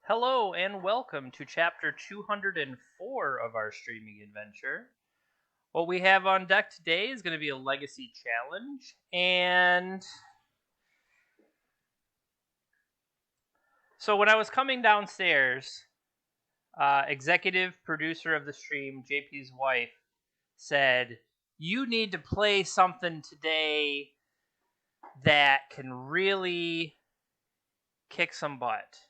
Hello and welcome to chapter 204 of our streaming adventure. What we have on deck today is going to be a legacy challenge, and so when I was coming downstairs, executive producer of the stream, JP's wife, said, "You need to play something today that can really kick some butt."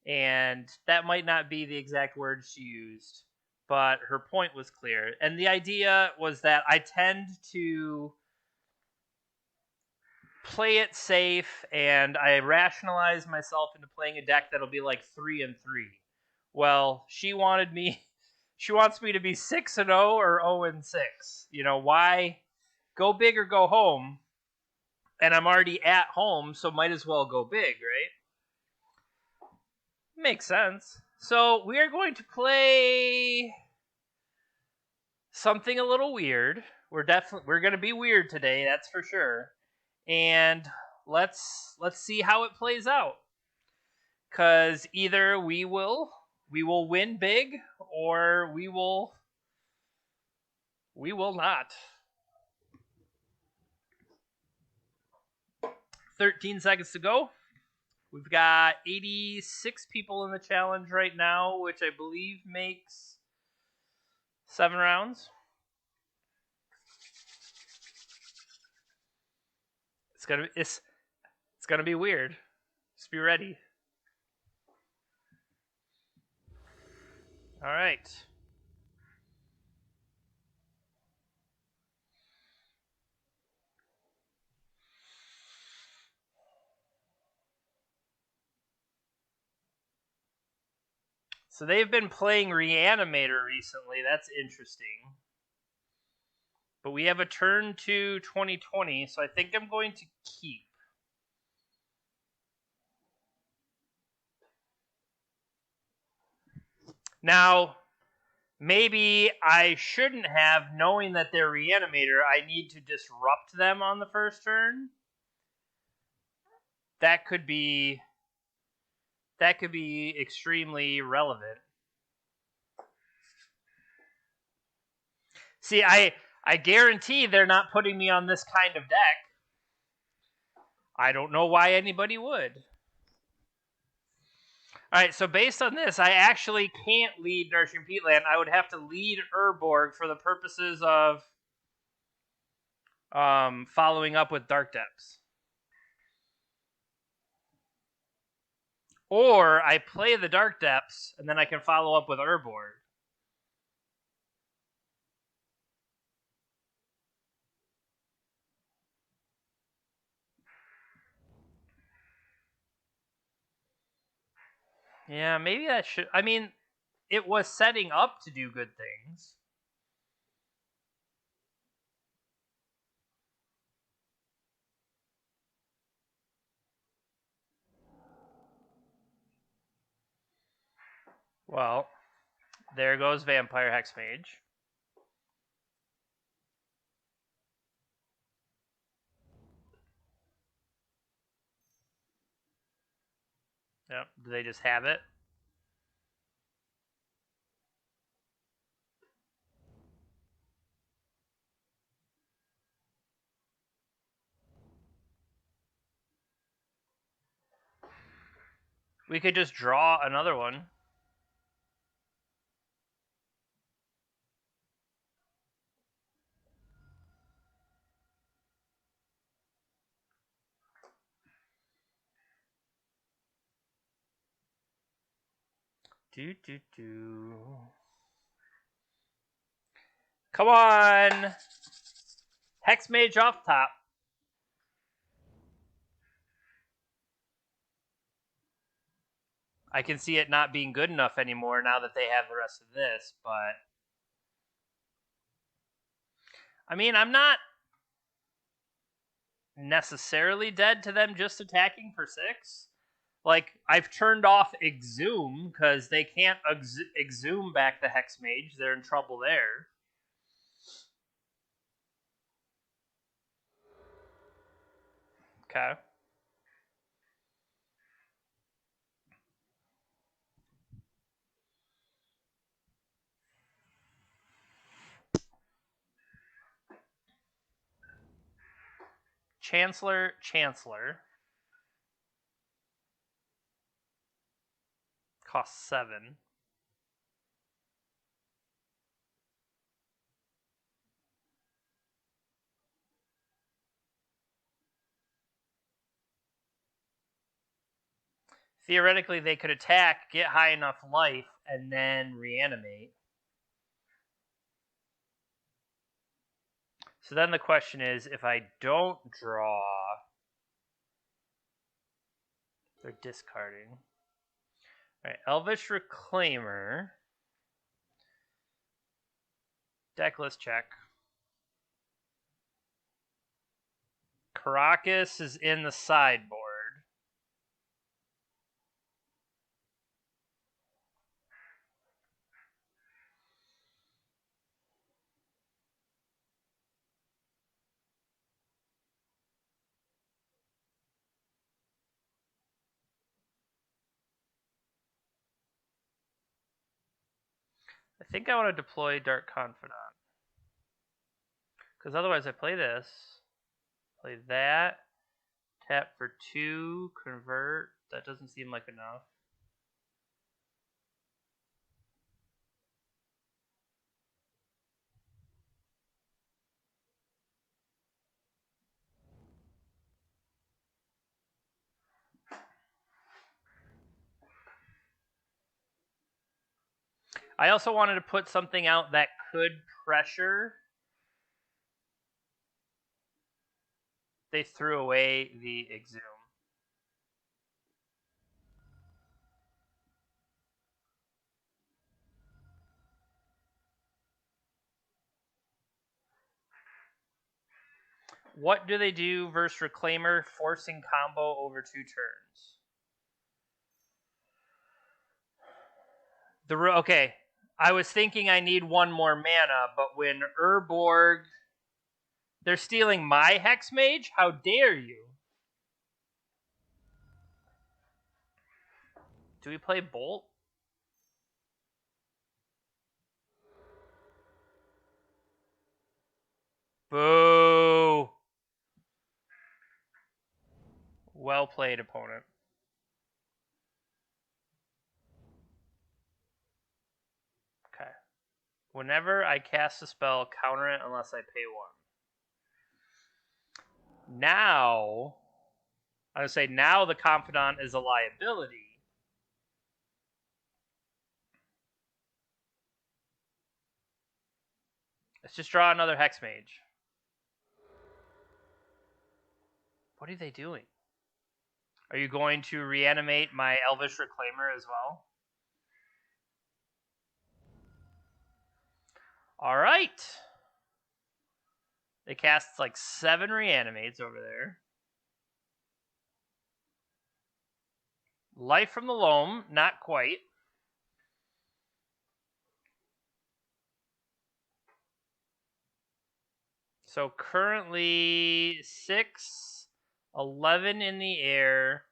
And that might not be the exact words she used, but her point was clear. And the idea was that I tend to play it safe, and I rationalize myself into playing a deck that'll be like 3-3. Well, she wants me to be 6-0 or 0-6. Why go big or go home? And I'm already at home, so might as well go big, right? Makes sense. So we are going to play something a little weird. We're going to be weird today, that's for sure. And let's see how it plays out. Cuz either we will win big, or we will not. 13 seconds to go. We've got 86 people in the challenge right now, which I believe makes 7 rounds. It's gonna be weird. Just be ready. All right. So they've been playing Reanimator recently. That's interesting. But we have a turn to 2020, so I think I'm going to keep. Now, maybe I shouldn't have, knowing that they're Reanimator. I need to disrupt them on the first turn. That could be extremely relevant. See, I guarantee they're not putting me on this kind of deck. I don't know why anybody would. Alright, so based on this, I actually can't lead Nourishing Peatland. I would have to lead Urborg for the purposes of following up with Dark Depths. Or I play the Dark Depths, and then I can follow up with Urborg. Yeah, maybe that should... I mean, it was setting up to do good things. Well, there goes Vampire Hexmage. Yep, do they just have it? We could just draw another one. Come on! Hexmage off top. I can see it not being good enough anymore now that they have the rest of this, but... I mean, I'm not necessarily dead to them just attacking for 6. Like, I've turned off Exhume, because they can't Exhume back the Hexmage. They're in trouble there. Okay. Chancellor. Costs 7. Theoretically, they could attack, get high enough life, and then reanimate. So then the question is, if I don't draw, they're discarding. All right, Elvish Reclaimer. Decklist check. Caracas is in the sideboard. I think I want to deploy Dark Confidant. Because otherwise I play this. Play that. Tap for 2. Convert. That doesn't seem like enough. I also wanted to put something out that could pressure. They threw away the Exhume. What do they do versus Reclaimer, forcing combo over 2 turns? Okay, I was thinking I need 1 more mana, but when Urborg... They're stealing my Hex Mage? How dare you? Do we play Bolt? Boo! Well played, opponent. Okay. Whenever I cast a spell, counter it unless I pay 1. Now, I would say now the Confidant is a liability. Let's just draw another Hex Mage. What are they doing? Are you going to reanimate my Elvish Reclaimer as well? All right. They cast like 7 reanimates over there. Life from the Loam, not quite. So currently 6, 11 in the air.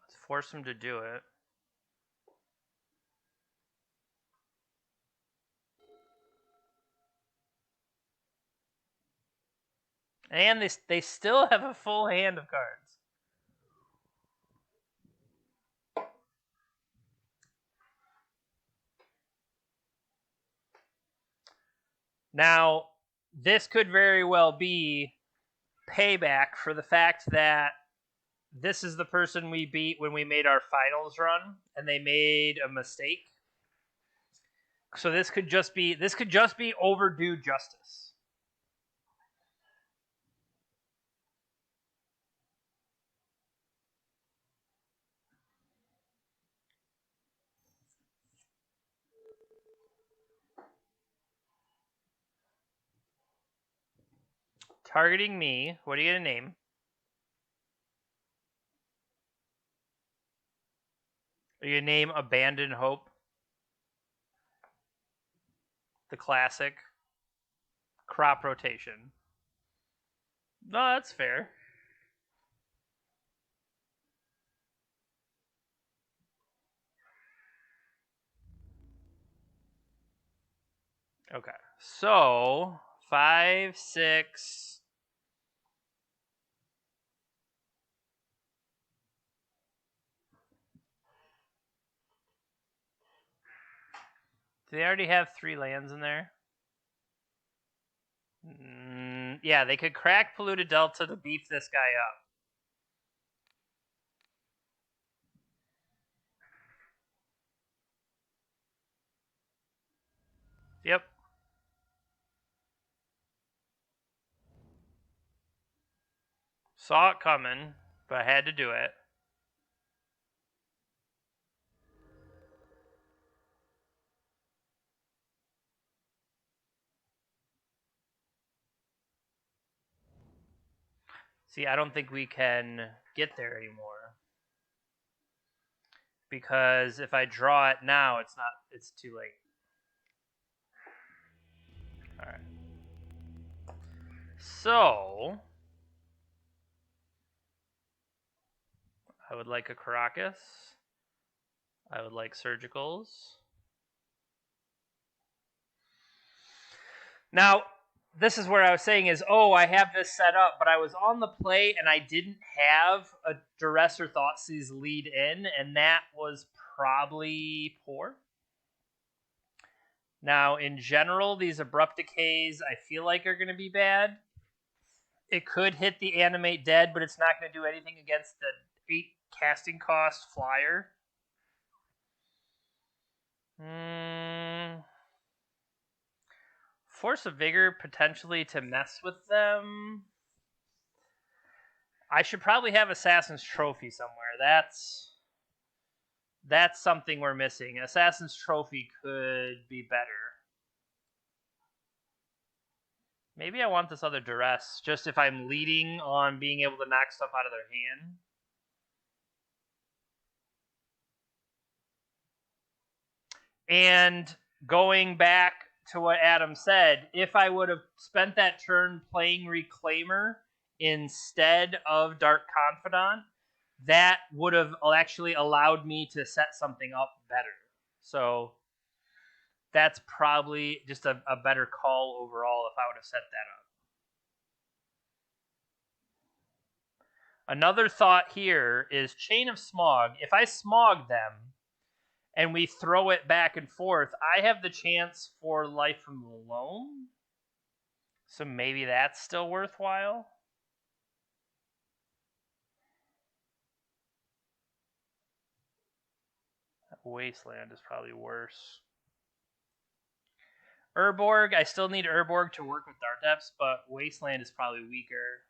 Let's force him to do it. And they still have a full hand of cards. Now, this could very well be payback for the fact that this is the person we beat when we made our finals run, and they made a mistake. So this could just be overdue justice. Targeting me. What are you gonna name? Are you gonna name Abandoned Hope? The classic. Crop rotation. No, that's fair. Okay. So 5, 6. Do they already have 3 lands in there? Yeah, they could crack Polluted Delta to beef this guy up. Yep. Saw it coming, but I had to do it. See, I don't think we can get there anymore. Because if I draw it now, it's too late. Alright. So, I would like a Caracas. I would like Surgicals. Now, this is where I was saying is, I have this set up, but I was on the play and I didn't have a Duress or Thoughtseize lead in, and that was probably poor. Now, in general, these Abrupt Decays I feel like are going to be bad. It could hit the Animate Dead, but it's not going to do anything against the 8 casting cost flyer. Force of Vigor potentially to mess with them. I should probably have Assassin's Trophy somewhere. That's something we're missing. Assassin's Trophy could be better. Maybe I want this other Duress, just if I'm leading on being able to knock stuff out of their hand. And going back to what Adam said, if I would have spent that turn playing Reclaimer instead of Dark Confidant, that would have actually allowed me to set something up better. So that's probably just a better call overall if I would have set that up. Another thought here is Chain of Smog. If I smog them and we throw it back and forth, I have the chance for Life from the Loam. So maybe that's still worthwhile. Wasteland is probably worse. Urborg, I still need Urborg to work with Dart Depths, but Wasteland is probably weaker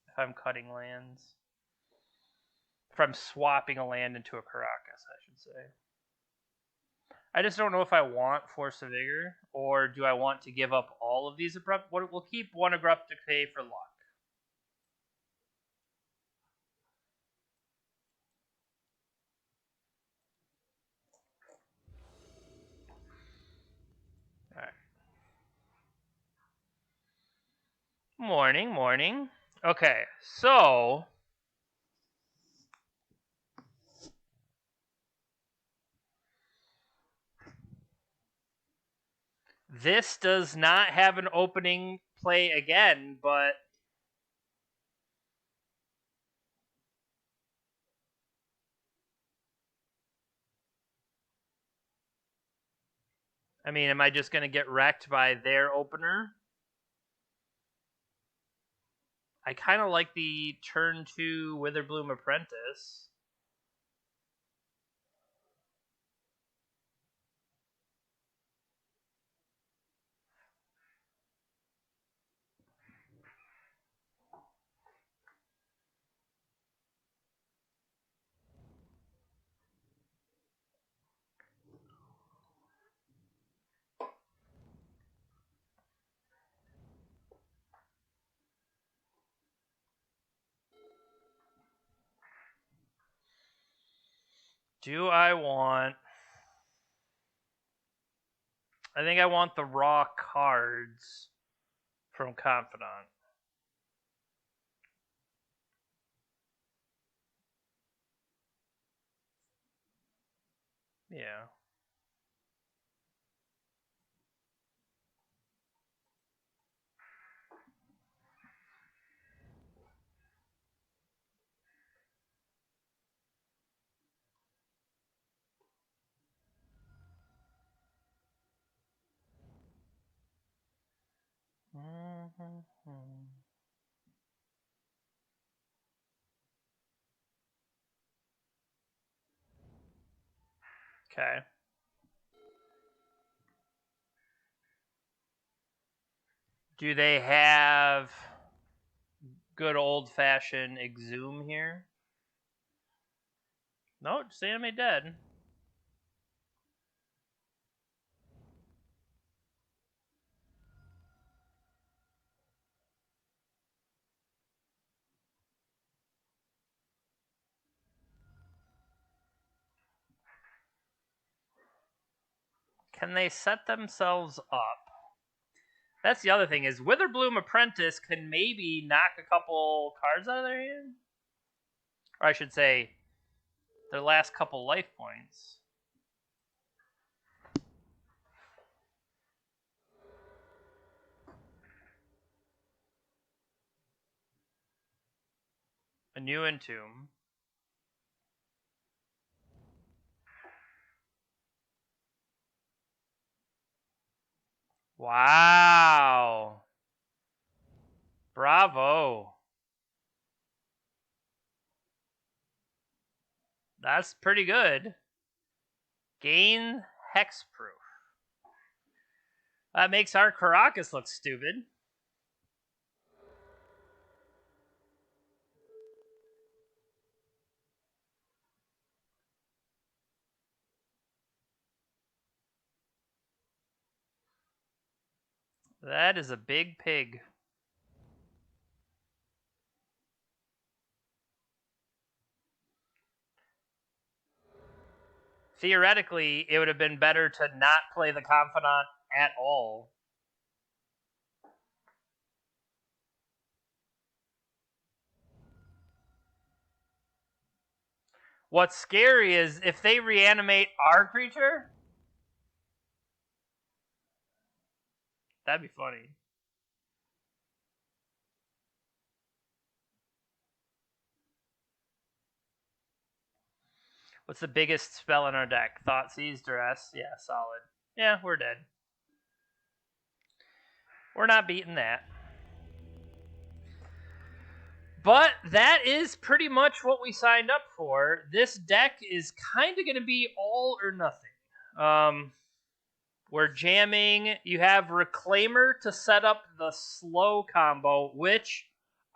if I'm cutting lands. If I'm swapping a land into a Caracas, I should say. I just don't know if I want Force of Vigor, or do I want to give up all of these Abrupt... We'll keep one Abrupt Decay for luck. Alright. Morning. Okay, so... This does not have an opening play again, but... I mean, am I just going to get wrecked by their opener? I kind of like the turn 2 Witherbloom Apprentice. Do I want... I think I want the raw cards from Confidant. Yeah. Okay. Do they have good old fashioned exhume here? No, just anime dead. Can they set themselves up? That's the other thing is Witherbloom Apprentice can maybe knock a couple cards out of their hand. Or I should say, their last couple life points. A new Entomb. Wow. Bravo. That's pretty good. Gain hexproof. That makes our Caracas look stupid. That is a big pig. Theoretically, it would have been better to not play the Confidant at all. What's scary is if they reanimate our creature, that'd be funny. What's the biggest spell in our deck? Thoughtseize, Duress. Yeah, solid. Yeah, we're dead. We're not beating that. But that is pretty much what we signed up for. This deck is kind of going to be all or nothing. We're jamming. You have Reclaimer to set up the slow combo, which,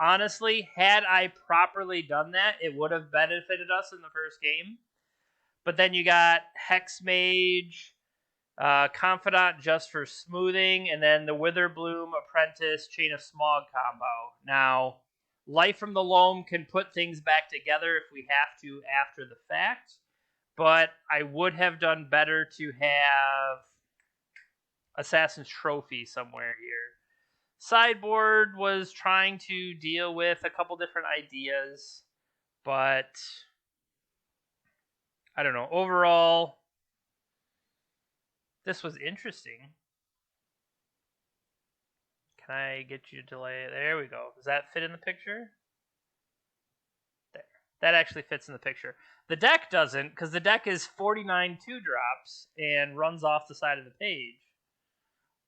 honestly, had I properly done that, it would have benefited us in the first game. But then you got Hex Mage, Confidant just for smoothing, and then the Witherbloom Apprentice Chain of Smog combo. Now, Life from the Loam can put things back together if we have to after the fact, but I would have done better to have Assassin's Trophy somewhere here. Sideboard was trying to deal with a couple different ideas, but I don't know. Overall, this was interesting. Can I get you to delay it? There we go. Does that fit in the picture? There. That actually fits in the picture. The deck doesn't, because the deck is 49 2-drops and runs off the side of the page.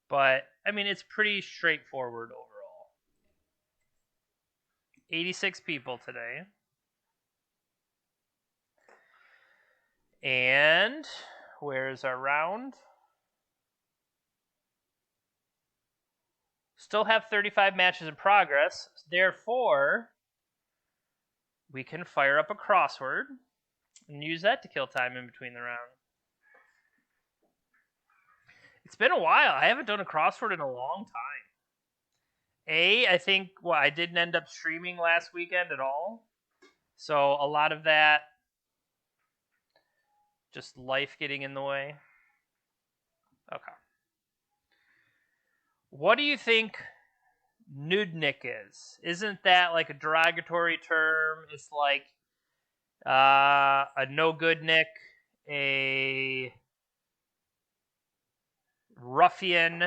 But, I mean, it's pretty straightforward overall. 86 people today. And where's our round? Still have 35 matches in progress. Therefore, we can fire up a crossword and use that to kill time in between the round. It's been a while. I haven't done a crossword in a long time. I think I didn't end up streaming last weekend at all. So a lot of that, just life getting in the way. Okay. What do you think nudnik is? Isn't that like a derogatory term? It's like a no good nick. a ruffian,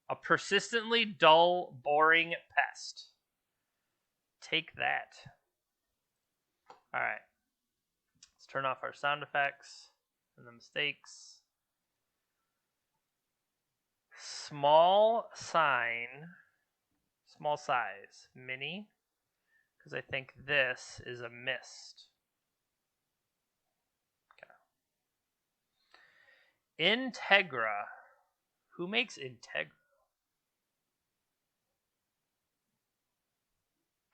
a persistently dull, boring pest. Take that. All right. Let's turn off our sound effects and the mistakes. Small sign, small size, mini, because I think this is a mist. Okay. Integra. Who makes Integra?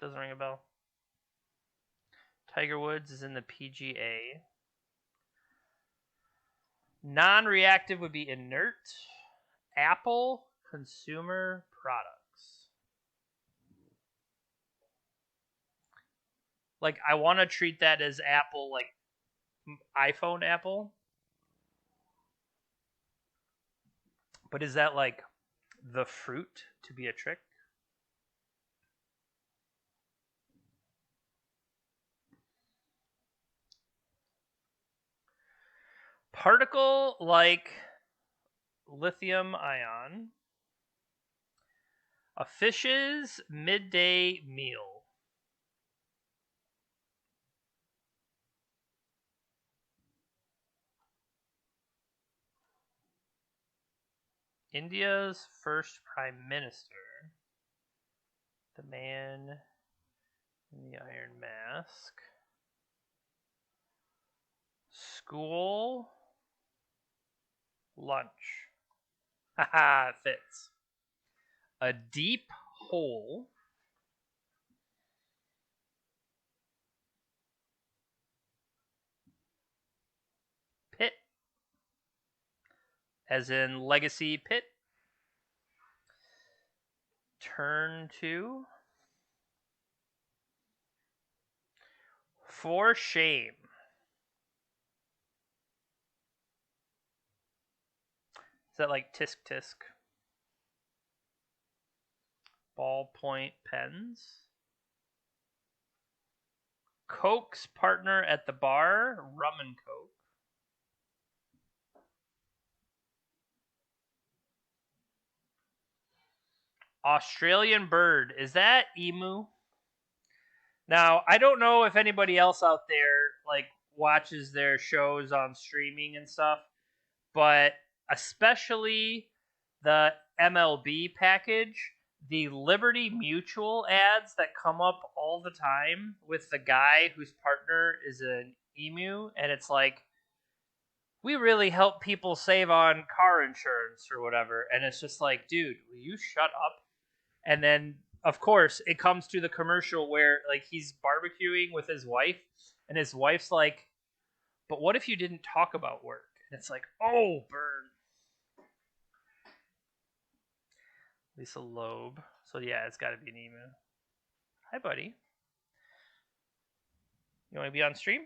Doesn't ring a bell. Tiger Woods is in the PGA. Non-reactive would be inert. Apple Consumer Products. Like, I want to treat that as Apple, like iPhone Apple. But is that like the fruit to be a trick? Particle like lithium ion. A fish's midday meal. India's first prime minister. The man in the iron mask. School lunch. Haha, it fits. A deep hole. Pit. As in legacy pit. Turn to. For shame. Is that like tisk tisk? Ballpoint pens. Coke's partner at the bar. Rum and Coke. Australian bird. Is that emu? Now, I don't know if anybody else out there like watches their shows on streaming and stuff, but especially the MLB package, the Liberty Mutual ads that come up all the time with the guy whose partner is an emu, and it's like, we really help people save on car insurance or whatever, and it's just like, dude, will you shut up? And then, of course, it comes to the commercial where like he's barbecuing with his wife, and his wife's like, but what if you didn't talk about work? And it's like, oh, burn. Lisa Loeb. So yeah, it's got to be an emu. Hi, buddy. You want to be on stream?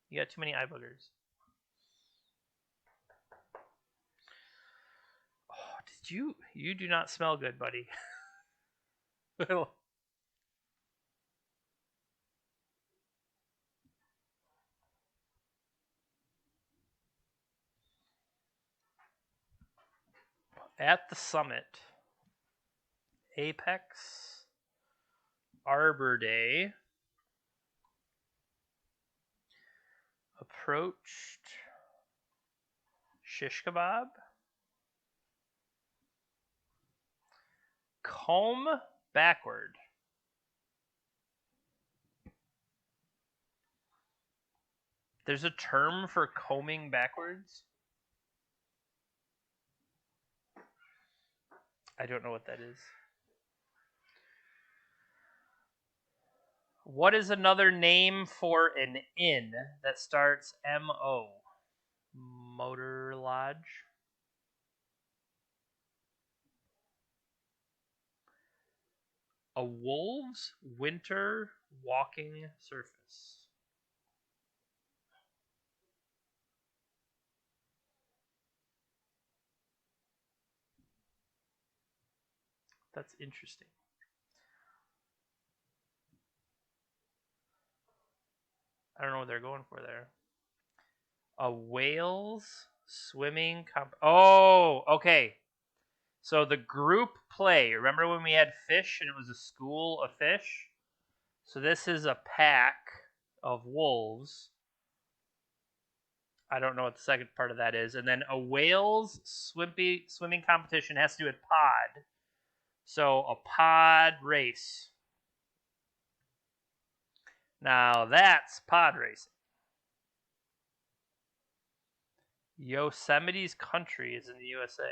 You got too many eye boogers. Oh, did you? You do not smell good, buddy. At the summit, Apex, Arbor Day, approached, shish kebab, comb backward. There's a term for combing backwards? I don't know what that is. What is another name for an inn that starts M-O? Motor Lodge? A wolf's winter walking surface. That's interesting. I don't know what they're going for there. A whales swimming Oh, okay. So the group play. Remember when we had fish and it was a school of fish? So this is a pack of wolves. I don't know what the second part of that is. And then a whales swimming competition has to do with pod. So a pod race. Now that's pod racing. Yosemite's country is in the USA.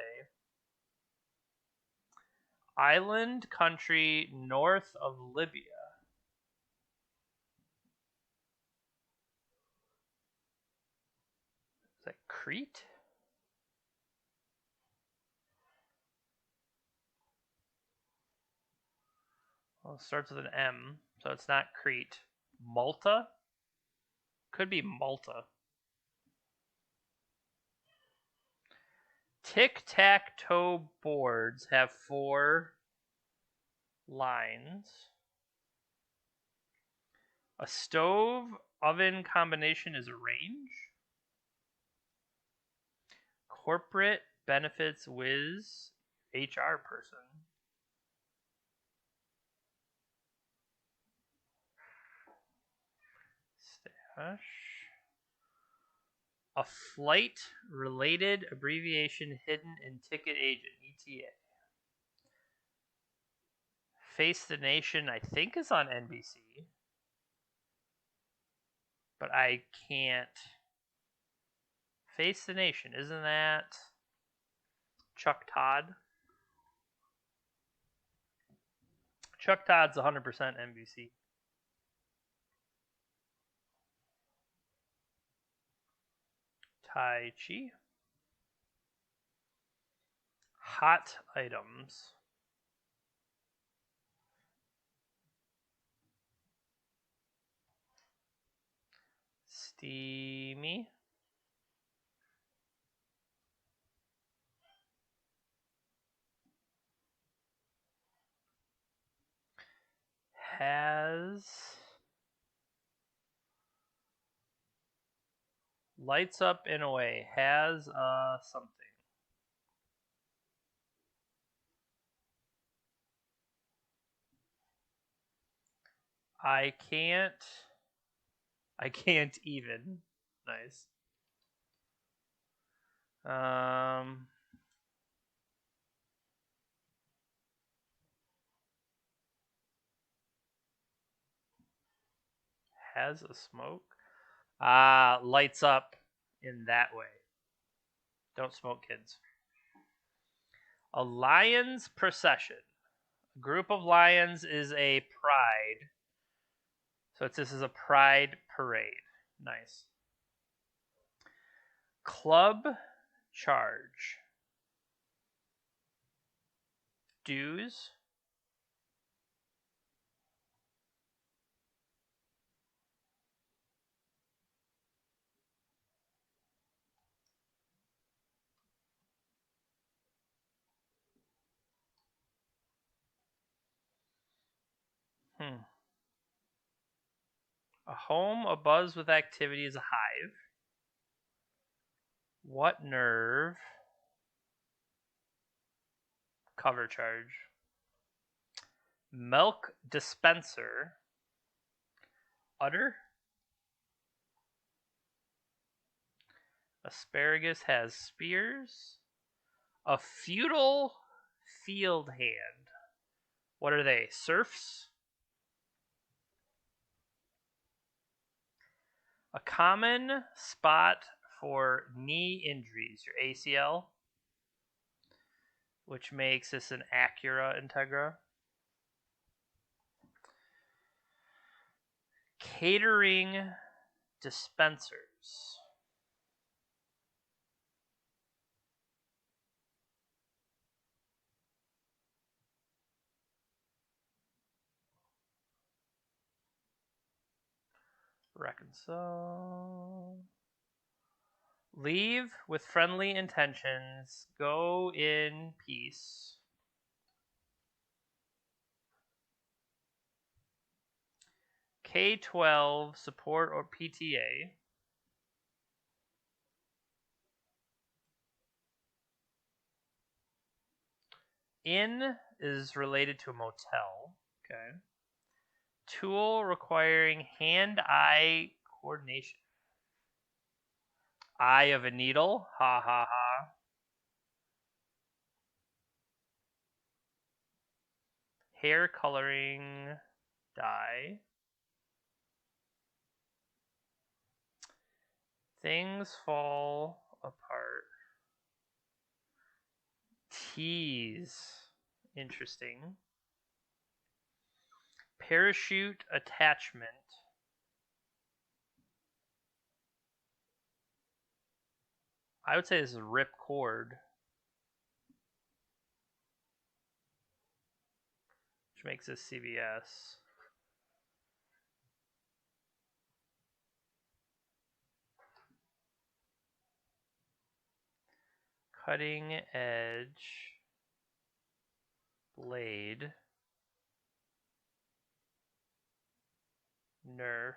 Island country north of Libya. Is that Crete? Well, it starts with an M, so it's not Crete. Malta? Could be Malta. Tic-tac-toe boards have 4 lines. A stove-oven combination is a range. Corporate benefits whiz HR person. Stash. A flight-related abbreviation hidden in ticket agent, ETA. Face the Nation, I think, is on NBC. But I can't. Face the Nation, isn't that Chuck Todd? Chuck Todd's 100% NBC. Tai Chi. Hot items. Steamy. Has. Lights up in a way. Has something. I can't even. Nice. Has a smoke. Lights up in that way. Don't smoke, kids. A lion's procession. A group of lions is a pride. So this is a pride parade. Nice. Club charge. Dues. A home abuzz with activity is a hive. What nerve? Cover charge. Milk dispenser. Udder. Asparagus has spears. A feudal field hand. What are they? Serfs? A common spot for knee injuries, your ACL, which makes this an Acura Integra. Catering dispensers. Reconcile. Leave with friendly intentions. Go in peace. K-12 support or PTA. Inn is related to a motel. Okay. Tool requiring hand-eye coordination. Eye of a needle. Ha ha ha. Hair coloring dye. Things fall apart. Tease. Interesting. Parachute attachment. I would say this is rip cord. Which makes this CVS. Cutting edge blade. Nerf.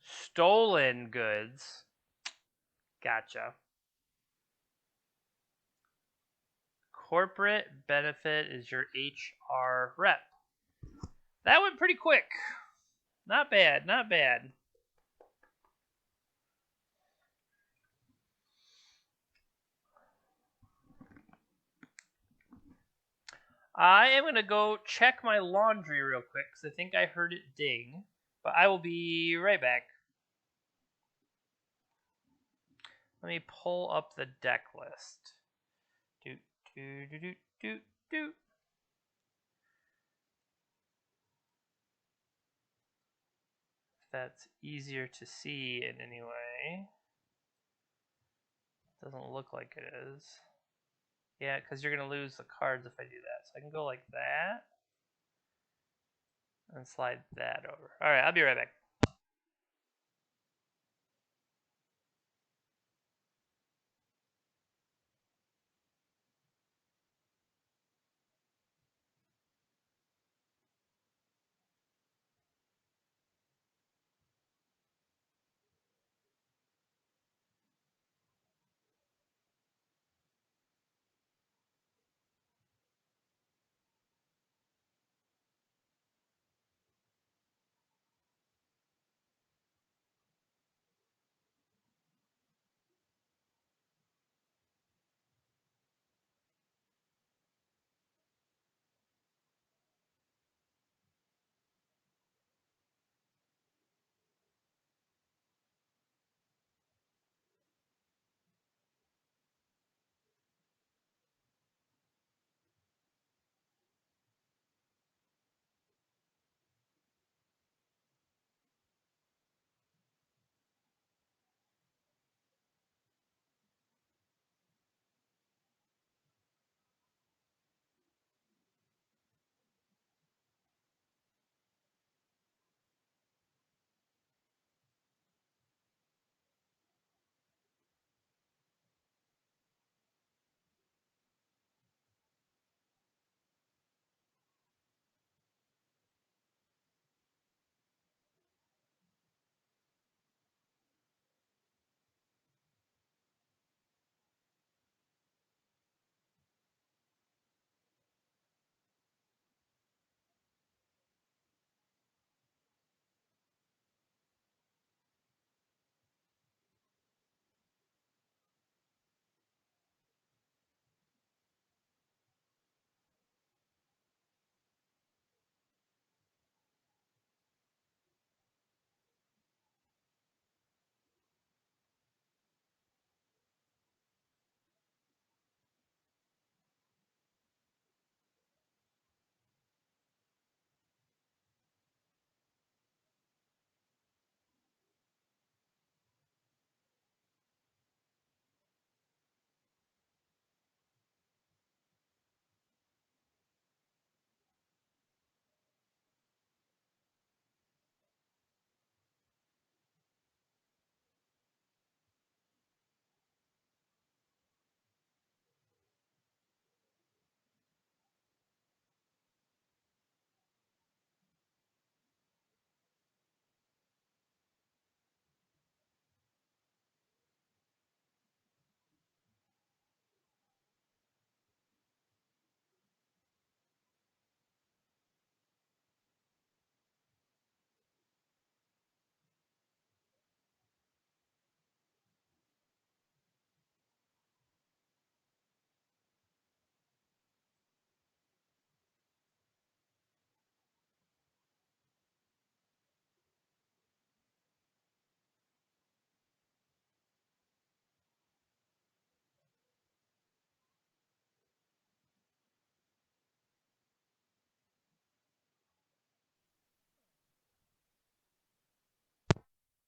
Stolen goods. Gotcha. Corporate benefit is your HR rep. That went pretty quick. Not bad, not bad. I am going to go check my laundry real quick because I think I heard it ding. But I will be right back. Let me pull up the deck list. Doot, doot, doot, doot, doot, doot. If that's easier to see in any way. Doesn't look like it is. Yeah, because you're going to lose the cards if I do that. So I can go like that. And slide that over. Alright, I'll be right back.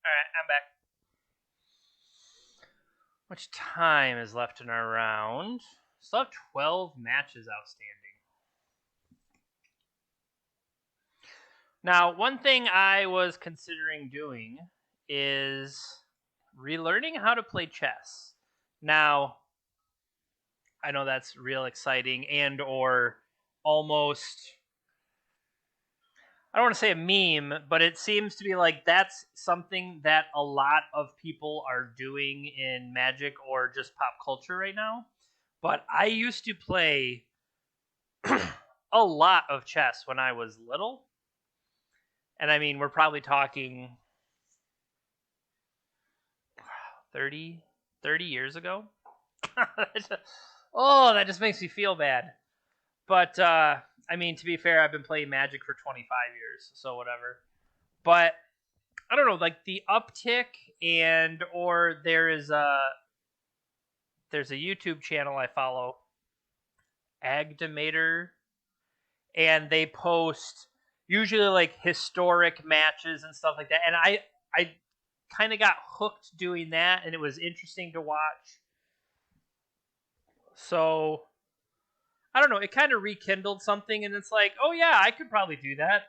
Alright, I'm back. Much time is left in our round? Still have 12 matches outstanding. Now, one thing I was considering doing is relearning how to play chess. Now, I know that's real exciting and or almost, I don't want to say a meme, but it seems to be like that's something that a lot of people are doing in Magic or just pop culture right now. But I used to play a lot of chess when I was little. And I mean, we're probably talking 30 years ago. Oh, that just makes me feel bad. But I mean, to be fair, I've been playing Magic for 25 years, so whatever. But I don't know, like the uptick, and or there's a YouTube channel I follow, Agdamator, and they post usually like historic matches and stuff like that. And I kind of got hooked doing that, and it was interesting to watch. So I don't know, it kind of rekindled something, and it's like, oh yeah, I could probably do that.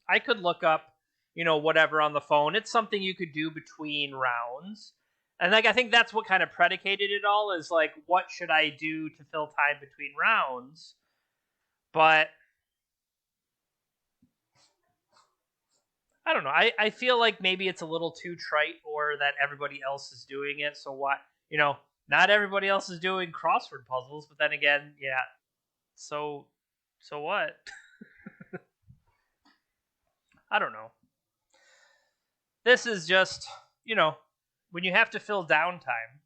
I could look up, whatever on the phone. It's something you could do between rounds. And like I think that's what kind of predicated it all is like, what should I do to fill time between rounds? But I don't know. I feel like maybe it's a little too trite or that everybody else is doing it. So what, not everybody else is doing crossword puzzles, but then again, yeah. So what? I don't know. This is just, when you have to fill downtime,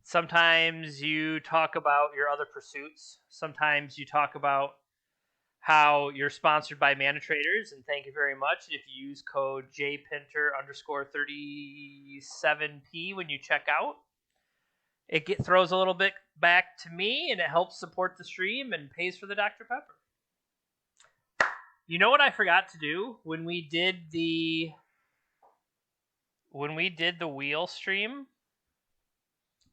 sometimes you talk about your other pursuits. Sometimes you talk about how you're sponsored by Mana Traders, and thank you very much. If you use code JPinter_37P when you check out, it throws a little bit back to me, and it helps support the stream and pays for the Dr. Pepper. You know what I forgot to do when we did the wheel stream?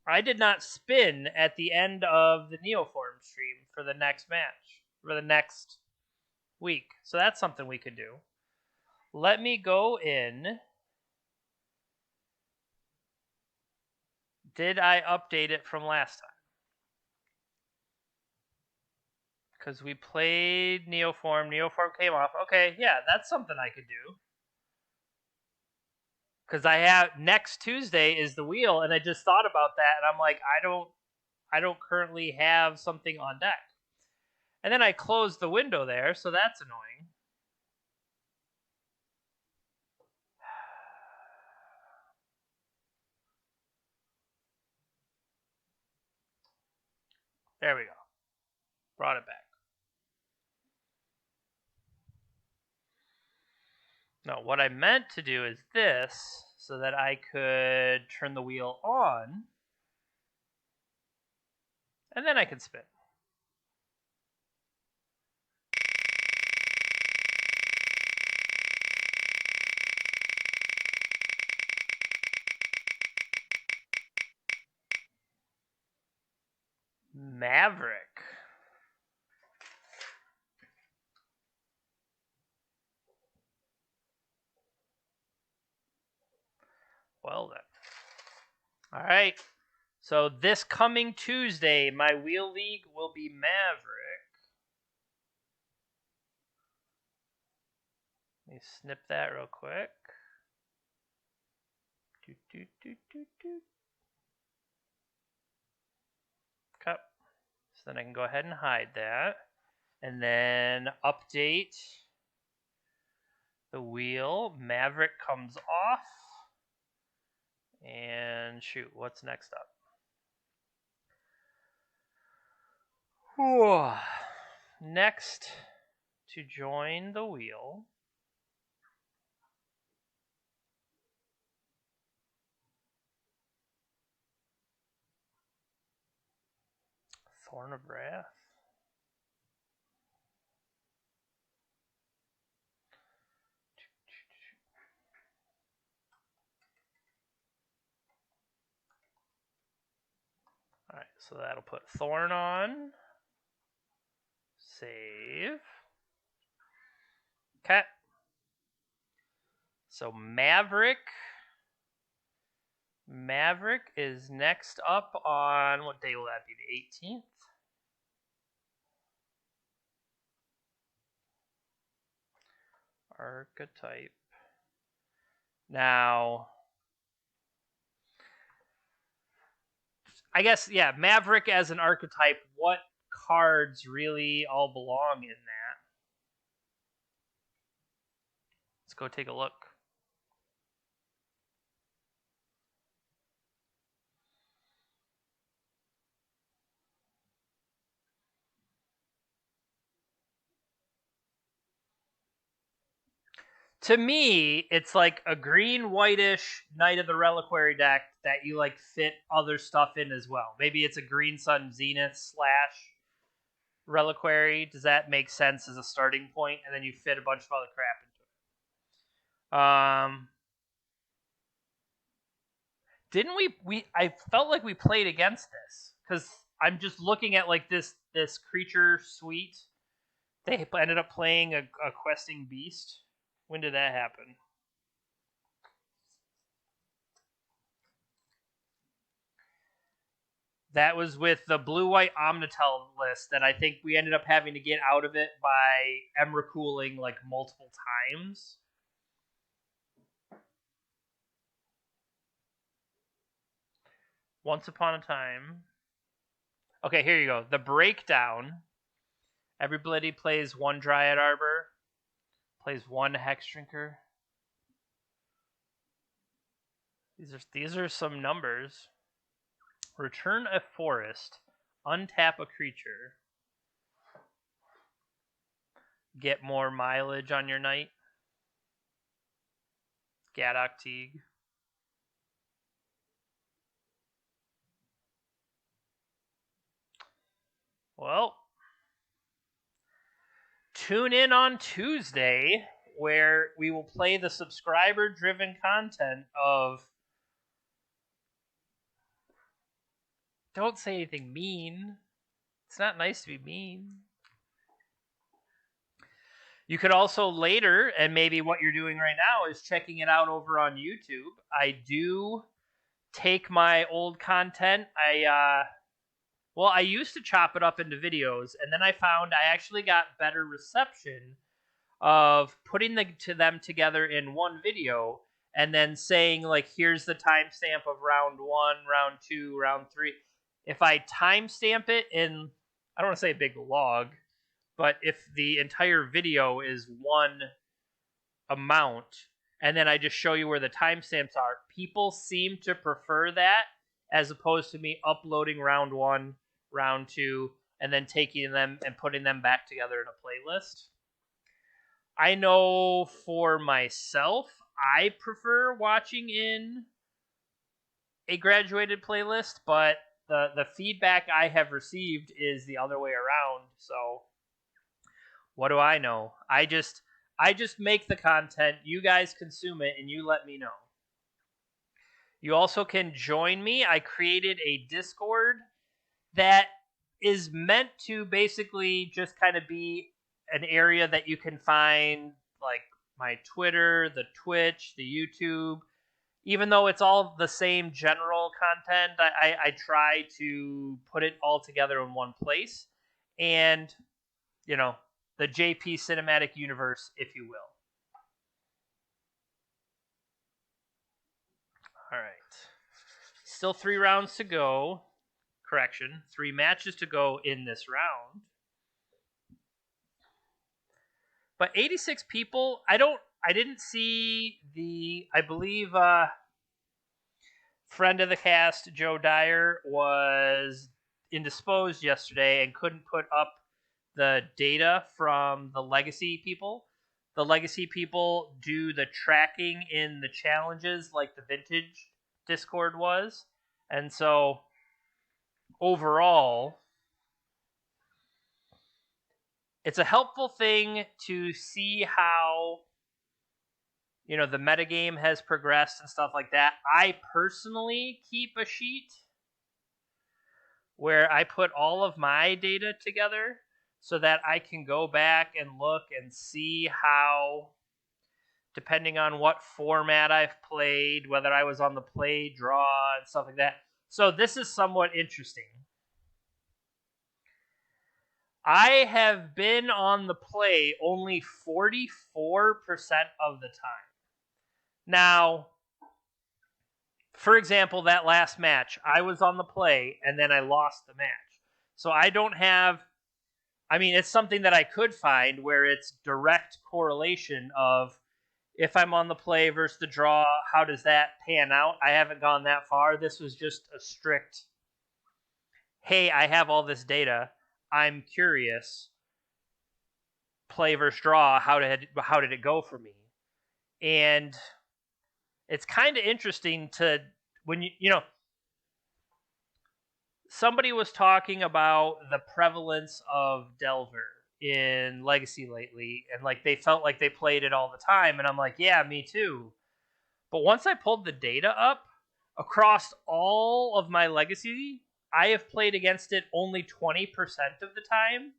I did not spin at the end of the Neoform stream for the next match, for the next week. So that's something we could do. Let me go in. Did I update it from last time? Because we played Neoform. Neoform came off. Okay, yeah, that's something I could do. Because I have next Tuesday is the wheel, and I just thought about that, and I'm like, I don't currently have something on deck. And then I closed the window there, so that's annoying. There we go. Brought it back. No, what I meant to do is this, so that I could turn the wheel on, and then I can spin. Maverick. Well then. All right. So this coming Tuesday, my wheel league will be Maverick. Let me snip that real quick. Cup. So then I can go ahead and hide that. And then update the wheel. Maverick comes off. And shoot, what's next up? Whew. Next to join the wheel. Thorn of Wrath. Alright, so that'll put Thorn on. Save. Okay. So Maverick is next up on, what day will that be? The 18th? Archetype. Now, I guess, yeah, Maverick as an archetype, what cards really all belong in that? Let's go take a look. To me, it's like a green whitish Knight of the Reliquary deck that you like fit other stuff in as well. Maybe it's a Green Sun Zenith / Reliquary. Does that make sense as a starting point? And then you fit a bunch of other crap into it. Didn't we I felt like we played against this because I'm just looking at like this creature suite. They ended up playing a questing beast. When did that happen? That was with the blue-white Omnitel list that I think we ended up having to get out of it by Emrakuling like multiple times. Once upon a time. Okay, here you go. The breakdown. Everybody plays one Dryad Arbor, plays one Hex Drinker. These are some numbers. Return a forest, untap a creature, get more mileage on your knight. Gadok Teague. Well, tune in on Tuesday where we will play the subscriber-driven content of don't say anything mean. It's not nice to be mean. You could also later, and maybe what you're doing right now is checking it out over on YouTube. I do take my old content. I used to chop it up into videos, and then I found I actually got better reception of putting them together in one video and then saying, like, here's the timestamp of round 1, round 2, round 3. If I timestamp it in, I don't want to say a big log, but if the entire video is one amount, and then I just show you where the timestamps are, people seem to prefer that as opposed to me uploading round 1, round 2, and then taking them and putting them back together in a playlist. I know for myself, I prefer watching in a graduated playlist, but the feedback I have received is the other way around. So what do I know? I just make the content, you guys consume it, and you let me know. You also can join me. I created a Discord that is meant to basically just kind of be an area that you can find like my Twitter, the Twitch, the YouTube. Even though it's all the same general content, I try to put it all together in one place. And, you know, the JP cinematic universe, if you will. All right. Still 3 rounds to go. Correction, 3 matches to go in this round. But 86 people, I didn't see I believe friend of the cast, Joe Dyer, was indisposed yesterday and couldn't put up the data from the legacy people. The legacy people do the tracking in the challenges like the vintage Discord was. And so overall, it's a helpful thing to see how, you know, the metagame has progressed and stuff like that. I personally keep a sheet where I put all of my data together so that I can go back and look and see how, depending on what format I've played, whether I was on the play, draw, and stuff like that. So this is somewhat interesting. I have been on the play only 44% of the time. Now, for example, that last match, I was on the play and then I lost the match. So I don't have, I mean, it's something that I could find where it's direct correlation of if I'm on the play versus the draw, how does that pan out? I haven't gone that far. This was just a strict, hey, I have all this data. I'm curious. Play versus draw, how did it go for me? And it's kind of interesting to, when you know, somebody was talking about the prevalence of Delver in Legacy lately, and like they felt like they played it all the time, and I'm like, yeah, me too. But once I pulled the data up across all of my Legacy, I have played against it only 20% of the time.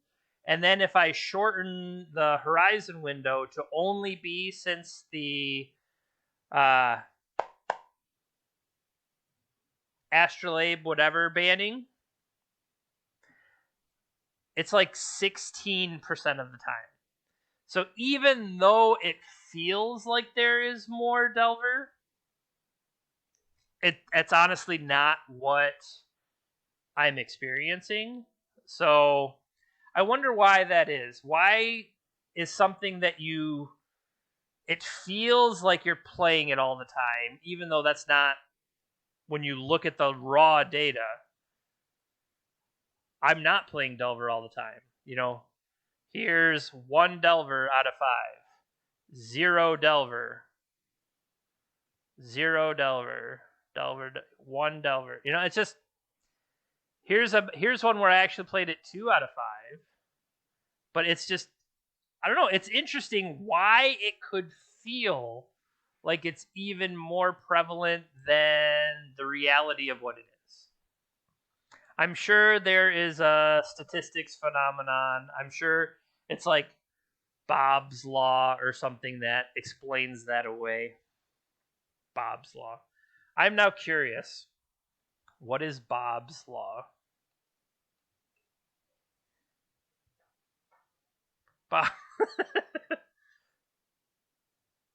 And then if I shorten the horizon window to only be since the Astrolabe whatever banning, it's like 16% of the time. So even though it feels like there is more Delver, it's honestly not what I'm experiencing. So I wonder why that is. Why is something that it feels like you're playing it all the time, even though that's not, when you look at the raw data, I'm not playing Delver all the time. Here's 1 Delver out of 5. 0 Delver. 0 Delver. 1 Delver. It's just, here's one where I actually played it 2 out of 5. But it's just, I don't know, it's interesting why it could feel like it's even more prevalent than the reality of what it is. I'm sure there is a statistics phenomenon. I'm sure it's like Bob's Law or something that explains that away. Bob's Law. I'm now curious. What is Bob's Law? Bob.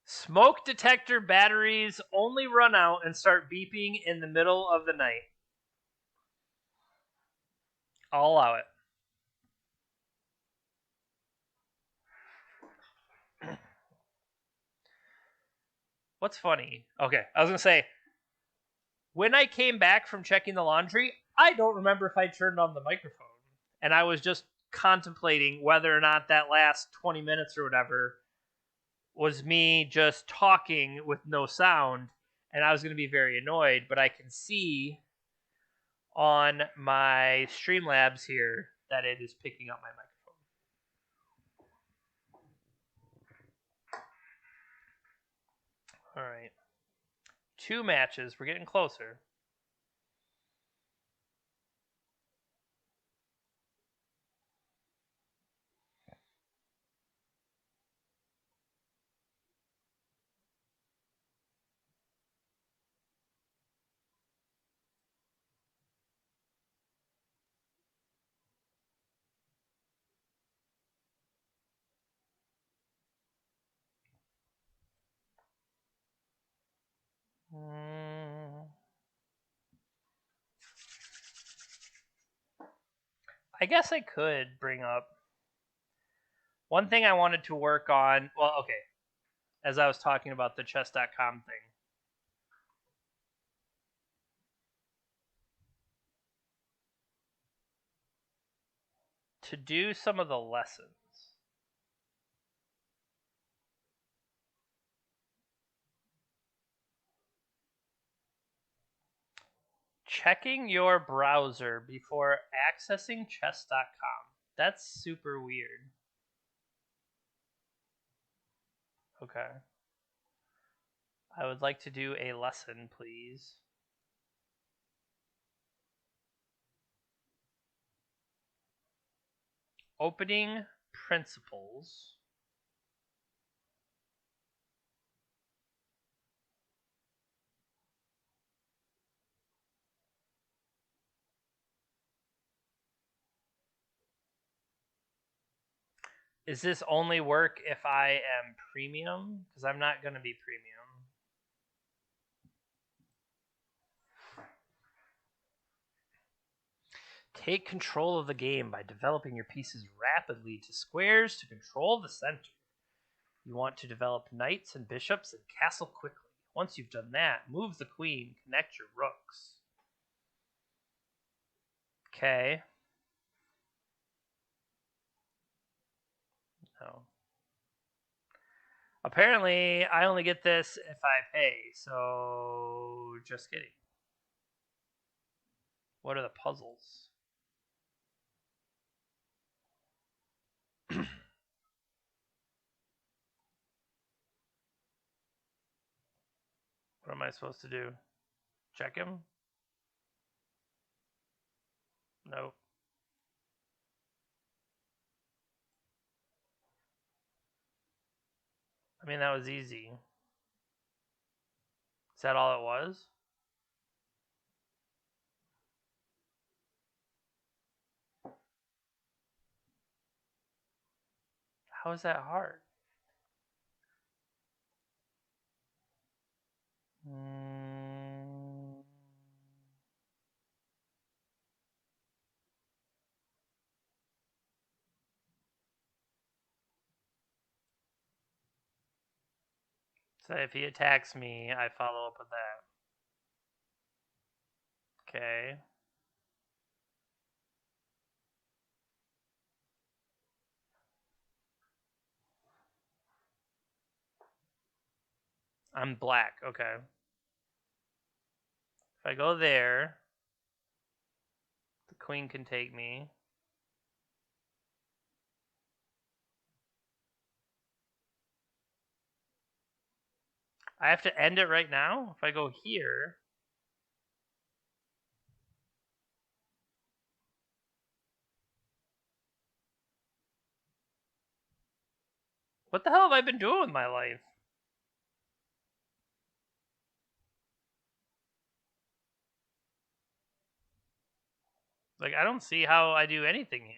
Smoke detector batteries only run out and start beeping in the middle of the night. I'll allow it. What's funny? Okay, I was going to say, when I came back from checking the laundry, I don't remember if I turned on the microphone. And I was just contemplating whether or not that last 20 minutes or whatever was me just talking with no sound. And I was going to be very annoyed. But I can see on my Streamlabs here that it is picking up my microphone. All right. 2 matches. We're getting closer. I guess I could bring up one thing I wanted to work on. Well, okay, as I was talking about the chess.com thing. To do some of the lessons. Checking your browser before accessing chess.com. That's super weird. Okay. I would like to do a lesson, please. Opening principles. Is this only work if I am premium? Because I'm not going to be premium. Take control of the game by developing your pieces rapidly to squares to control the center. You want to develop knights and bishops and castle quickly. Once you've done that, move the queen, connect your rooks. Okay. No. Apparently, I only get this if I pay, so just kidding. What are the puzzles? What am I supposed to do? Check him? Nope. I mean, that was easy. Is that all it was? How is that hard? So if he attacks me, I follow up with that. Okay. I'm black. Okay. If I go there, the queen can take me. I have to end it right now? If I go here... What the hell have I been doing with my life? Like, I don't see how I do anything here.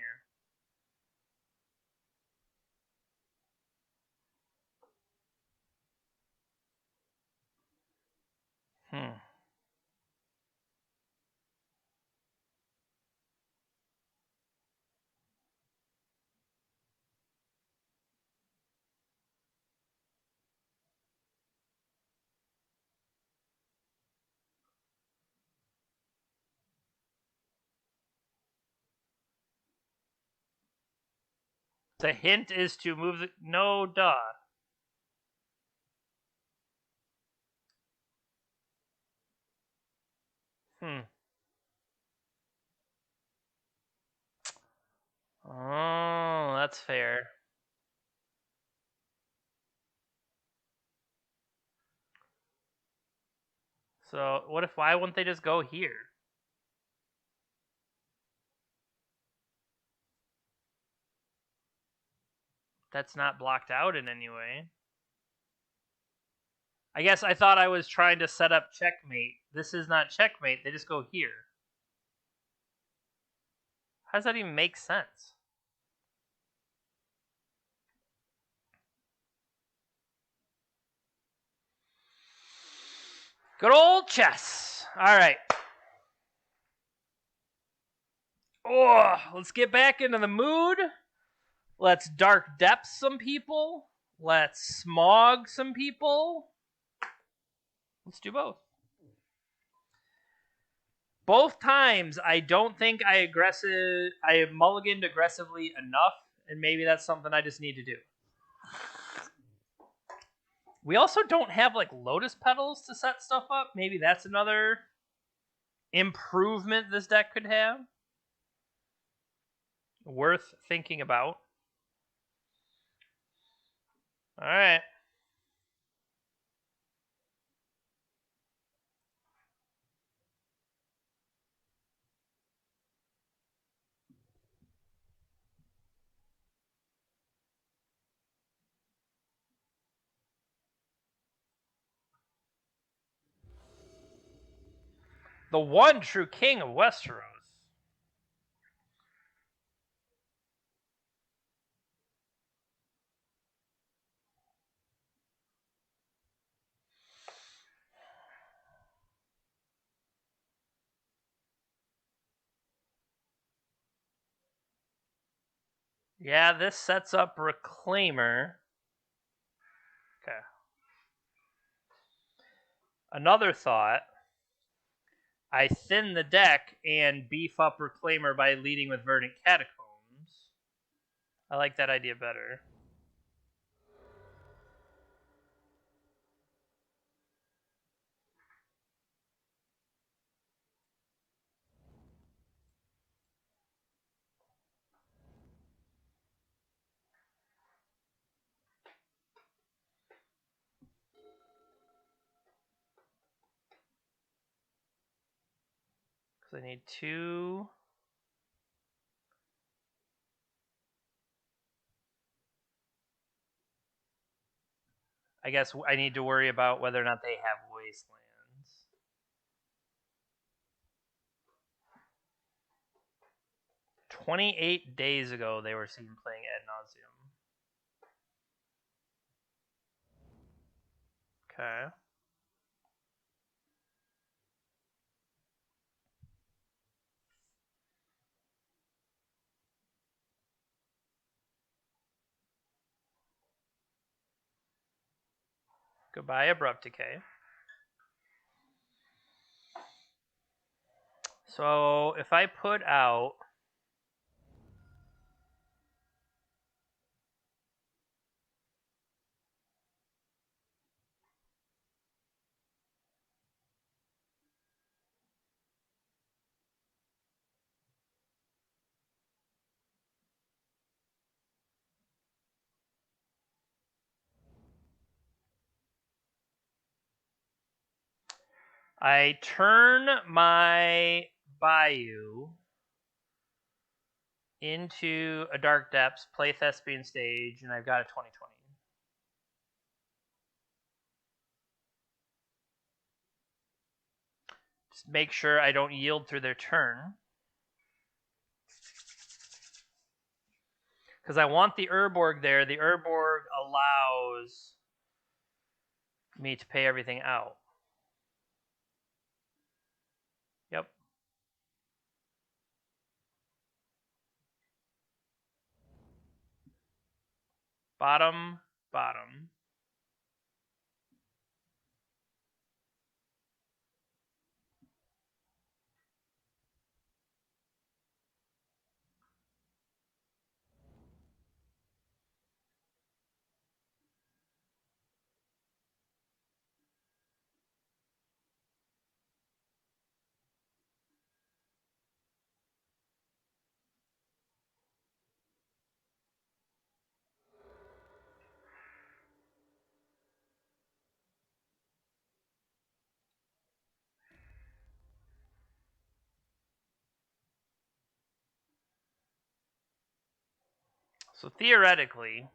The hint is to move the... No, duh. Oh, that's fair. So, why wouldn't they just go here? That's not blocked out in any way. I guess I thought I was trying to set up checkmate. This is not checkmate. They just go here. How does that even make sense? Good old chess. All right. Oh, let's get back into the mood. Let's dark depth some people. Let's SMOG some people. Let's do both. Both times, I don't think I mulliganed aggressively enough, and maybe that's something I just need to do. We also don't have like lotus petals to set stuff up. Maybe that's another improvement this deck could have. Worth thinking about. All right. The one true king of Westeros. Yeah, this sets up Reclaimer. Okay. Another thought. I thin the deck and beef up Reclaimer by leading with Verdant Catacombs. I like that idea better. Because I need 2. I guess I need to worry about whether or not they have Wastelands. "28 days ago, they were seen playing Ad Nauseam." Okay. Goodbye, Abrupt Decay. So if I put out I turn my Bayou into a Dark Depths, play Thespian Stage, and I've got a 2020. Just make sure I don't yield through their turn. Because I want the Urborg there. The Urborg allows me to pay everything out. Yep. Bottom, bottom. So theoretically,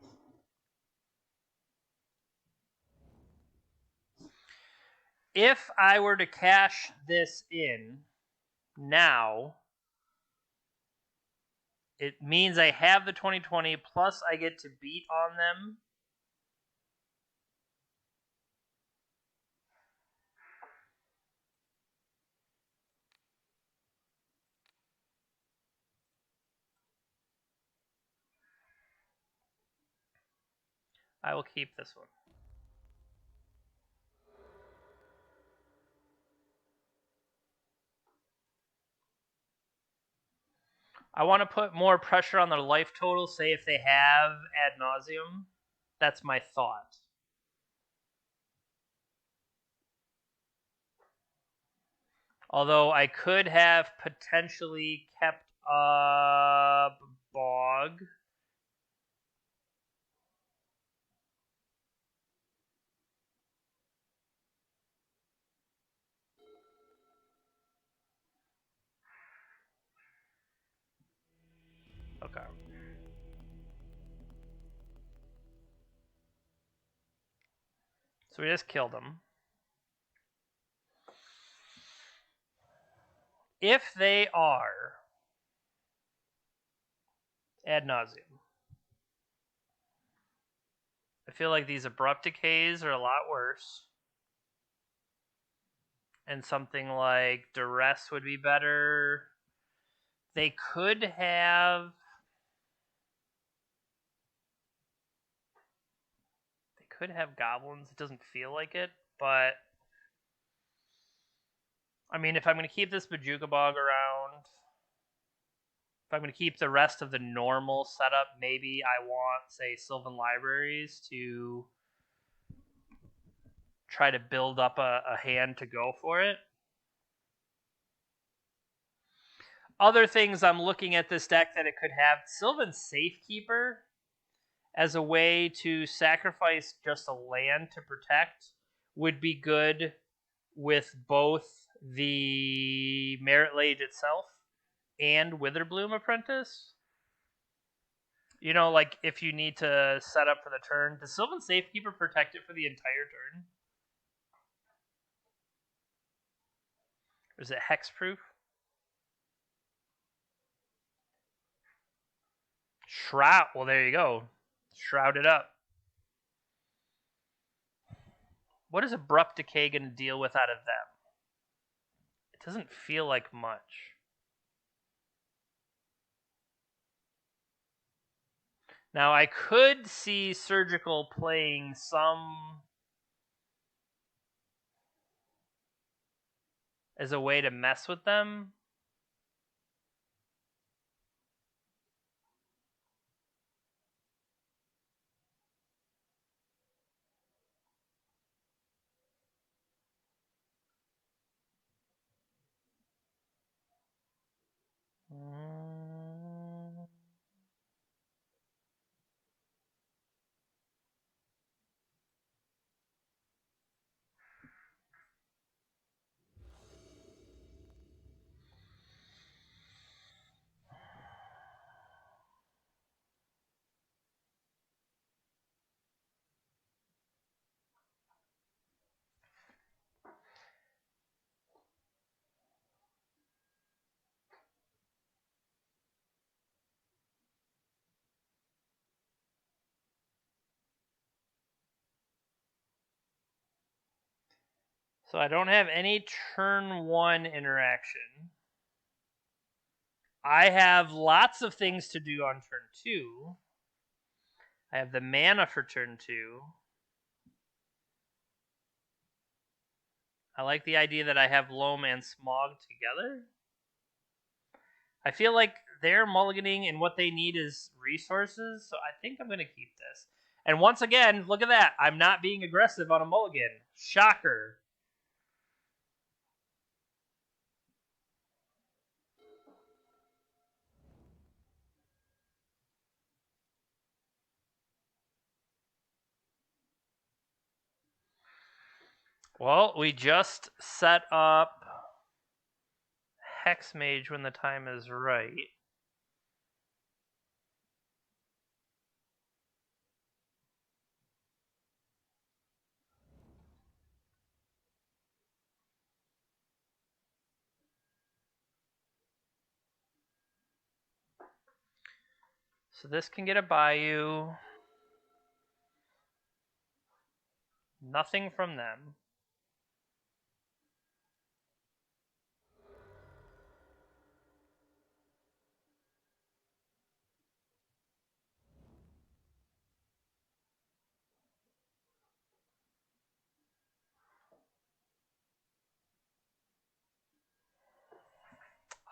if I were to cash this in now, it means I have the 2020 plus I get to beat on them. I will keep this one. I want to put more pressure on their life total, say if they have Ad Nauseam. That's my thought. Although I could have potentially kept up Bog. Okay. So we just killed him. if they are ad nauseum, I feel like these abrupt decays are a lot worse. And something like duress would be better. They could have goblins. It doesn't feel like it, but I mean, if I'm going to keep this Bajuka Bog around, if I'm going to keep the rest of the normal setup, maybe I want, say, Sylvan Libraries to try to build up a hand to go for it. Other things I'm looking at this deck that it could have, Sylvan Safekeeper as a way to sacrifice just a land to protect would be good with both the Merit Lage itself and Witherbloom Apprentice. You know, like if you need to set up for the turn, does Sylvan Safekeeper protect it for the entire turn? Or is it hexproof? Shroud. Well, there you go. Shroud it up. What is Abrupt Decay going to deal with out of them? It doesn't feel like much. Now, I could see Surgical playing some as a way to mess with them. So I don't have any turn 1 interaction. I have lots of things to do on turn 2. I have the mana for turn 2. I like the idea that I have Loam and Smog together. I feel like they're mulliganing and what they need is resources, so I think I'm going to keep this. And once again, look at that. I'm not being aggressive on a mulligan. Shocker. Well, we just set up Hex Mage when the time is right. So this can get a Bayou. Nothing from them.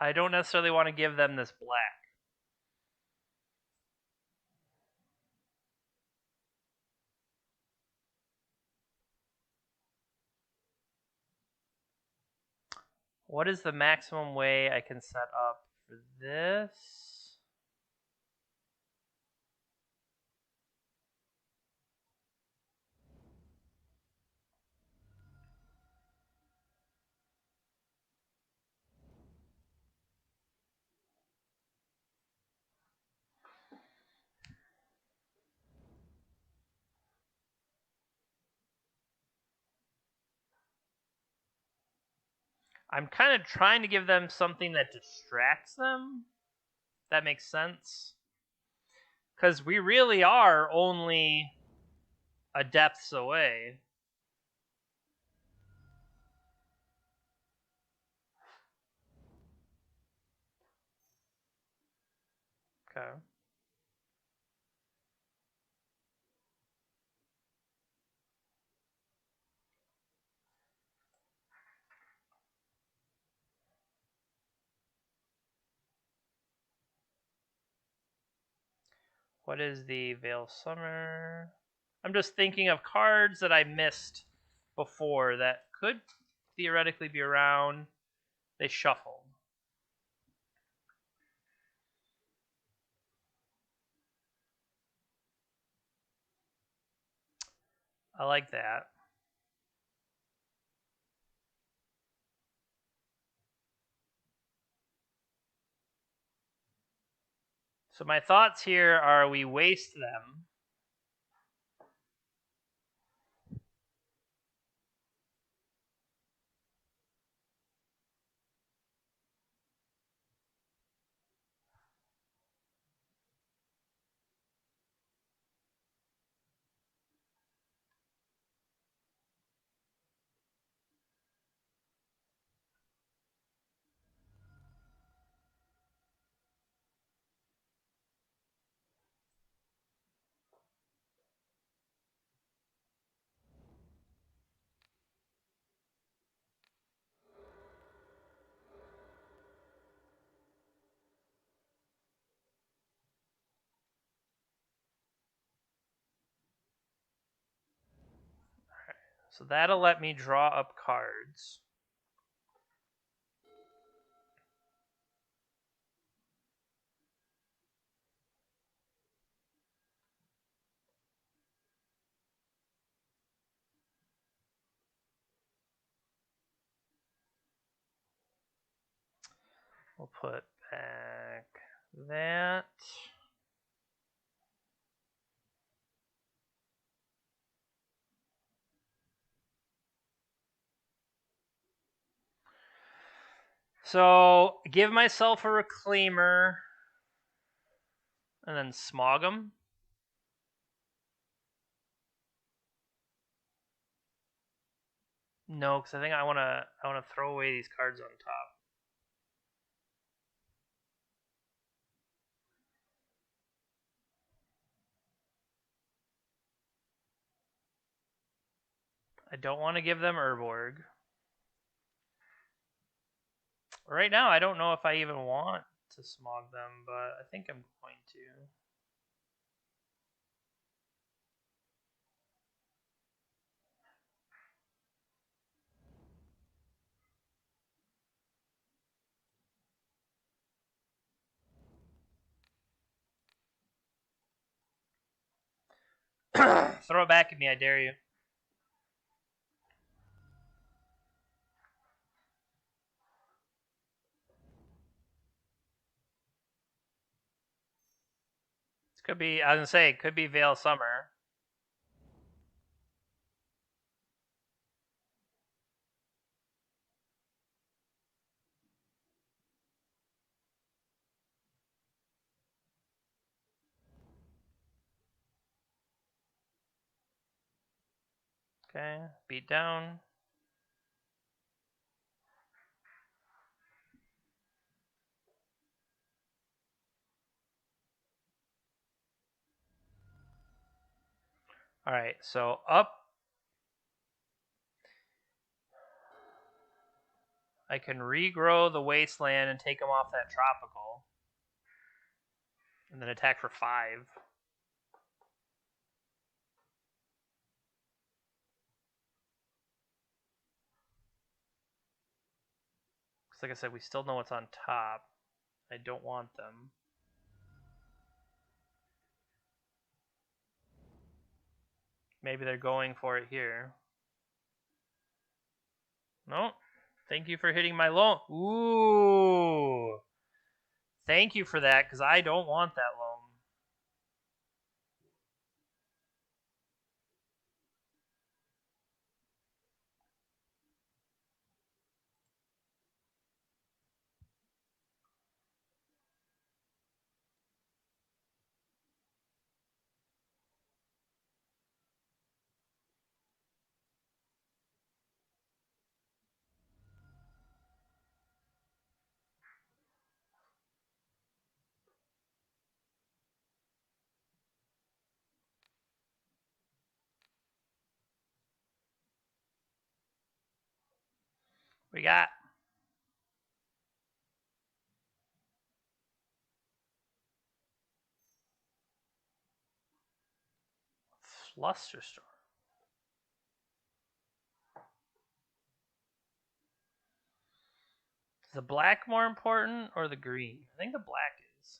I don't necessarily want to give them this black. What is the maximum way I can set up for this? I'm kind of trying to give them something that distracts them. That makes sense. Because we really are only a depths away. Okay. What is the Veil Summer? I'm just thinking of cards that I missed before that could theoretically be around. They shuffled. I like that. So my thoughts here are we waste them. So that'll let me draw up cards. We'll put back that. So give myself a reclaimer and then smog them. No, because I think I wanna throw away these cards on top. I don't want to give them Urborg. Right now, I don't know if I even want to smog them, but I think I'm going to. Throw it back at me, I dare you. This could be, I was going to say, it could be Veil Summer. Okay, beat down. All right, so up. I can regrow the Wasteland and take them off that Tropical. And then attack for 5. Because like I said, we still know what's on top. I don't want them. Maybe they're going for it here. No. Thank you for hitting my loam. Ooh. Thank you for that, because I don't want that loam. do you got? Flusterstorm. Is the black more important or the green? I think the black is.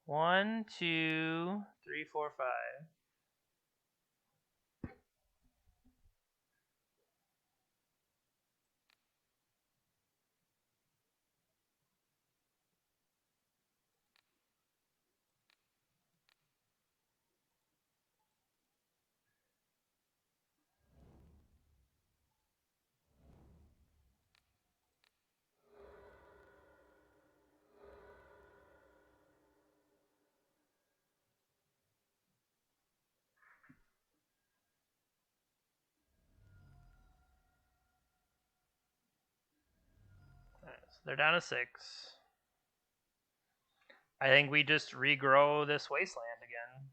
One, two, three, four, five. Right, so they're down to 6. I think we just regrow this wasteland again.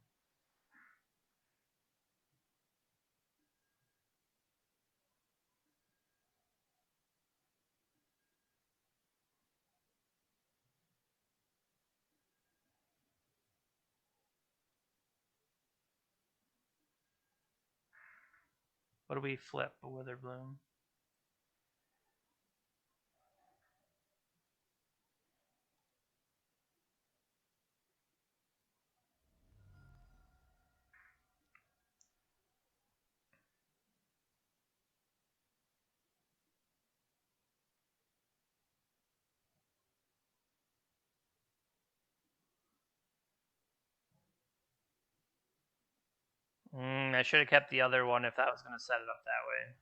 What do we flip? A Witherbloom. I should have kept the other one if that was going to set it up that way.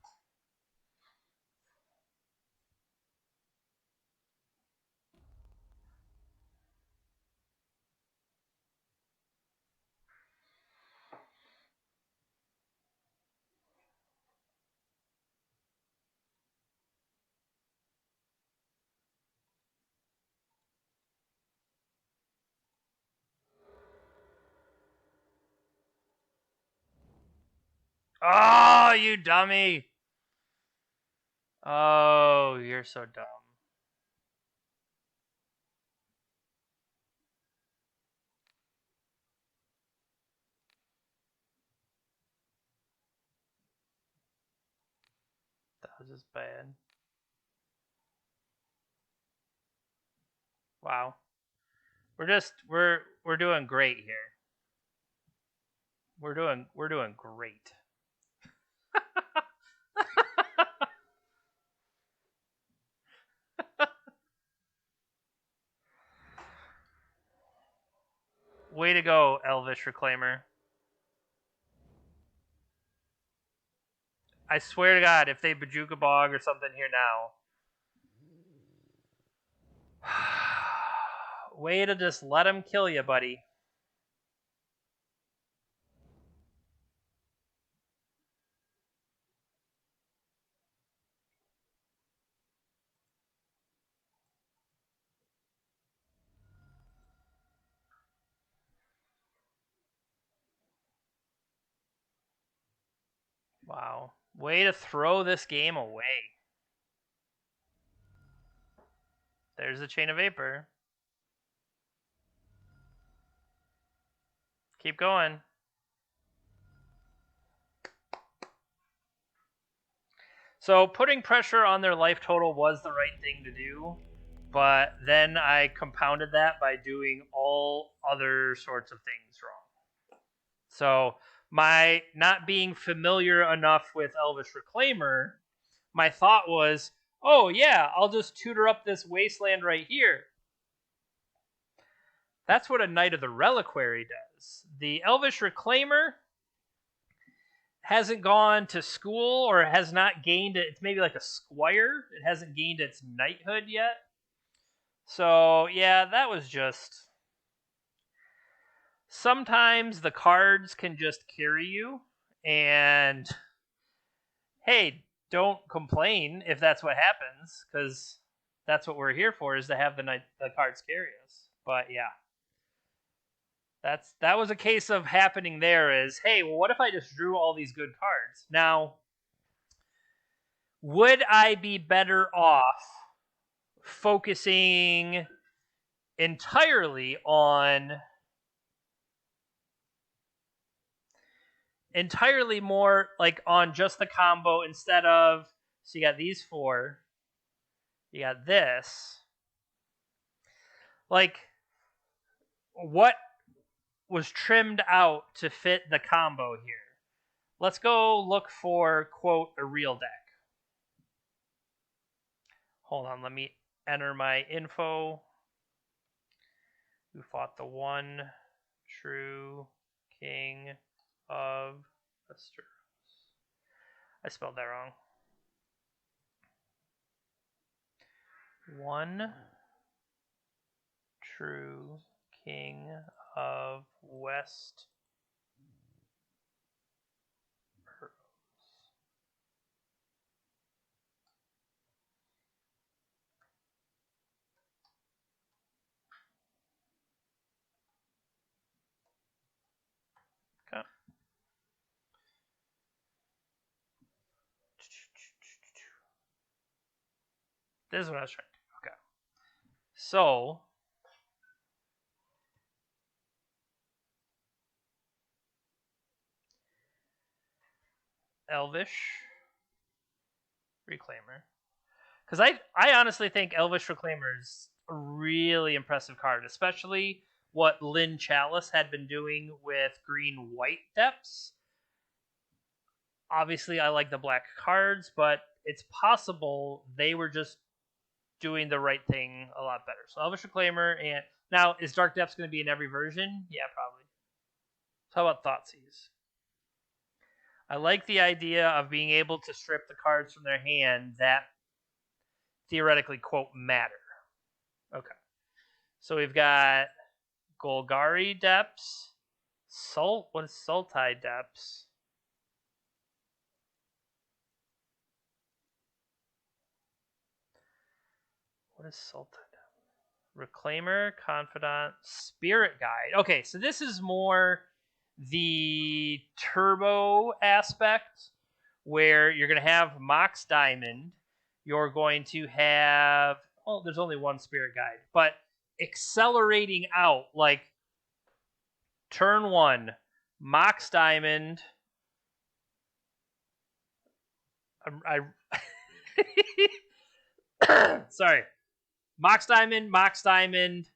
Oh, you dummy! Oh, you're so dumb. That was just bad. Wow. We're doing great here. We're doing great. Way to go, Elvish Reclaimer. I swear to God, if they Bajuka Bog or something here now. Way to just let him kill you, buddy. Wow. Way to throw this game away. There's the Chain of Vapor. Keep going. So putting pressure on their life total was the right thing to do, but then I compounded that by doing all other sorts of things wrong. So my not being familiar enough with Elvish Reclaimer, my thought was, oh yeah, I'll just tutor up this wasteland right here. That's what a Knight of the Reliquary does. The Elvish Reclaimer hasn't gone to school or has not gained it. It's maybe like a squire. It hasn't gained its knighthood yet. So, yeah, that was just... Sometimes the cards can just carry you, and hey, don't complain if that's what happens, because that's what we're here for, is to have the cards carry us. But yeah. That was a case of happening there is, hey, well, what if I just drew all these good cards? Now, would I be better off focusing entirely more like on just the combo instead of, so you got these four, you got this, like what was trimmed out to fit the combo here? Let's go look for, quote, a real deck. Hold on, let me enter my info. Who fought the one true king of Westeros? I spelled that wrong. One true king of West. Okay. This is what I was trying to do. Okay. So, Elvish Reclaimer. Because I honestly think Elvish Reclaimer is a really impressive card, especially what Lynn Chalice had been doing with green-white depths. Obviously, I like the black cards, but it's possible they were just doing the right thing a lot better. So Elvish Reclaimer, and now, is Dark Depths going to be in every version? Yeah, probably. So how about Thoughtseize? I like the idea of being able to strip the cards from their hand that theoretically, quote, matter. Okay. So we've got Golgari Depths. What is Sultai Depths? What is Sultai Depths? Reclaimer, Confidant, Spirit Guide. Okay, so this is more the turbo aspect where you're going to have Mox Diamond. You're going to have, well, there's only one Spirit Guide, but accelerating out, like turn 1, Mox Diamond. Sorry. Mox Diamond,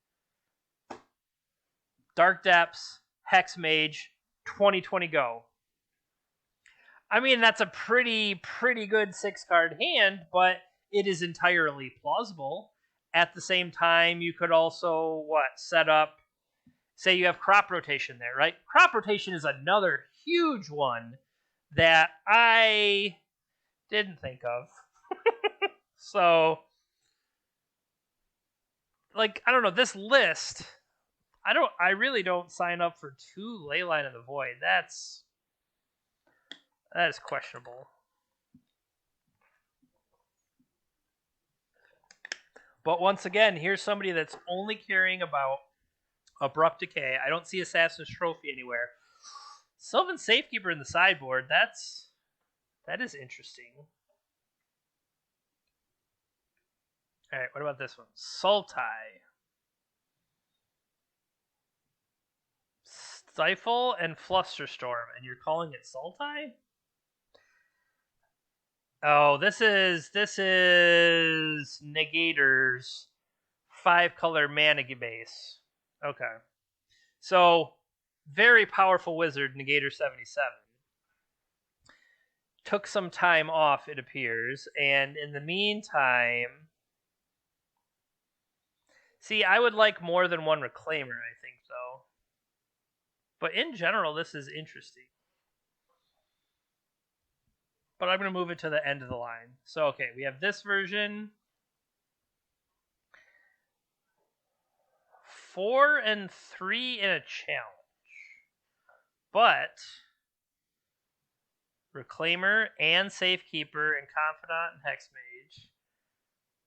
Dark Depths, Hex Mage, 2020 go. I mean, that's a pretty good 6-card hand, but it is entirely plausible. At the same time, you could also, set up, say you have Crop Rotation there, right? Crop Rotation is another huge one that I didn't think of. So, like, I don't know, this list, I really don't sign up for 2 Leyline of the Void. That is questionable. But once again, here's somebody that's only caring about Abrupt Decay. I don't see Assassin's Trophy anywhere. Sylvan Safekeeper in the sideboard, that is interesting. Alright, what about this one? Sultai. Stifle and Flusterstorm, and you're calling it Sultai? Oh, this is Negator's 5-color mana base. Okay. So, very powerful wizard, Negator 77. Took some time off, it appears, and in the meantime... See, I would like more than one Reclaimer, I think, though. But in general, this is interesting. But I'm going to move it to the end of the line. So, okay, we have this version. 4 and 3 in a challenge. But Reclaimer and Safekeeper and Confidant and Hexmage.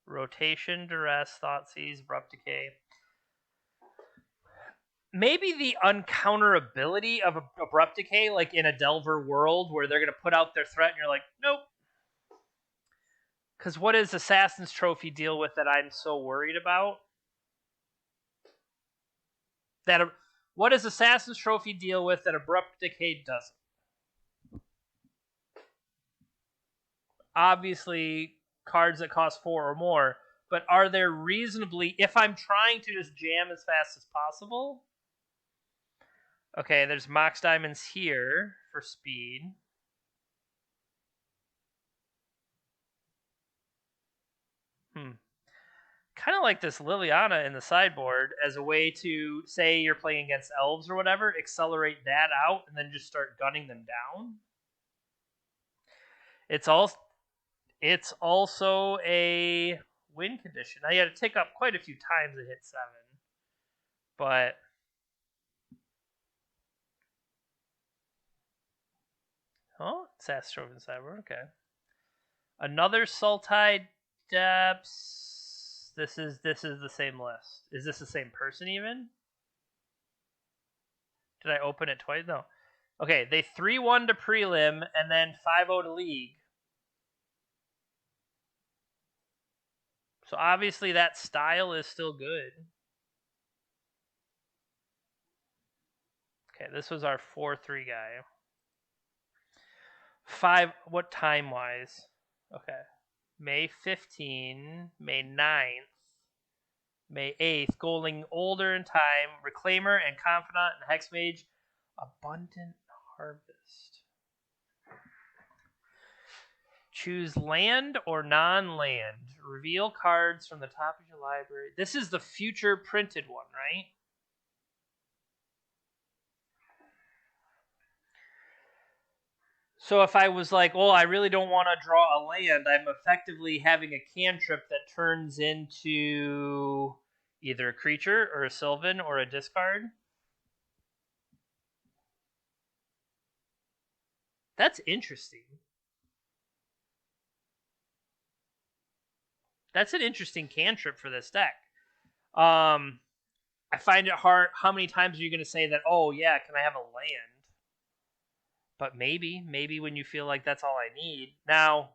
Rotation, Duress, Thoughtseize, Abrupt Decay. maybe the uncounterability of Abrupt Decay, like in a Delver world where they're going to put out their threat and you're like, nope. Because what does Assassin's Trophy deal with that I'm so worried about? What does Assassin's Trophy deal with that Abrupt Decay doesn't? Obviously, cards that cost 4 or more, but are there reasonably, if I'm trying to just jam as fast as possible? Okay, there's Mox Diamonds here for speed. Kind of like this Liliana in the sideboard as a way to, say you're playing against elves or whatever, accelerate that out and then just start gunning them down. It's also a win condition. I had to tick up quite a few times to hit 7. But it's Astrophian Cyber, okay. Another Sultide Depths. This is the same list. Is this the same person even? Did I open it twice? No. Okay, they 3-1 to prelim and then 5-0 to league. So obviously that style is still good. Okay, this was our 4-3 guy. 5, what time-wise? Okay. May 15, May 9th, May 8th, going older in time, Reclaimer and Confidant and Hexmage, Abundant Harvest. Choose land or non-land. Reveal cards from the top of your library. This is the future printed one, right? So if I was like, I really don't want to draw a land, I'm effectively having a cantrip that turns into either a creature or a Sylvan or a discard. That's interesting. That's an interesting cantrip for this deck. I find it hard. How many times are you going to say that, can I have a land? But maybe when you feel like that's all I need. Now,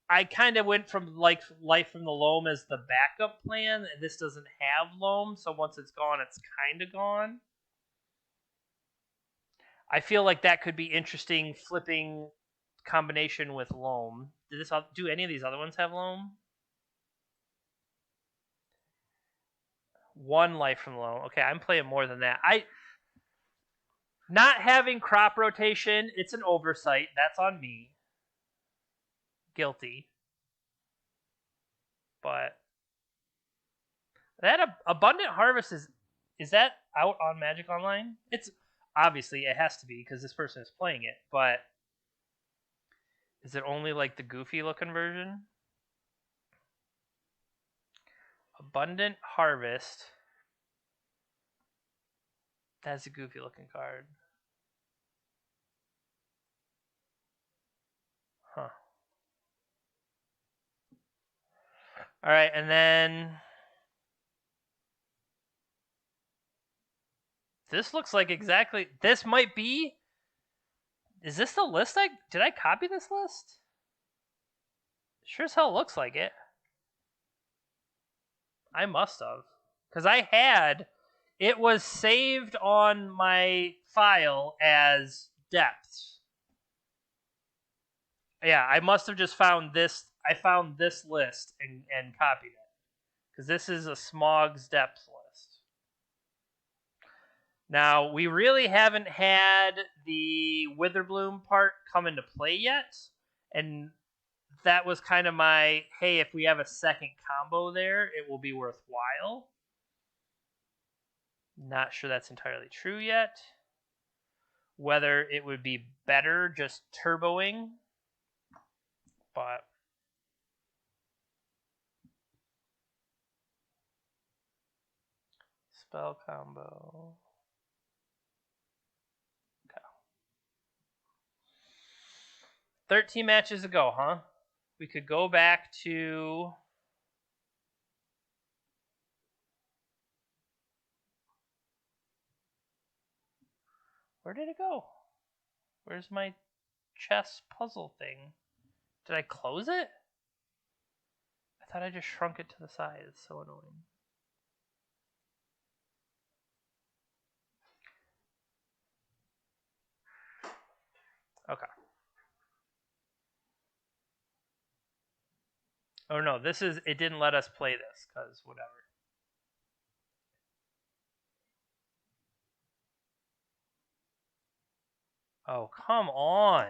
I kind of went from like Life from the Loam as the backup plan. This doesn't have Loam, so once it's gone, it's kind of gone. I feel like that could be interesting flipping combination with Loam. Do any of these other ones have Loam? 1 Life from the Loam. Okay, I'm playing more than that. Not having crop rotation, it's an oversight. That's on me. Guilty. But that Abundant Harvest is that out on Magic Online? It's obviously it has to be because this person is playing it, but is it only like the goofy looking version? Abundant Harvest. That's a goofy looking card. Huh. Alright, and then this looks like exactly. This might be. Is this the list? Did I copy this list? Sure as hell looks like it. I must have. Because it was saved on my file as depths. Yeah, I must have just found this. I found this list and copied it. Because this is a SMOG's depths list. Now, we really haven't had the Witherbloom part come into play yet. And that was kind of my, hey, if we have a second combo there, it will be worthwhile. Not sure that's entirely true yet. Whether it would be better just turboing. But spell combo. Okay. 13 matches ago, huh? We could go back to Where did it go? Where's my chess puzzle thing? Did I close it? I thought I just shrunk it to the size. It's so annoying. Okay. Oh no, it didn't let us play this, because whatever. Oh, come on.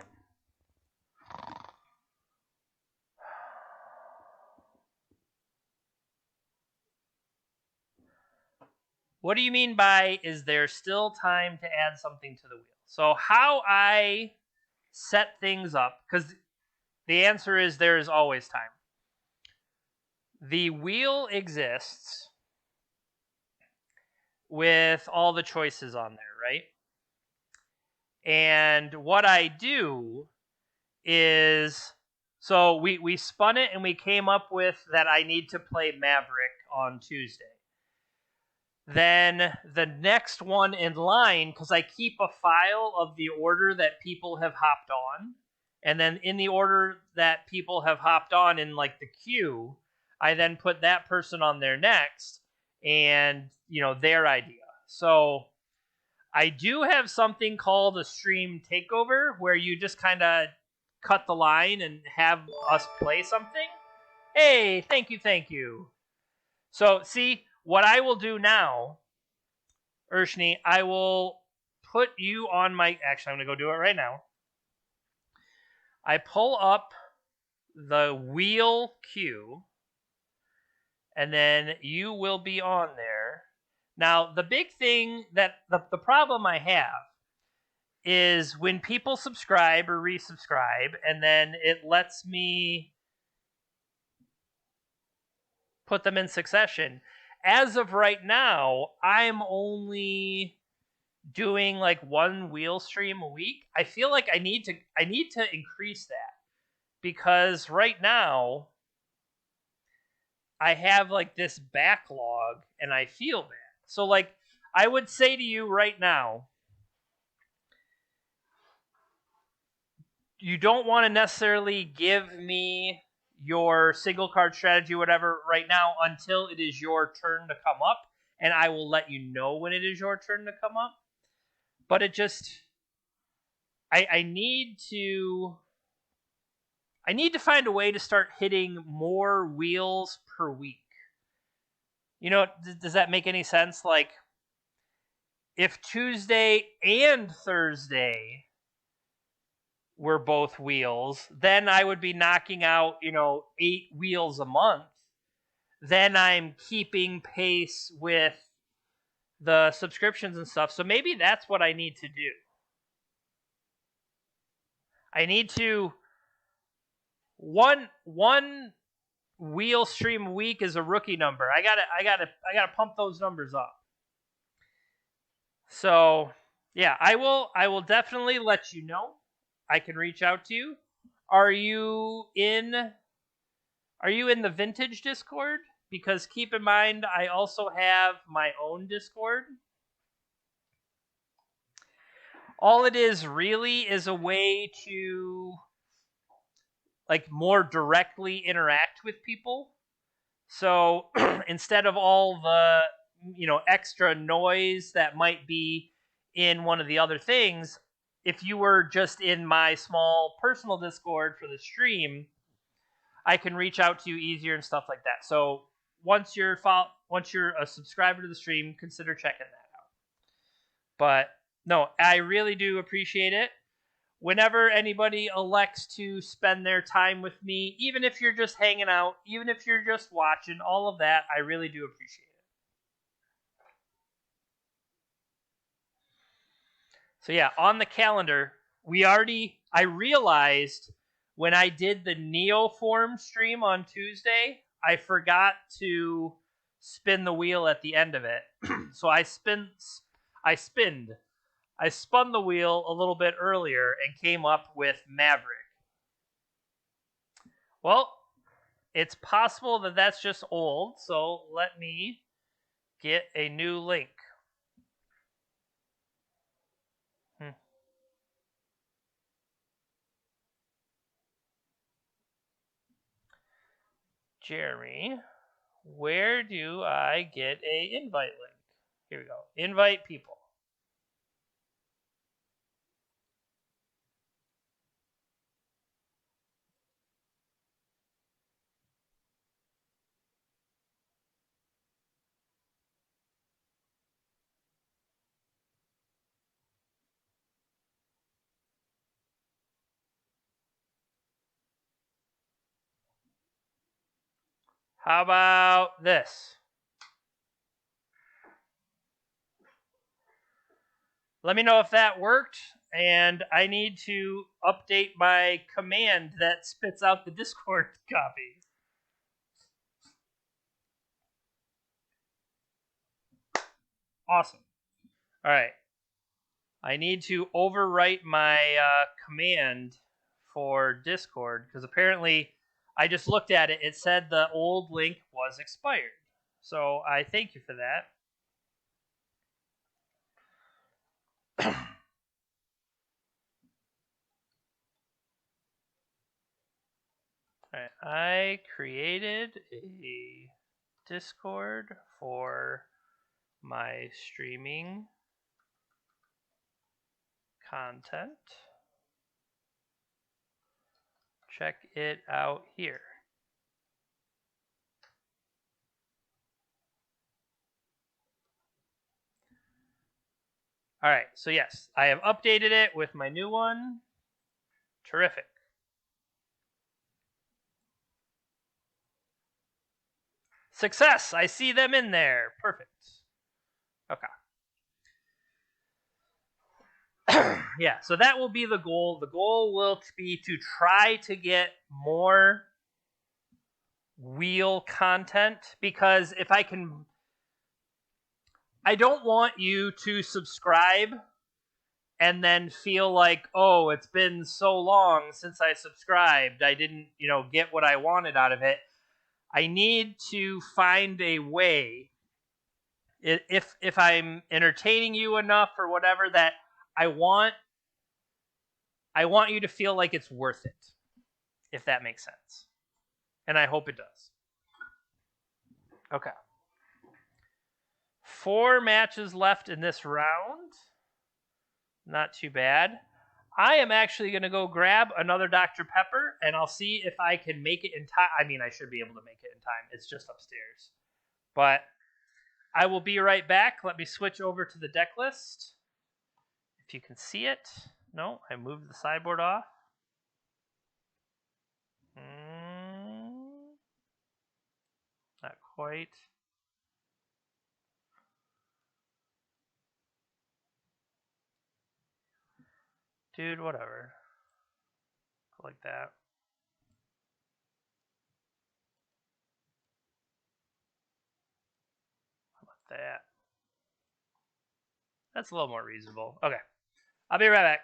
What do you mean by, is there still time to add something to the wheel? So how I set things up, because the answer is there is always time. The wheel exists with all the choices on there, right? And what I do is, so we spun it and we came up with that I need to play Maverick on Tuesday. Then the next one in line, because I keep a file of the order that people have hopped on, and then in the order that people have hopped on in like the queue, I then put that person on there next, and their idea. So I do have something called a stream takeover, where you just kind of cut the line and have us play something. Hey, thank you. So see, what I will do now, Urshni, I will put you on my... Actually, I'm going to go do it right now. I pull up the wheel queue, and then you will be on there. Now, the big thing that the problem I have is when people subscribe or resubscribe, and then it lets me put them in succession. As of right now, I'm only doing like one wheel stream a week. I feel like I need to increase that, because right now I have like this backlog and I feel bad. So like I would say to you right now, you don't want to necessarily give me your single card strategy, whatever, right now until it is your turn to come up, and I will let you know when it is your turn to come up. But it just, I need to find a way to start hitting more wheels per week. Does that make any sense? Like, if Tuesday and Thursday were both wheels, then I would be knocking out, 8 wheels a month. Then I'm keeping pace with the subscriptions and stuff. So maybe that's what I need to do. I need to one wheel stream a week is a rookie number. I gotta pump those numbers up. So yeah, I will definitely let you know. I can reach out to you. Are you in the vintage Discord? Because keep in mind, I also have my own Discord. All it is really is a way to like more directly interact with people. So instead of all the extra noise that might be in one of the other things, if you were just in my small personal Discord for the stream, I can reach out to you easier and stuff like that. So once you're a subscriber to the stream, consider checking that out. But no, I really do appreciate it. Whenever anybody elects to spend their time with me, even if you're just hanging out, even if you're just watching, all of that, I really do appreciate it. So yeah, on the calendar, I realized when I did the Neoform stream on Tuesday, I forgot to spin the wheel at the end of it. So I spun the wheel a little bit earlier and came up with Maverick. Well, it's possible that that's just old, so let me get a new link. Jeremy, where do I get a invite link? Here we go. Invite people. How about this? Let me know if that worked, and I need to update my command that spits out the Discord copy. Awesome. All right. I need to overwrite my command for Discord because apparently I just looked at it. It said the old link was expired. So I thank you for that. All right, I created a Discord for my streaming content. Check it out here. All right, so yes, I have updated it with my new one. Terrific. Success! I see them in there. Perfect. Okay. Yeah, so that will be the goal. The goal will be to try to get more wheel content because if I can, I don't want you to subscribe and then feel like, oh, it's been so long since I subscribed. I didn't, get what I wanted out of it. I need to find a way, if I'm entertaining you enough or whatever, that I want you to feel like it's worth it, if that makes sense. And I hope it does. Okay. 4 matches left in this round. Not too bad. I am actually going to go grab another Dr. Pepper, and I'll see if I can make it in time. I mean, I should be able to make it in time. It's just upstairs. But I will be right back. Let me switch over to the deck list. If you can see it. No, I moved the sideboard off. Not quite. Dude, whatever. Like that. How about that? That's a little more reasonable. Okay. I'll be right back.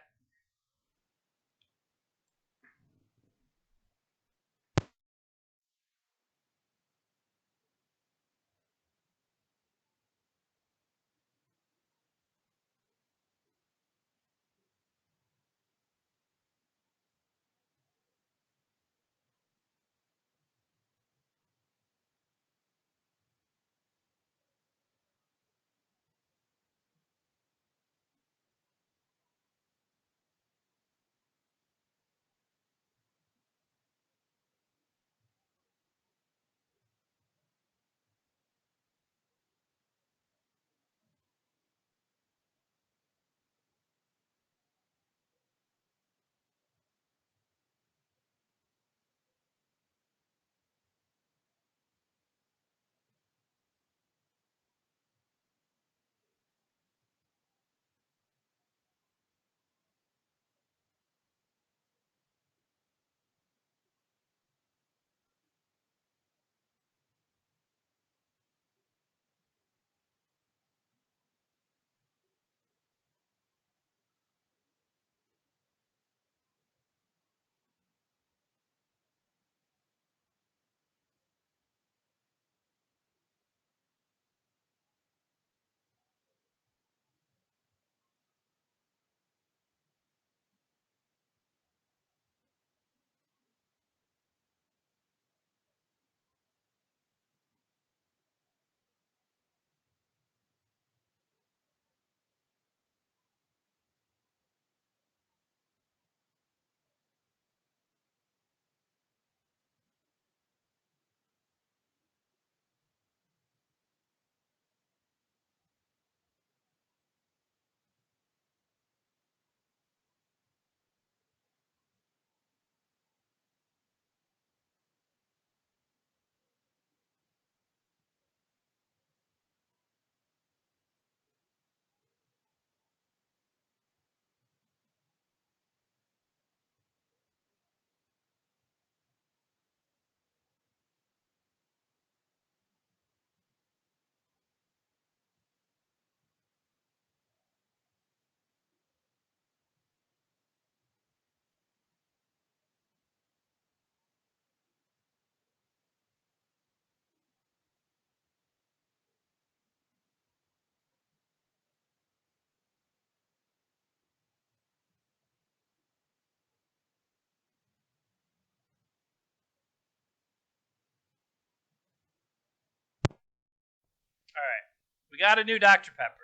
All right. We got a new Dr. Pepper.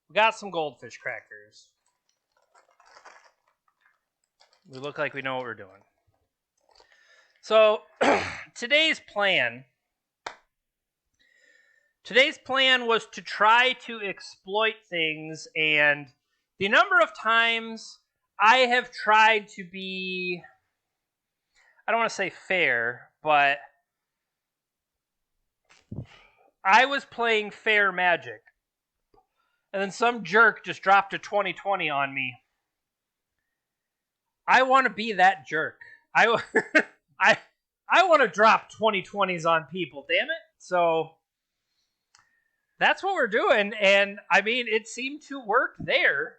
We got some goldfish crackers. We look like we know what we're doing. So, today's plan was to try to exploit things, and the number of times I have tried to be, I don't want to say fair, but I was playing fair Magic, and then some jerk just dropped a 2020 on me. I want to be that jerk. I want to drop 2020s on people, damn it. So that's what we're doing, and I mean, it seemed to work there.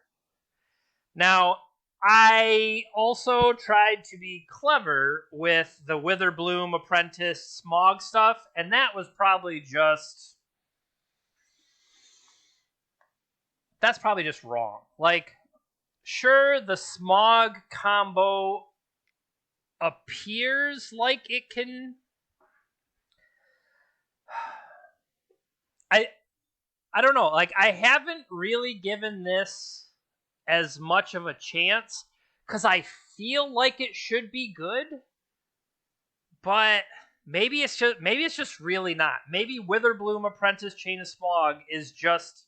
Now, I also tried to be clever with the Witherbloom Apprentice SMOG stuff, and that was probably just... that's probably just wrong. Like, sure, the SMOG combo appears like it can... I don't know. Like, I haven't really given this as much of a chance because I feel like it should be good, but maybe it's just really not. Maybe Witherbloom Apprentice Chain of Smog is just...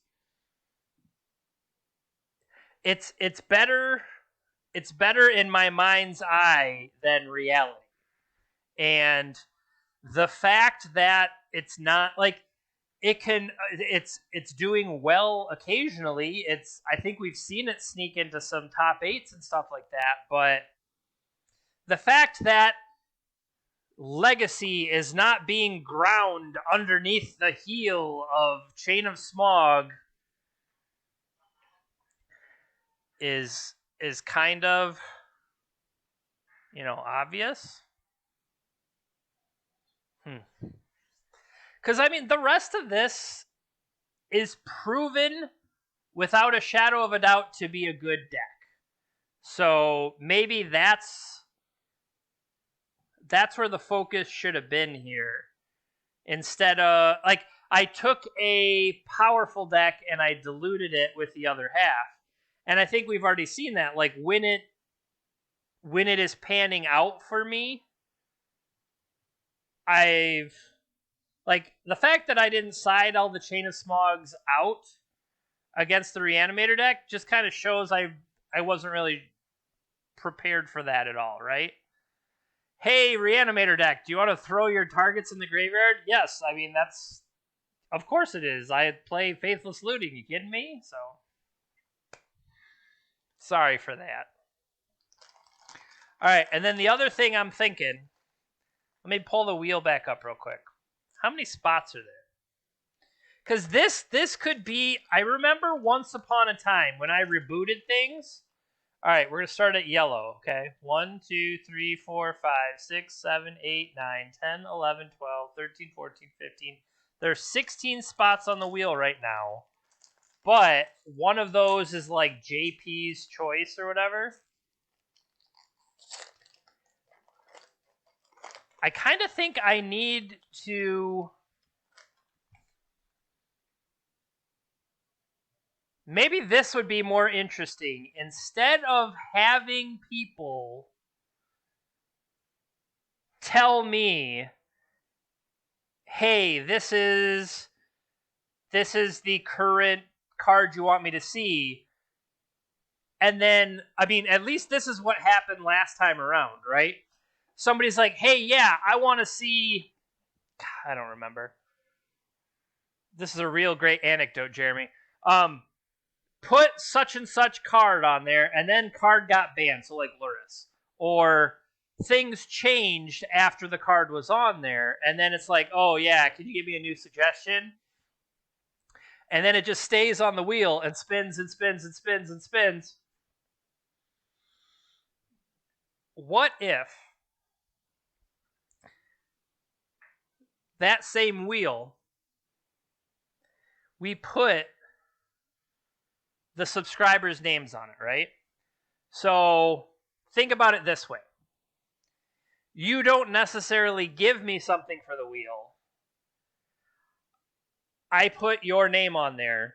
it's better in my mind's eye than reality. And the fact that it's not like it's doing well occasionally. I think we've seen it sneak into some top 8s and stuff like that, but the fact that Legacy is not being ground underneath the heel of Chain of Smog is kind of, obvious. Because, I mean, the rest of this is proven without a shadow of a doubt to be a good deck. So maybe that's where the focus should have been here. Instead of, like, I took a powerful deck and I diluted it with the other half. And I think we've already seen that. Like, when it is panning out for me, like, the fact that I didn't side all the Chain of Smogs out against the Reanimator deck just kind of shows I wasn't really prepared for that at all, right? Hey, Reanimator deck, do you want to throw your targets in the graveyard? Yes, I mean, that's... of course it is. I play Faithless Looting, you kidding me? So... sorry for that. Alright, and then the other thing I'm thinking... let me pull the wheel back up real quick. How many spots are there? Because this could be... I remember once upon a time when I rebooted things. All right, we're going to start at yellow, okay? 1, 2, 3, 4, 5, 6, 7, 8, 9, 10, 11, 12, 13, 14, 15. There's 16 spots on the wheel right now. But one of those is like JP's choice or whatever. I kind of think I need to... maybe this would be more interesting. Instead of having people tell me, hey, this is the current card you want me to see. And then, I mean, at least this is what happened last time around, right? Somebody's like, hey, yeah, I want to see... I don't remember. This is a real great anecdote, Jeremy. Put such and such card on there, and then card got banned, so like Luris. Or things changed after the card was on there, and then it's like, oh yeah, can you give me a new suggestion? And then it just stays on the wheel and spins and spins and spins and spins. What if that same wheel, we put the subscribers' names on it, right? So think about it this way. You don't necessarily give me something for the wheel. I put your name on there,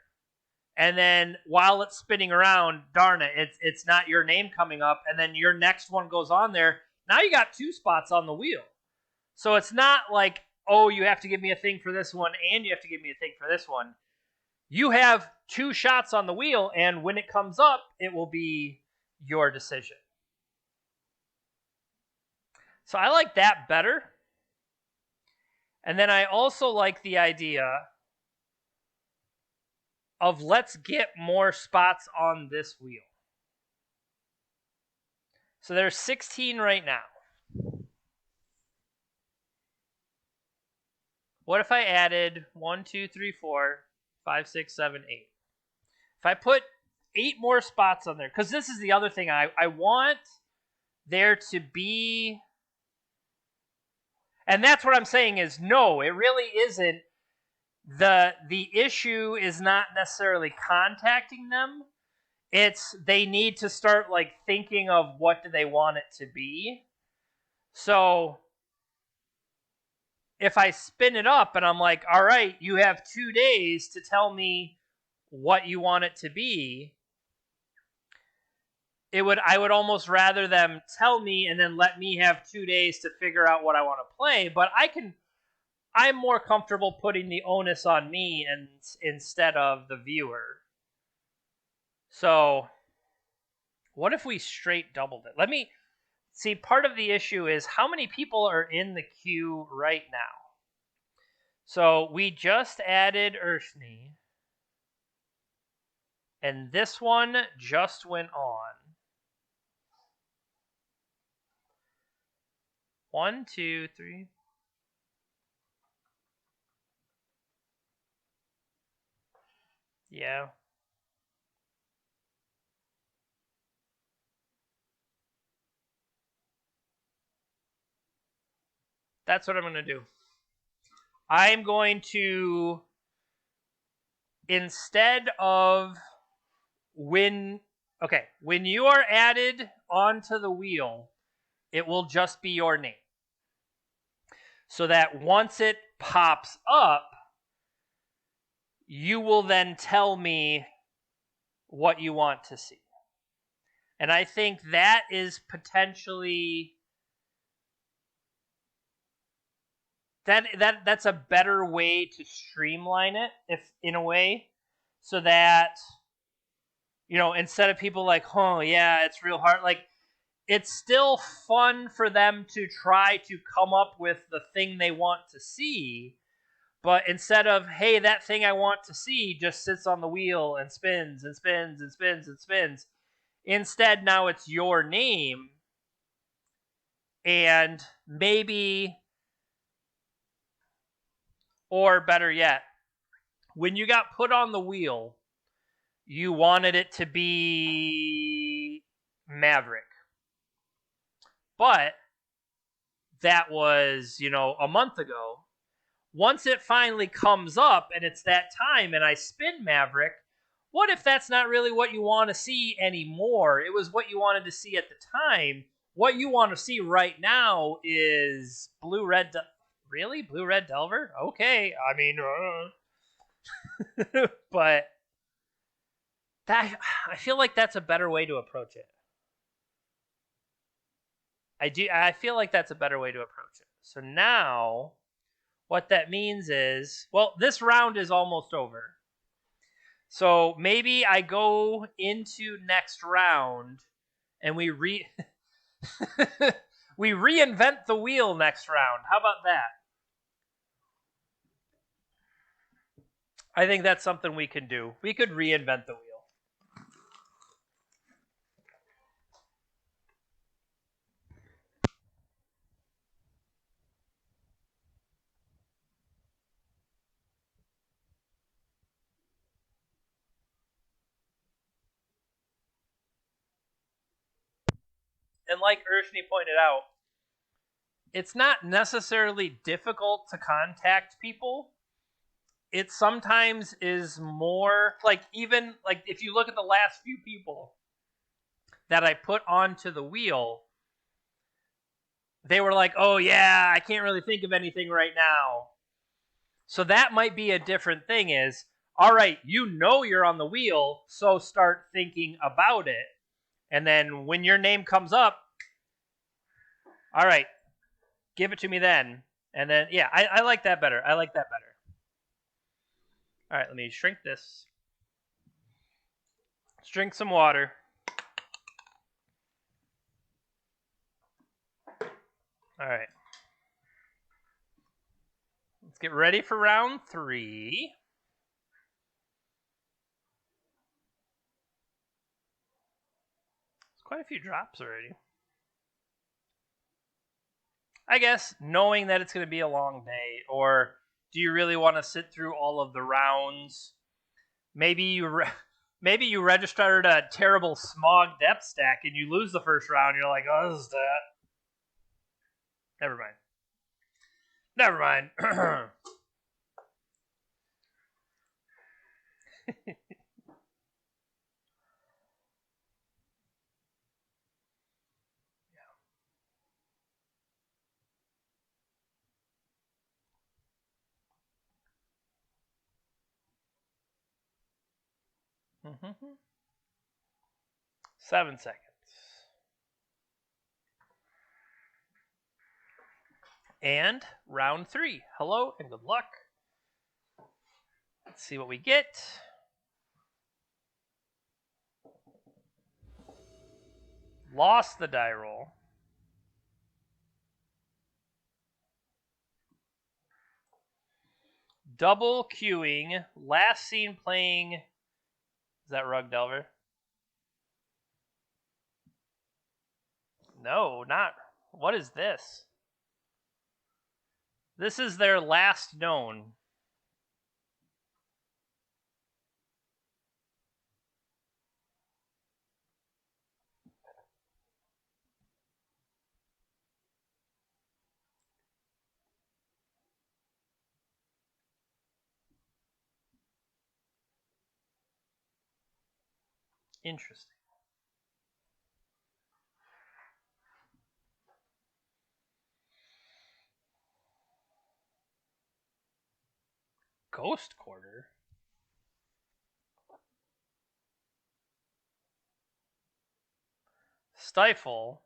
and then while it's spinning around, darn it, it's not your name coming up, and then your next one goes on there. Now you got 2 spots on the wheel. So it's not like, oh, you have to give me a thing for this one, and you have to give me a thing for this one. You have 2 shots on the wheel, and when it comes up, it will be your decision. So I like that better. And then I also like the idea of let's get more spots on this wheel. So there's 16 right now. What if I added 1, 2, 3, 4, 5, 6, 7, 8? If I put 8 more spots on there, because this is the other thing, I want there to be, and that's what I'm saying is no, it really isn't. The issue is not necessarily contacting them. It's they need to start like thinking of what do they want it to be. So if I spin it up and I'm like, all right, you have 2 days to tell me what you want it to be, I would almost rather them tell me and then let me have 2 days to figure out what I want to play. But I'm more comfortable putting the onus on me instead of the viewer. So what if we straight doubled it? Let me see. Part of the issue is how many people are in the queue right now. So we just added Urshni, and this one just went on. 1, 2, 3. Yeah. That's what I'm going to do. I'm going to, instead of when you are added onto the wheel, it will just be your name. So that once it pops up, you will then tell me what you want to see. And I think that is potentially that's a better way to streamline it, if in a way, so that instead of people like, oh yeah, it's real hard, like it's still fun for them to try to come up with the thing they want to see, but instead of, hey, that thing I want to see just sits on the wheel and spins and spins and spins and spins, instead now it's your name. And maybe, or better yet, when you got put on the wheel, you wanted it to be Maverick. But that was, a month ago. Once it finally comes up and it's that time and I spin Maverick, what if that's not really what you want to see anymore? It was what you wanted to see at the time. What you want to see right now is Blue Red. Really? Blue Red Delver? Okay. I mean, but I feel like that's a better way to approach it. I feel like that's a better way to approach it. So now, what that means is, well, this round is almost over. So maybe I go into next round and we we reinvent the wheel next round. How about that? I think that's something we can do. We could reinvent the wheel. And like Urshni pointed out, it's not necessarily difficult to contact people. It sometimes is more like, even like if you look at the last few people that I put onto the wheel, they were like, oh yeah, I can't really think of anything right now. So that might be a different thing is, all right, you know you're on the wheel, so start thinking about it. And then when your name comes up, all right, give it to me then. And then, yeah, I like that better. I like that better. All right, let me shrink this. Let's drink some water. All right. Let's get ready for round 3. There's quite a few drops already. I guess knowing that it's going to be a long day, or do you really want to sit through all of the rounds? Maybe you registered a terrible SMOG depth stack and you lose the first round. You're like, oh, this is that. Never mind. Never mind. Mm-hmm. 7 seconds. And round 3. Hello and good luck. Let's see what we get. Lost the die roll. Double queuing. Last seen playing. Is that Rug Delver? No, not. What is this? This is their last known. Interesting. Ghost Quarter? Stifle.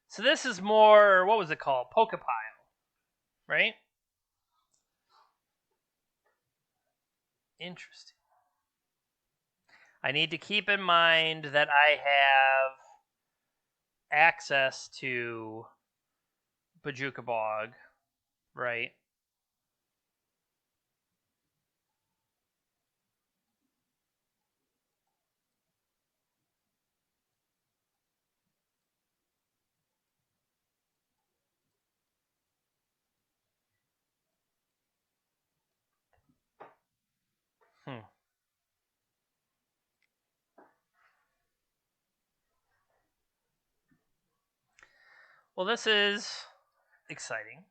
So this is more, what was it called? Pokepile, right? Interesting. I need to keep in mind that I have access to Bajuka Bog, right? Well, this is exciting.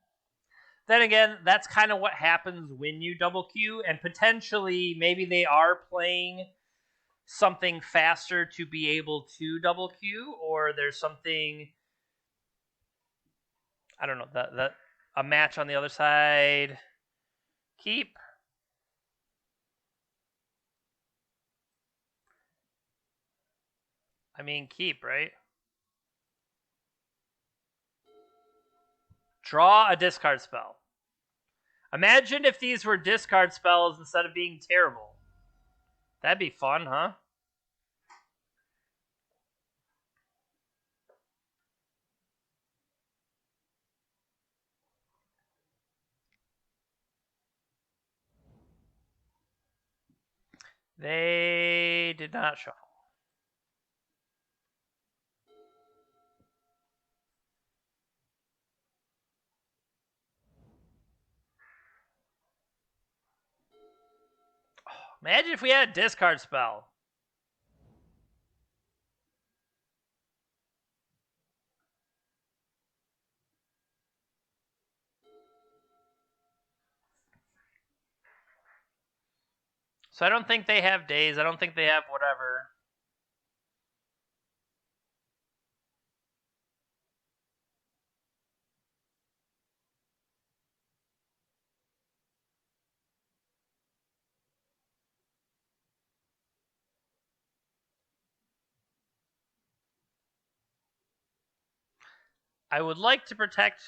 Then again, that's kind of what happens when you double queue, and potentially maybe they are playing something faster to be able to double queue, or there's something, I don't know, that a match on the other side. Keep. I mean, keep, right? Draw a discard spell. Imagine if these were discard spells instead of being terrible. That'd be fun, huh? They did not shuffle. Imagine if we had a discard spell. So I don't think they have days. I don't think they have whatever. I would like to protect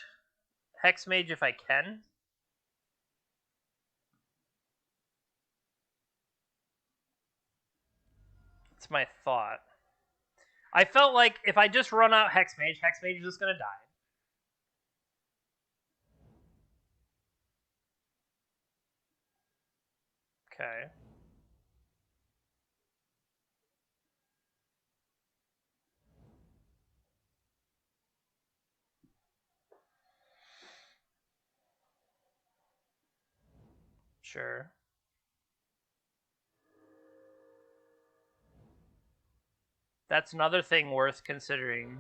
Hexmage if I can. It's my thought. I felt like if I just run out Hexmage is just going to die. Okay. Sure. That's another thing worth considering.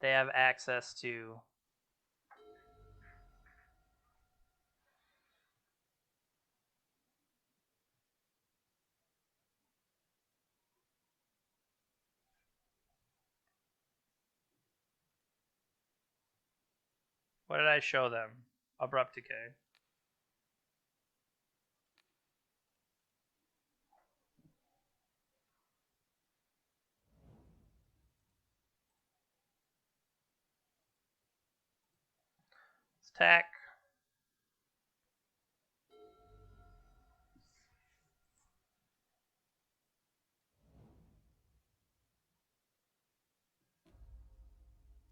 They have access to... What did I show them? Abrupt Decay. Attack.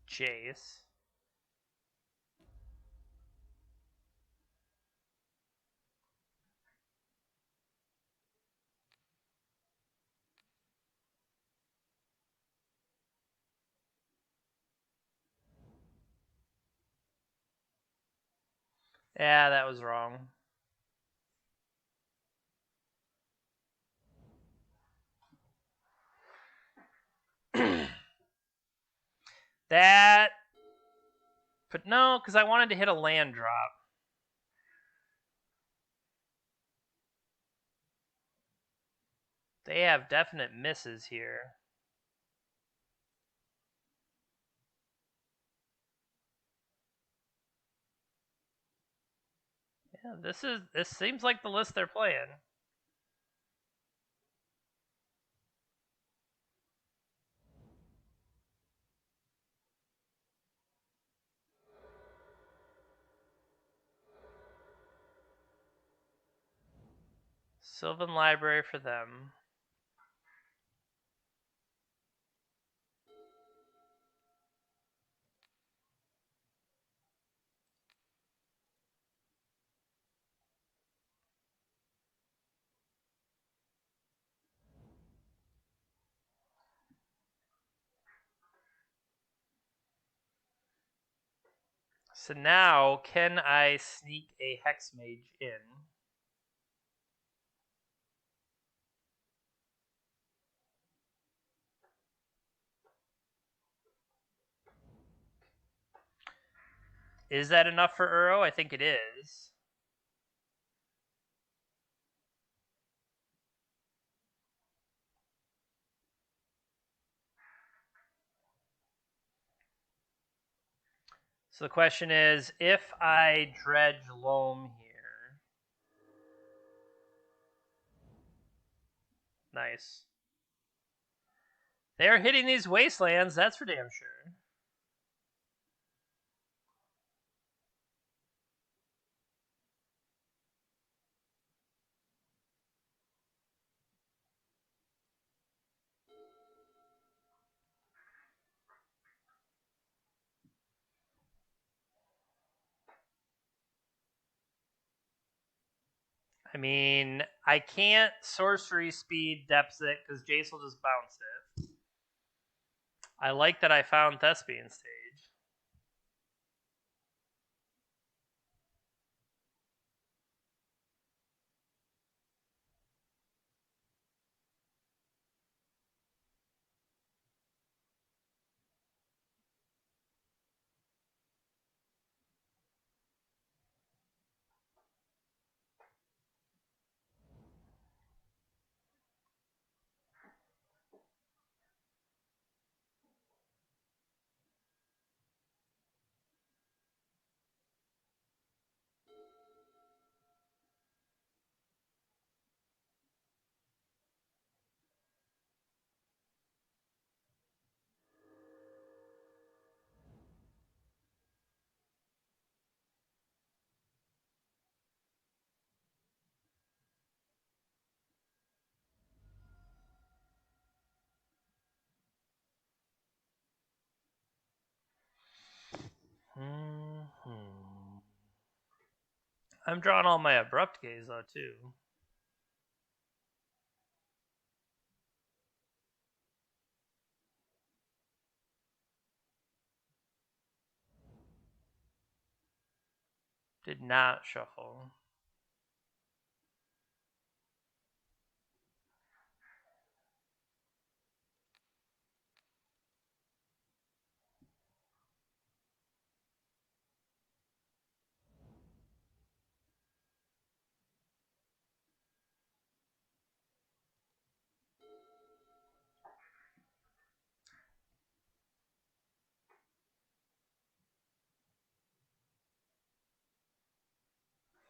Jace. Yeah, that was wrong. That... But no, because I wanted to hit a land drop. They have definite misses here. Yeah, this seems like the list they're playing. Sylvan Library for them. So now, can I sneak a Hexmage in? Is that enough for Uro? I think it is. So the question is, if I dredge Loam here... Nice. They're hitting these wastelands, that's for damn sure. I mean, I can't sorcery speed depth it because Jace will just bounce it. I like that I found Thespian Stage. I'm drawing all my abrupt gaze though too. Did not shuffle.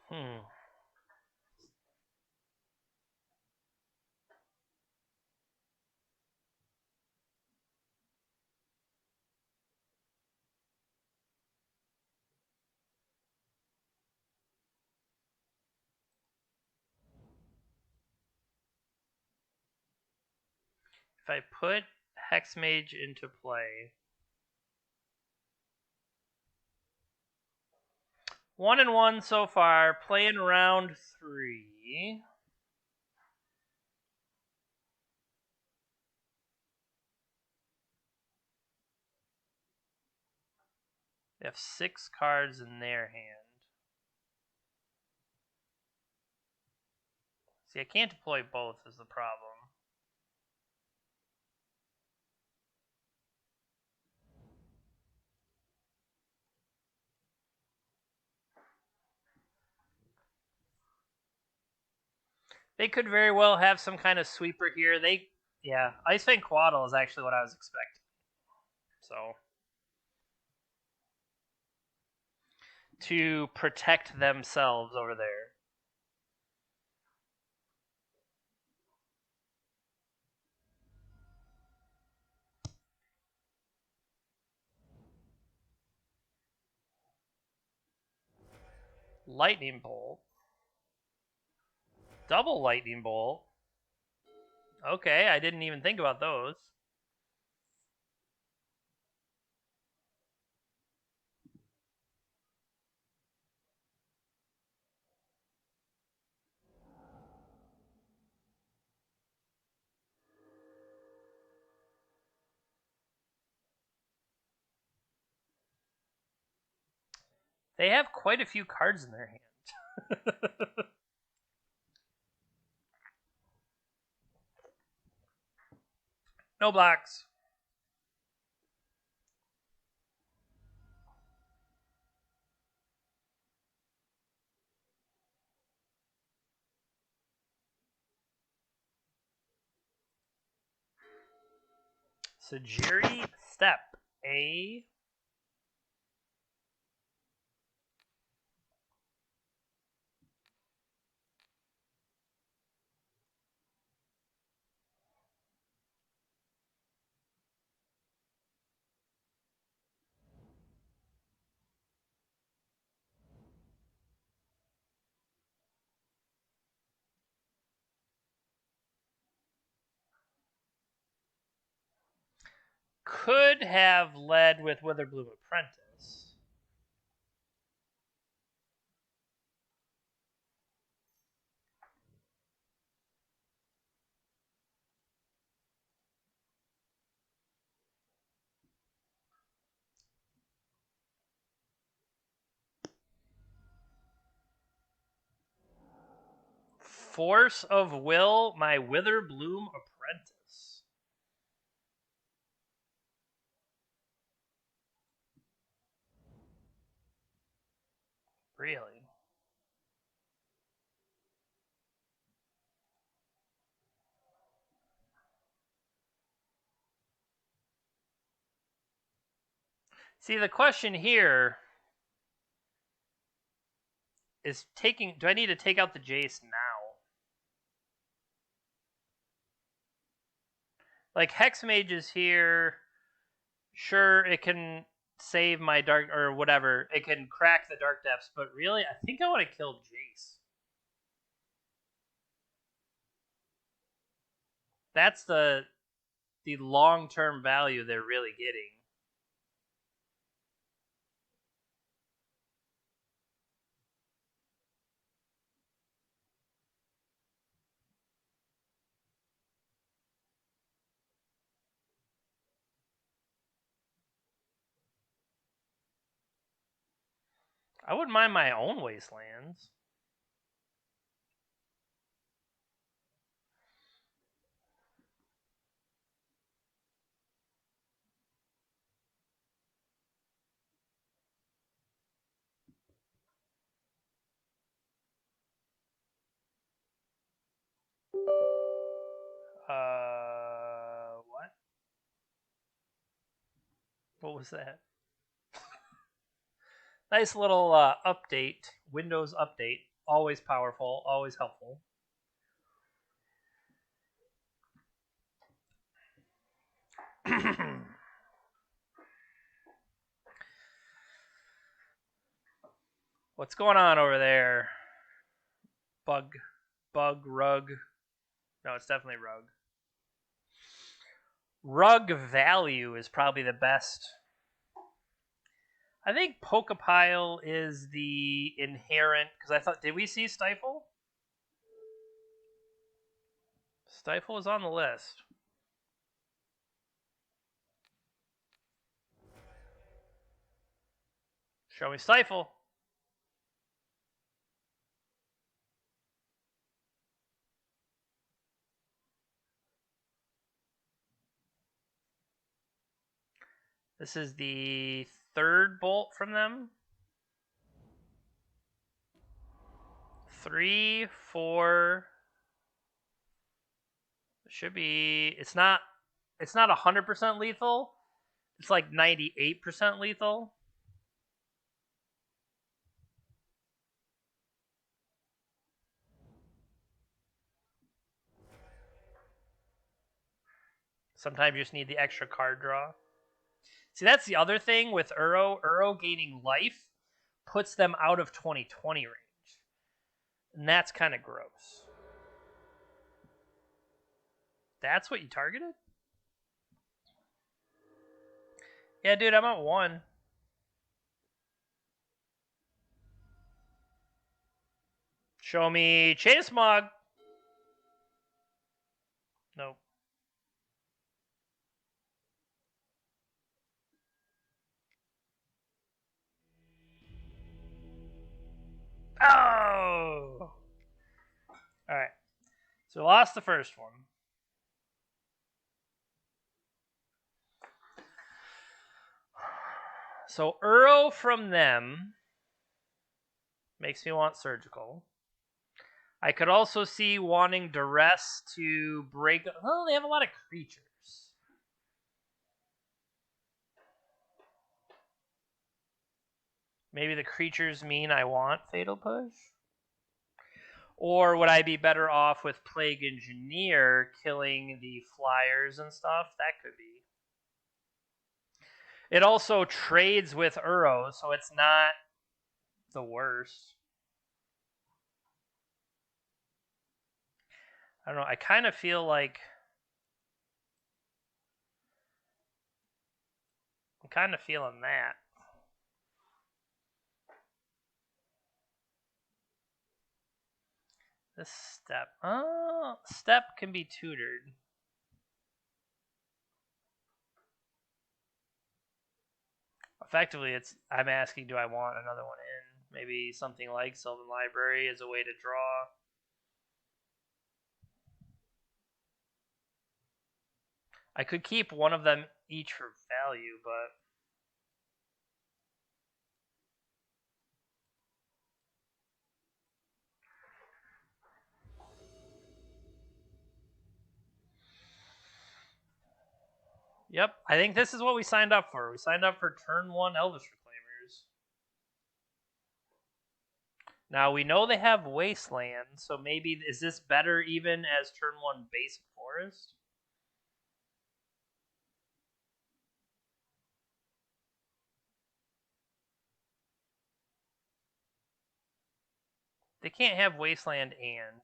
Hmm. If I put Hexmage into play, 1-1 so far. Playing round 3. They have 6 cards in their hand. See, I can't deploy both is the problem. They could very well have some kind of sweeper here. Yeah, Ice Fang Quaddle is actually what I was expecting. So, to protect themselves over there. Lightning Bolt. Double Lightning Bolt. Okay, I didn't even think about those. They have quite a few cards in their hand. No blocks. Sajiri Step. A. Could have led with Witherbloom Apprentice. Force of Will, my Witherbloom Apprentice. Really? See, the question here is do I need to take out the Jace now? Like, Hexmage is here. Sure, it can save my dark or whatever. It can crack the Dark Depths, but really, I think I want to kill Jace. That's the long-term value they're really getting. I wouldn't mind my own wastelands. What? What was that? Nice little update. Windows update. Always powerful. Always helpful. What's going on over there? Bug, rug. No, it's definitely rug. Rug value is probably the best. I think Pokepile is the inherent, because I thought, did we see Stifle? Stifle is on the list. Show me Stifle. This is the third bolt from them. 3, 4. It should be. It's not 100% lethal. It's like 98% lethal. Sometimes you just need the extra card draw. See, that's the other thing with Uro. Uro gaining life puts them out of 2020 range. And that's kind of gross. That's what you targeted? Yeah, dude, I'm at 1. Show me Chain SMOG. Nope. Oh! Alright. So we lost the first one. So Uro from them makes me want Surgical. I could also see wanting Duress to break. Oh, they have a lot of creatures. Maybe the creatures mean I want Fatal Push? Or would I be better off with Plague Engineer killing the flyers and stuff? That could be. It also trades with Uro, so it's not the worst. I don't know. I kind of feel like I'm kind of feeling that. This step. Oh, step can be tutored. Effectively, I'm asking, do I want another one in? Maybe something like Sylvan Library as a way to draw. I could keep one of them each for value, but yep, I think this is what we signed up for. We signed up for turn 1 Elvish Reclaimers. Now we know they have Wasteland, so maybe is this better even as turn 1 base Forest? They can't have Wasteland and.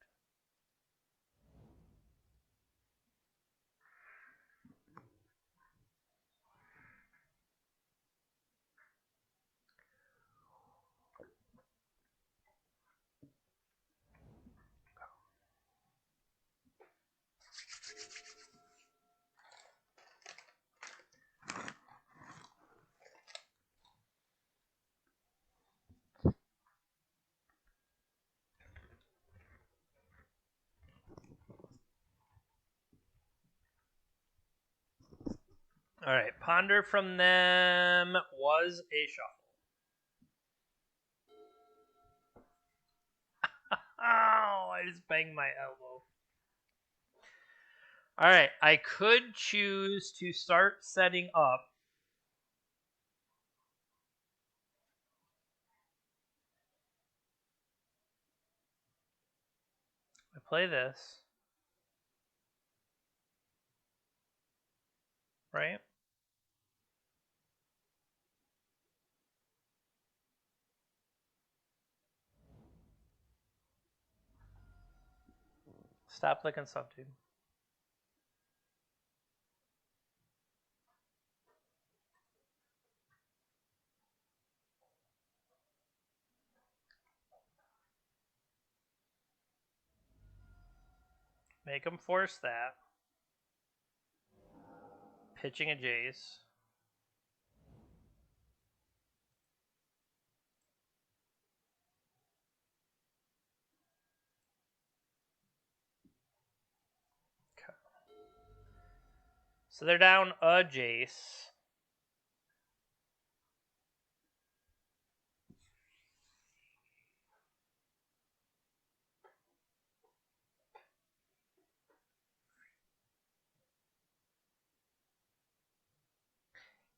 All right, ponder from them was a shuffle. Oh, I just banged my elbow. All right, I could choose to start setting up. I play this, right? Stop clicking subtube. Make them force that. Pitching a Jace. Okay. So they're down a Jace.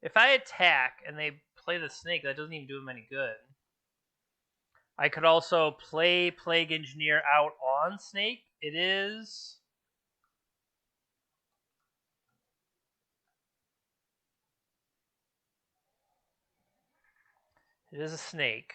If I attack and they play the snake, that doesn't even do them any good. I could also play Plague Engineer out on snake. It is a snake.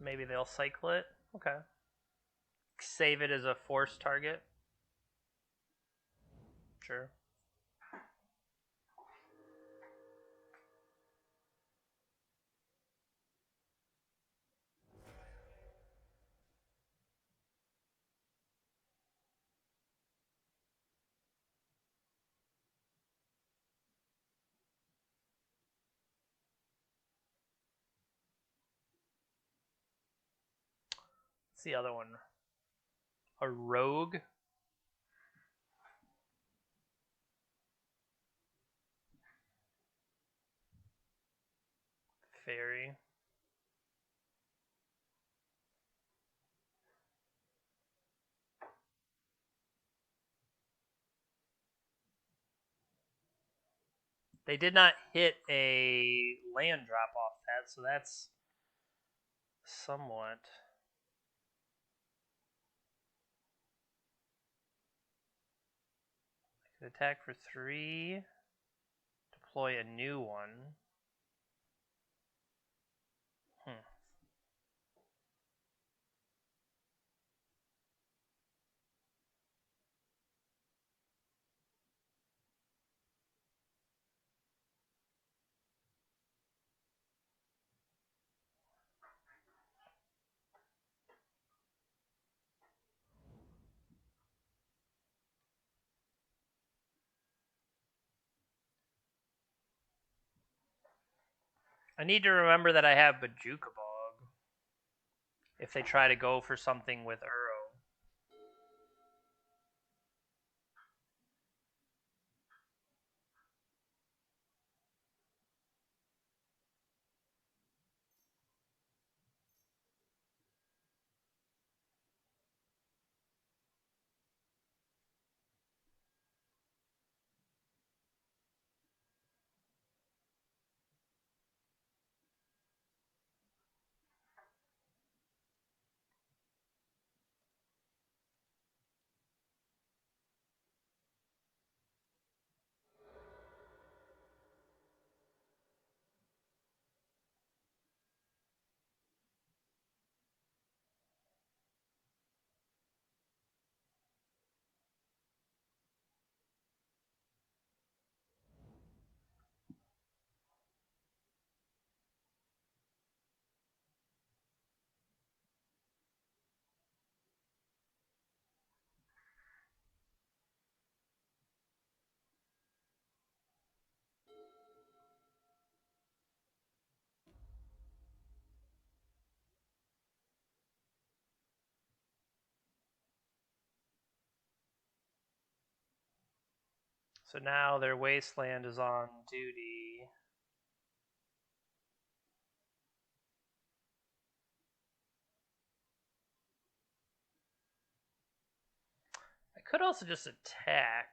Maybe they'll cycle it. Okay. Save it as a force target. Sure. What's the other one? A rogue? Fairy. They did not hit a land drop off that, so that's somewhat. I could attack for 3, deploy a new one. I need to remember that I have Bajuka Bog if they try to go for something with Uro. So now their wasteland is on duty. I could also just attack.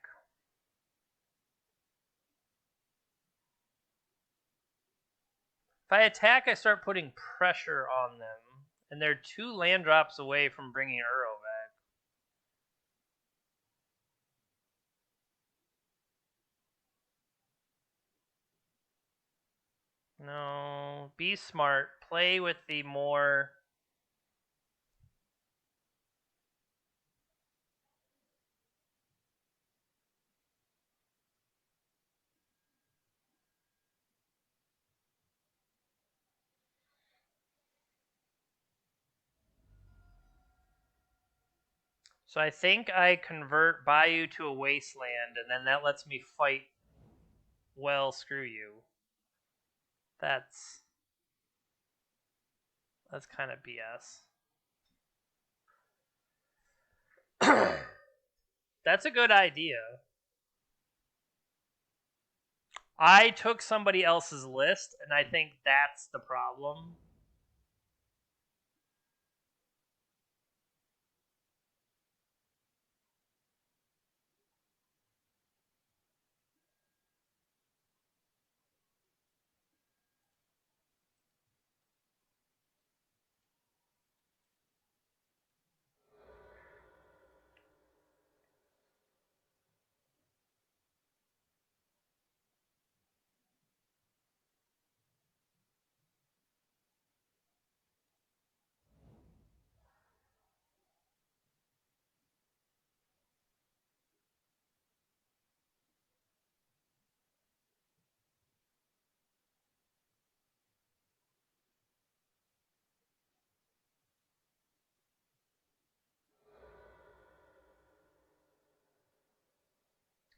If I attack, I start putting pressure on them. And they're 2 land drops away from bringing Uro back. No, be smart. Play with the more... So I think I convert Bayou to a wasteland, and then that lets me fight. Well, screw you. That's kind of BS. That's a good idea. I took somebody else's list, and I think that's the problem.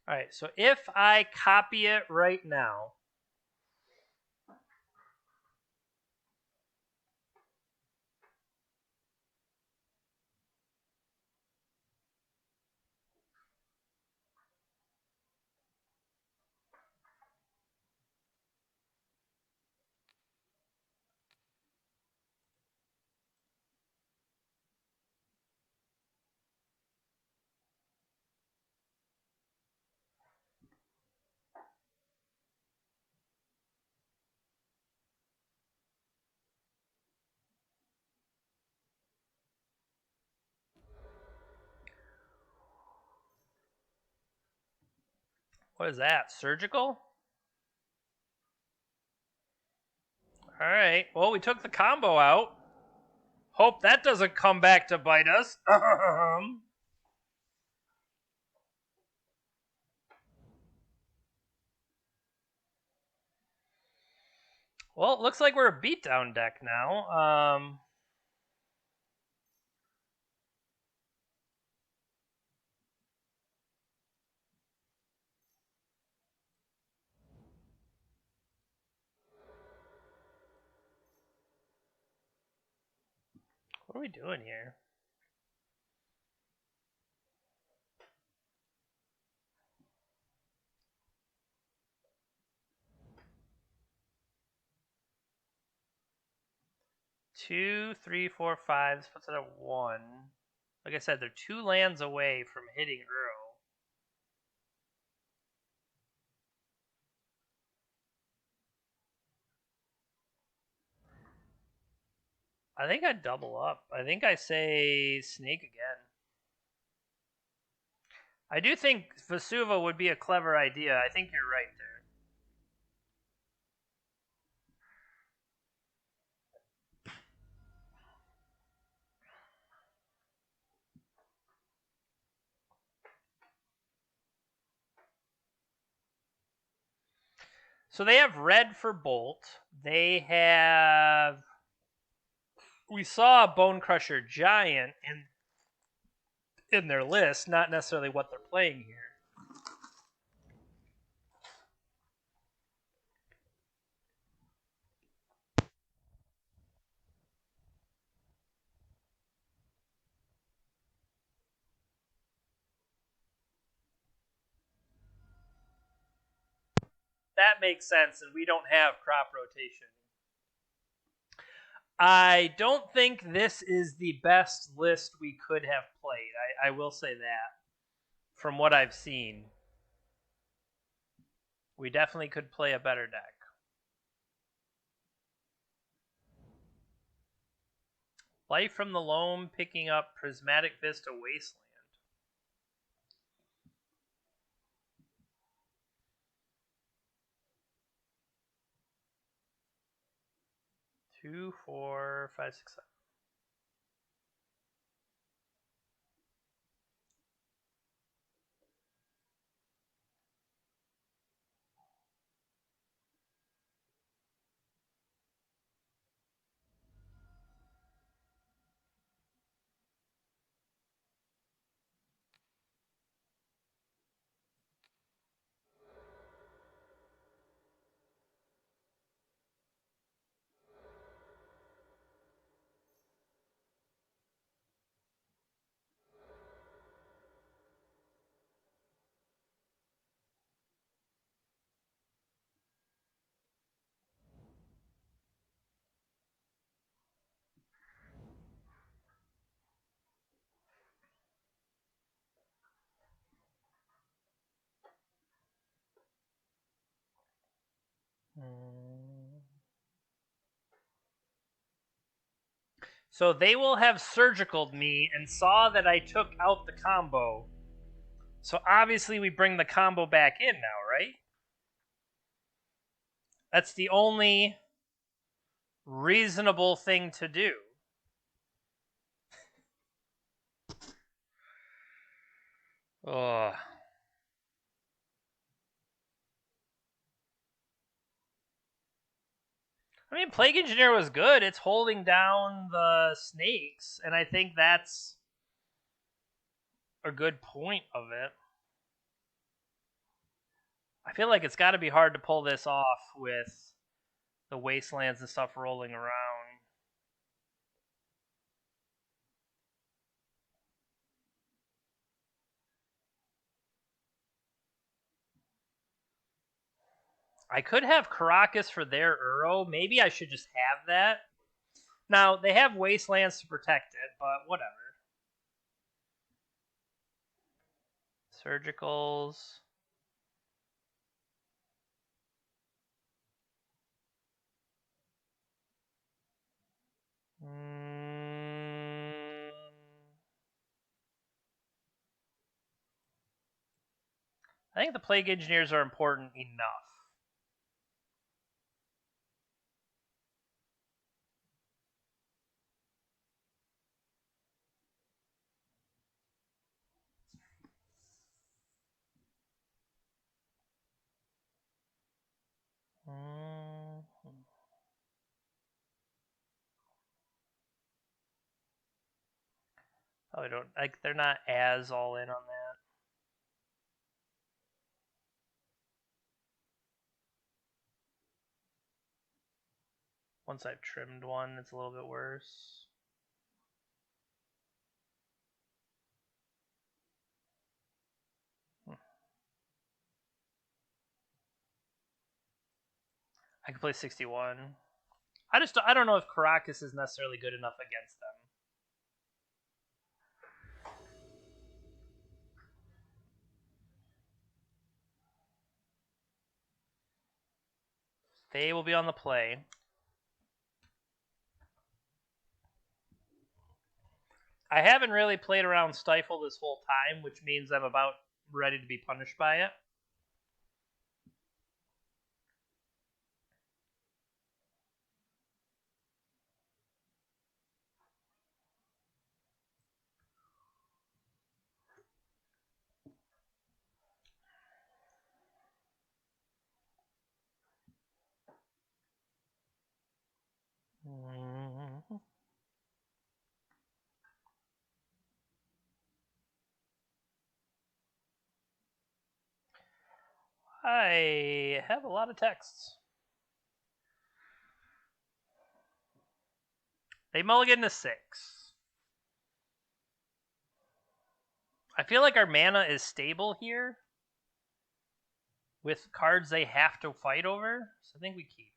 Alright, so if I copy it right now, what is that? Surgical? Alright, well, we took the combo out. Hope that doesn't come back to bite us. Well, it looks like we're a beatdown deck now. What are we doing here? Two, three, four, five. This puts it at 1. Like I said, they're 2 lands away from hitting Uro. I think I double up. I think I say Snake again. I do think Vesuva would be a clever idea. I think you're right there. So they have red for Bolt. They have... We saw a Bone Crusher Giant in their list, not necessarily what they're playing here. that makes sense, and we don't have crop rotation. I don't think this is the best list we could have played. I will say that. From what I've seen, we definitely could play a better deck. Life from the Loam picking up Prismatic Vista Wasteland. 2, 4, 5, 6, 7. So they will have surgicaled me and saw that I took out the combo. So obviously we bring the combo back in now, right? That's the only reasonable thing to do. Ugh. I mean, Plague Engineer was good. It's holding down the snakes, and I think that's a good point of it. I feel like it's got to be hard to pull this off with the wastelands and stuff rolling around. I could have Caracas for their Uro. Maybe I should just have that. Now, they have wastelands to protect it, but whatever. Surgicals. I think the Plague Engineers are important enough. Probably don't like. They're not as all in on that. Once I've trimmed one, it's a little bit worse. I can play 61. I don't know if Caracas is necessarily good enough against them. They will be on the play. I haven't really played around Stifle this whole time, which means I'm about ready to be punished by it. I have a lot of texts. They mulligan to 6. I feel like our mana is stable here, with cards they have to fight over. So I think we keep.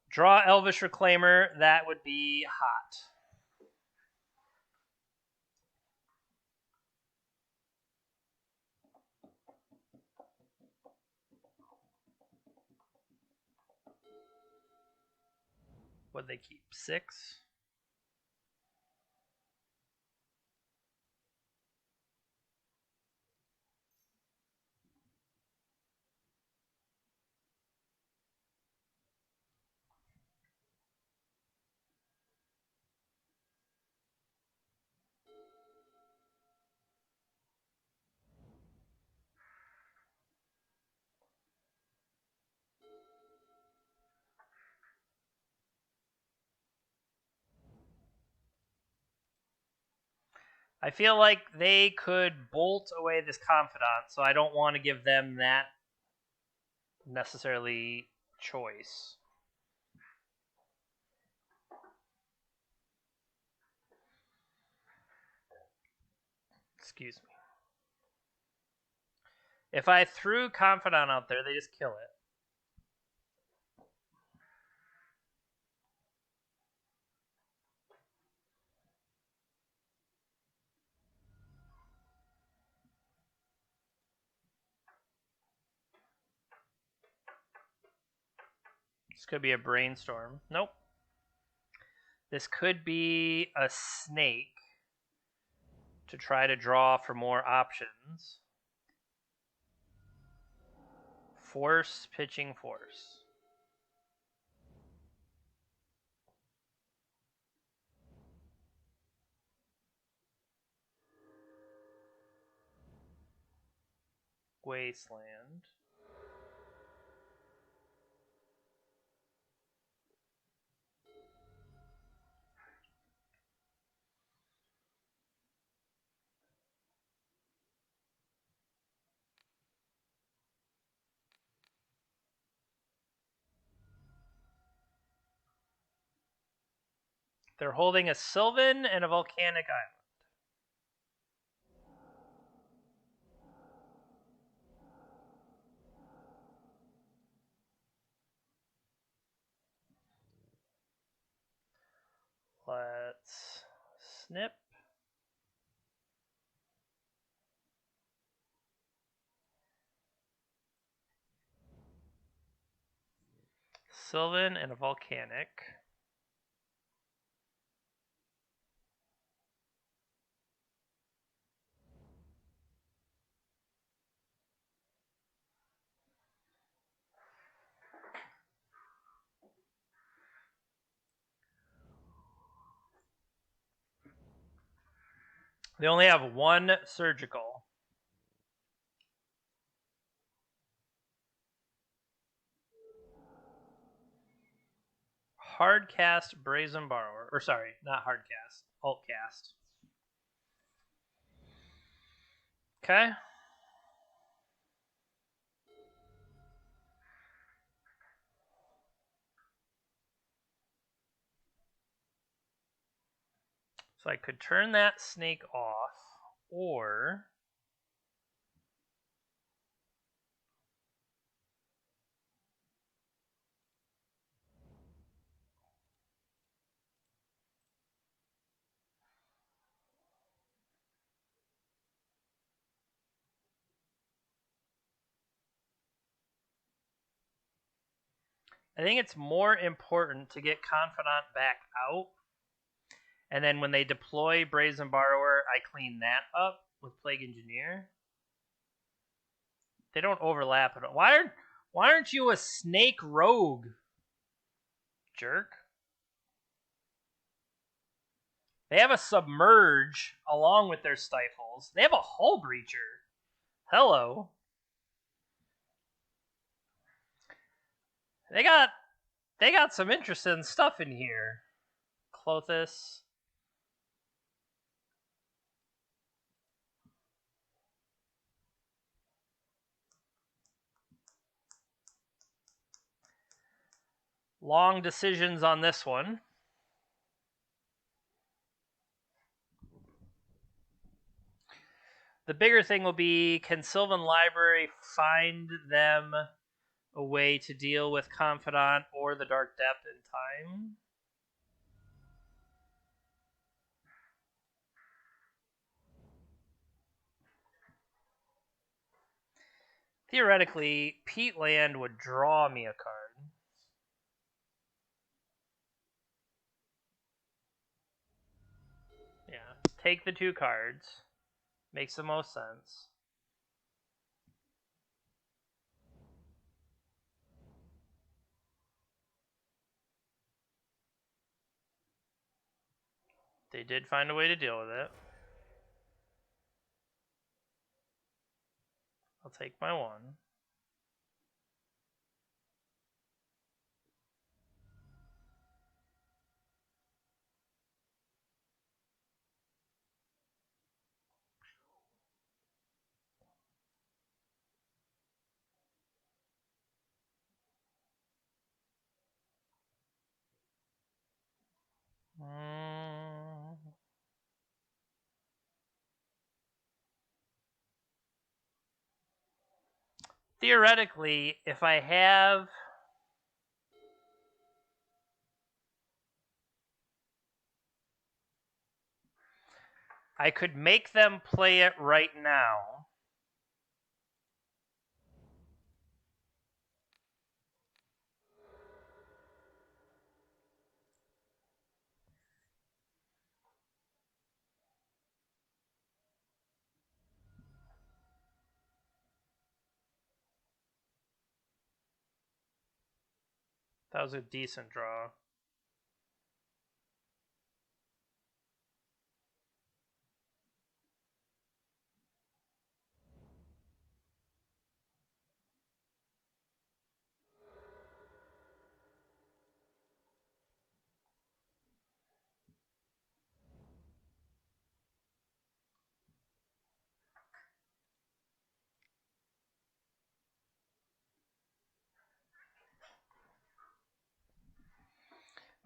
Draw Elvish Reclaimer. That would be hot. What'd they keep? 6? I feel like they could bolt away this Confidant, so I don't want to give them that necessarily choice. Excuse me. If I threw Confidant out there, they just kill it. This could be a Brainstorm. Nope. This could be a Snake to try to draw for more options. Force, pitching force. Wasteland. They're holding a Sylvan and a Volcanic Island. Let's snip. Sylvan and a Volcanic. They only have one Surgical. Hardcast Brazen Borrower. Or sorry, not hardcast. Altcast. Okay. So I could turn that Snake off, or I think it's more important to get Confidant back out. And then when they deploy Brazen Borrower, I clean that up with Plague Engineer. They don't overlap at all. Why aren't you a Snake Rogue? Jerk. They have a Submerge along with their Stifles. They have a Hull Breacher. Hello. They got some interesting stuff in here. Clothis. Long decisions on this one. The bigger thing will be, can Sylvan Library find them a way to deal with Confidant or the Dark Depth in time? Theoretically, Peatland would draw me a card. Yeah, take the 2 cards. Makes the most sense. They did find a way to deal with it. I'll take my 1. Theoretically, if I have... I could make them play it right now. That was a decent draw.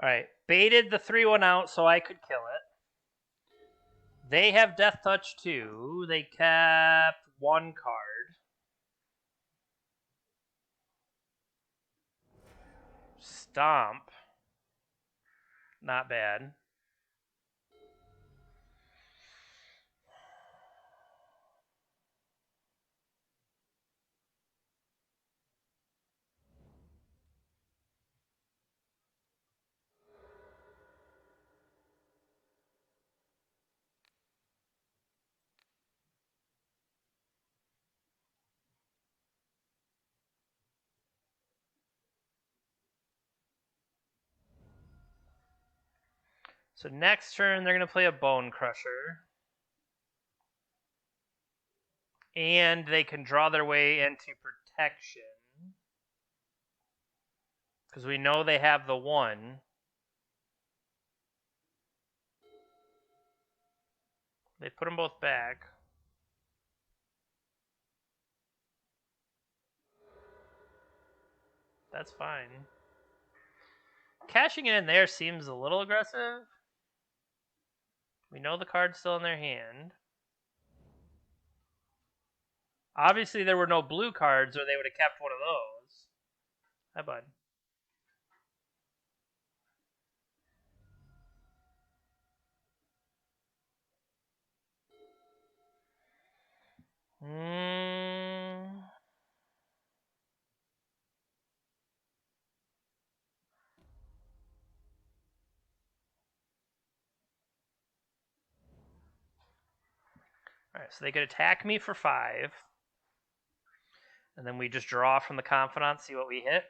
Alright, baited the 3-1 out so I could kill it. They have Death Touch too. They kept 1 card. Stomp. Not bad. So next turn, they're going to play a Bone Crusher. And they can draw their way into protection. Because we know they have the 1. They put them both back. That's fine. Cashing it in there seems a little aggressive. We know the card's still in their hand. Obviously, there were no blue cards, or they would have kept one of those. Hi, bud. Alright, so they could attack me for 5. And then we just draw from the Confidant, see what we hit.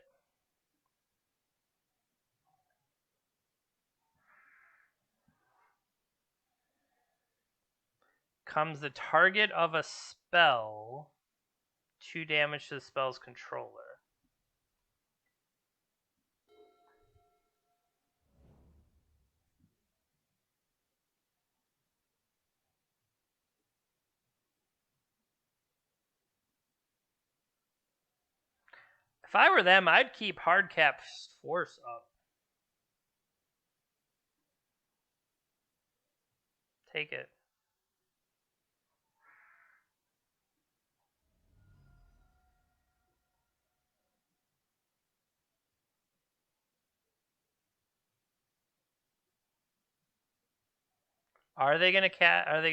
Comes the target of a spell. 2 damage to the spell's controller. I If I were them, I'd keep Hardcap's force up. Take it. Are they gonna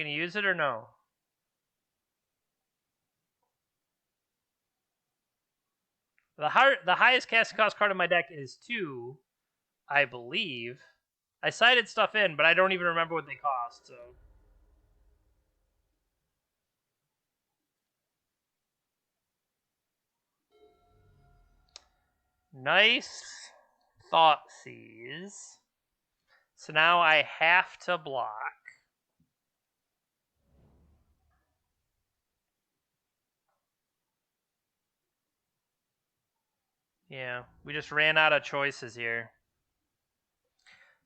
use it or no? The highest casting cost card in my deck is 2, I believe. I cited stuff in, but I don't even remember what they cost. So nice Thoughtseize. So now I have to block. Yeah, we just ran out of choices here.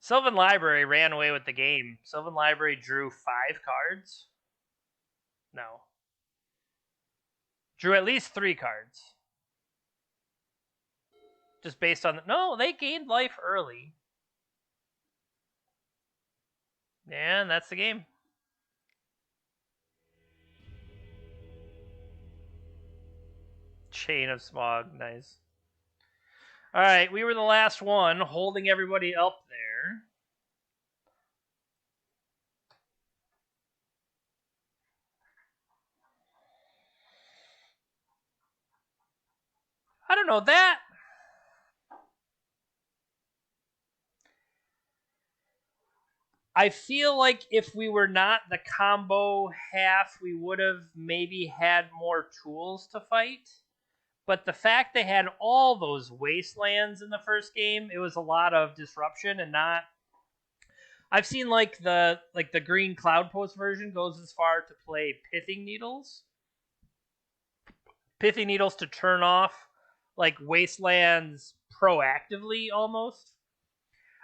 Sylvan Library ran away with the game. Sylvan Library drew 5 cards. No. Drew at least 3 cards. Just based on... No, they gained life early. And that's the game. Chain of SMOG. Nice. Alright, we were the last one, holding everybody up there. I don't know, that... I feel like if we were not the combo half, we would have maybe had more tools to fight. But the fact they had all those wastelands in the first game, it was a lot of disruption and not... I've seen like the green cloud post version goes as far to play pithing needles. Pithing needles to turn off like wastelands proactively almost.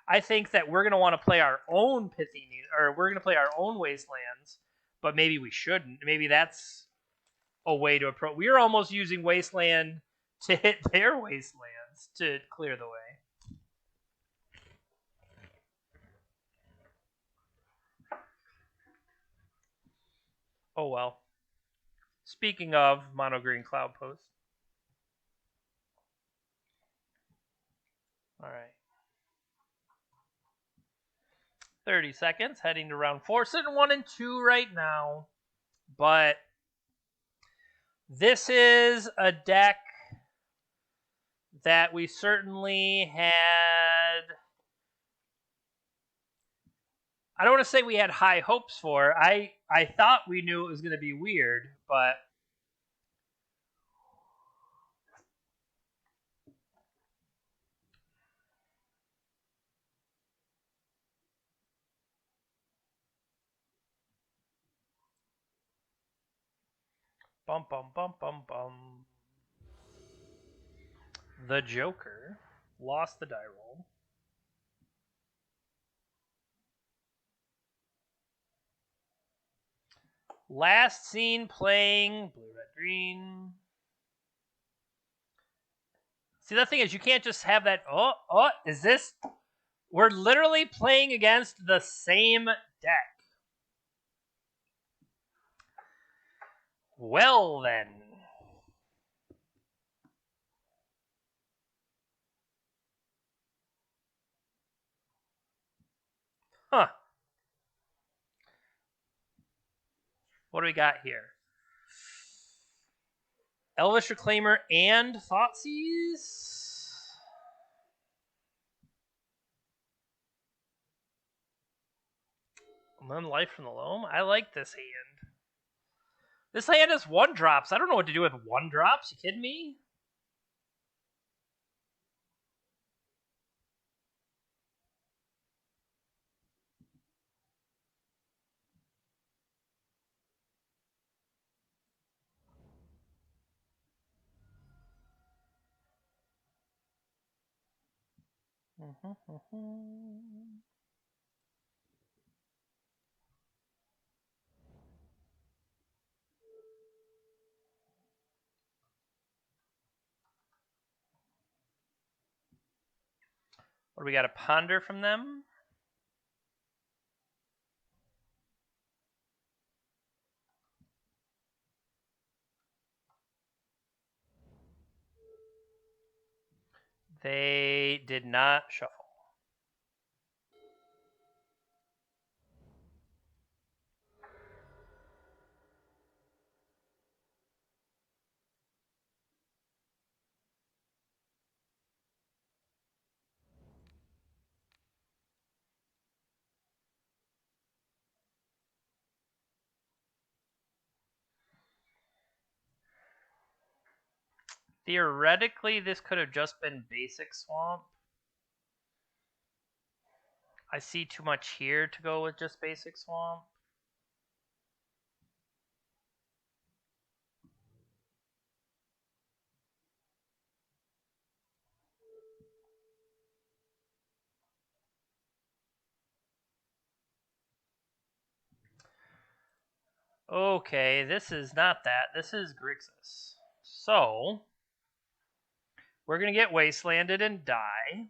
I think that we're going to want to play our own pithy, or we're going to play our own wastelands, but maybe we shouldn't. Maybe that's a way to approach. We are almost using wasteland to hit their wastelands to clear the way. Oh well. Speaking of mono green cloud post. All right. 30 seconds, heading to round 4. Sitting 1 and 2 right now. But this is a deck that we certainly had... I don't want to say we had high hopes for. I thought we knew it was going to be weird, but... Bum, bum, bum, bum, bum. The Joker lost the die roll. Last seen playing blue, red, green. See, the thing is, you can't just have that. Oh, is this? We're literally playing against the same deck. Well, then. Huh. What do we got here? Elvish Reclaimer and Thoughtseize? One life from the loam? I like this hand. This hand is 1-drops. I don't know what to do with 1-drops. You kidding me? What do we got to ponder from them? They did not shuffle. Theoretically, this could have just been basic swamp. I see too much here to go with just basic swamp. Okay, this is not that. This is Grixis. So, we're going to get wastelanded and die.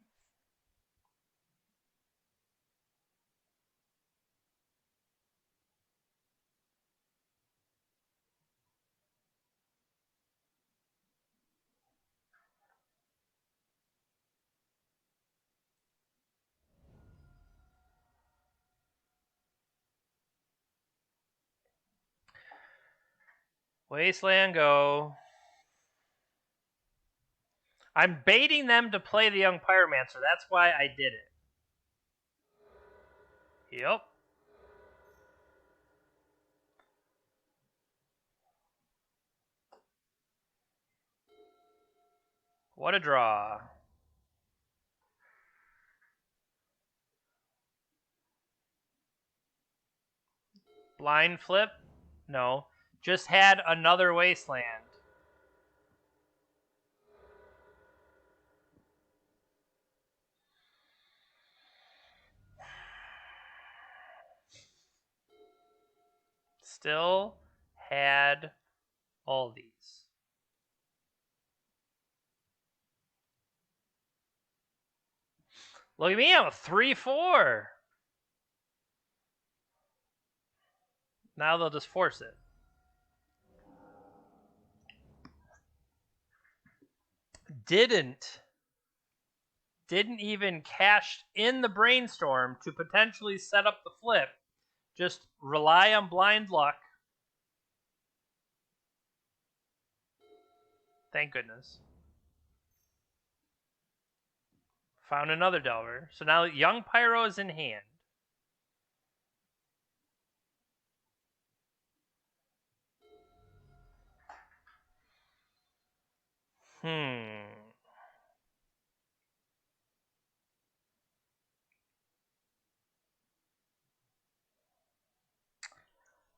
Wasteland go. I'm baiting them to play the Young Pyromancer. That's why I did it. Yep. What a draw. Blind flip? No. Just had another wasteland. Still had all these. Look at me, I'm a 3-4. Now they'll just force it. Didn't even cash in the brainstorm to potentially set up the flip. Just rely on blind luck. Thank goodness. Found another Delver. So now Young Pyro is in hand.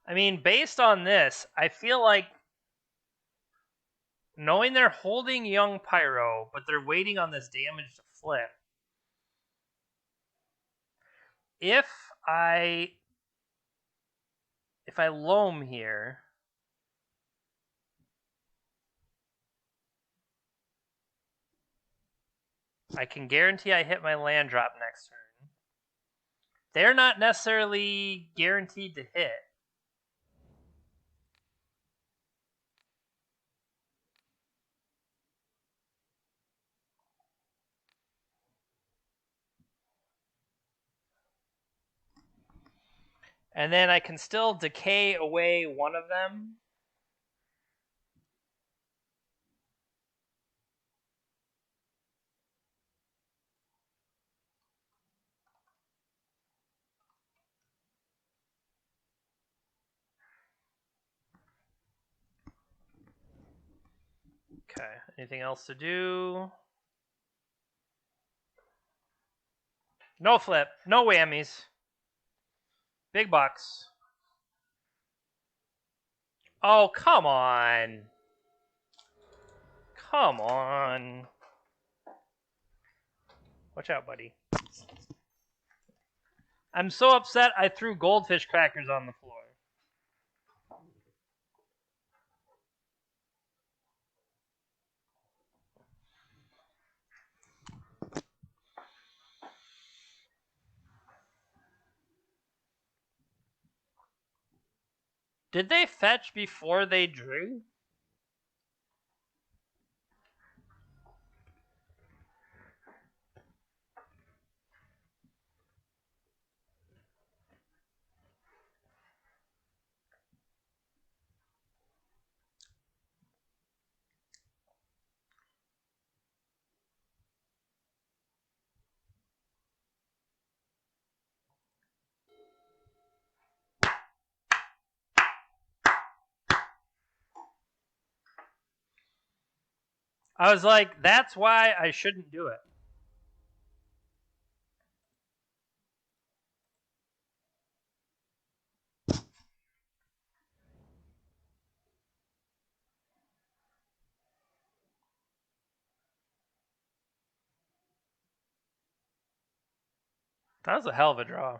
I mean, based on this, I feel like knowing they're holding Young Pyro, but they're waiting on this damage to flip. If I loam here, I can guarantee I hit my land drop next turn. They're not necessarily guaranteed to hit. And then I can still decay away one of them. Okay, anything else to do? No flip, no whammies. Big bucks. Oh, come on. Come on. Watch out, buddy. I'm so upset I threw goldfish crackers on the floor. Did they fetch before they drew? I was like, that's why I shouldn't do it. That was a hell of a draw.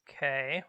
Okay.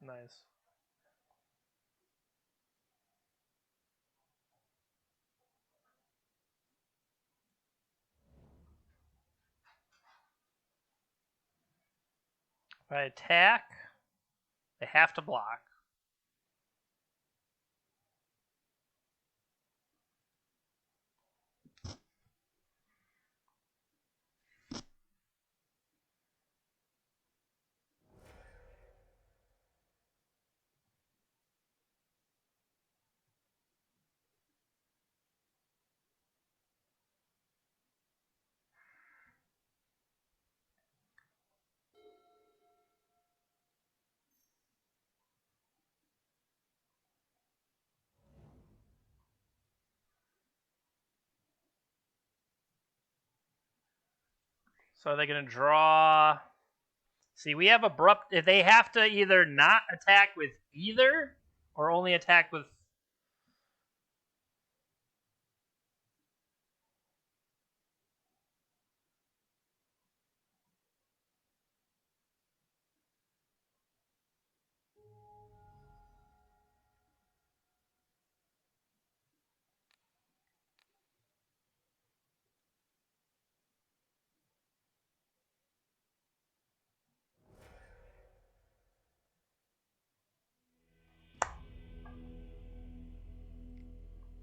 Nice. If I attack, they have to block. So are they going to draw? See, we have abrupt. If they have to either not attack with either, or only attack with.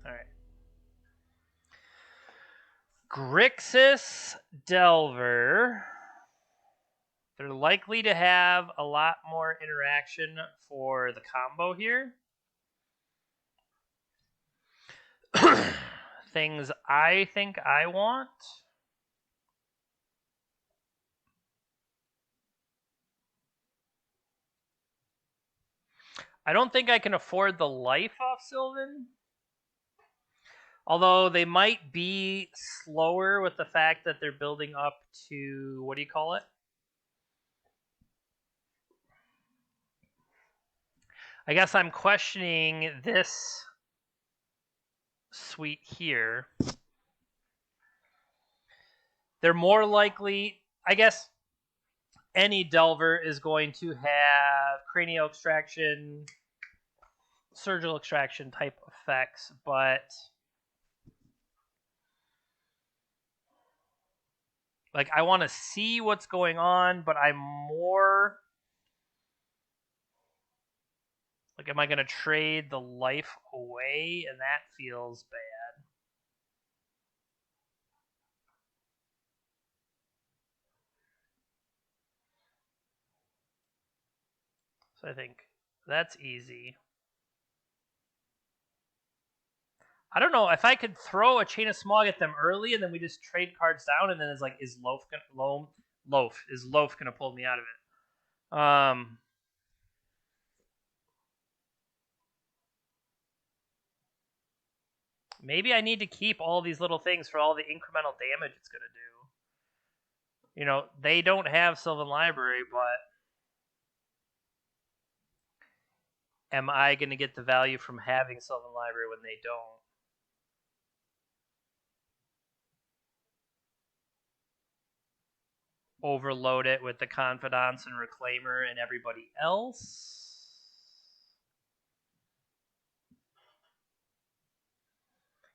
All right. Grixis Delver. They're likely to have a lot more interaction for the combo here. Things I think I want. I don't think I can afford the life off Sylvan. Although they might be slower with the fact that they're building up to, what do you call it? I guess I'm questioning this suite here. They're more likely, I guess any Delver is going to have cranial extraction, surgical extraction type effects, but like I want to see what's going on, but I'm more like, am I going to trade the life away? And that feels bad. So I think that's easy. I don't know if I could throw a Chain of Smog at them early, and then we just trade cards down, and then it's like, is Loaf gonna pull me out of it? Maybe I need to keep all these little things for all the incremental damage it's gonna do. You know, they don't have Sylvan Library, but am I gonna get the value from having Sylvan Library when they don't? Overload it with the Confidants and Reclaimer and everybody else.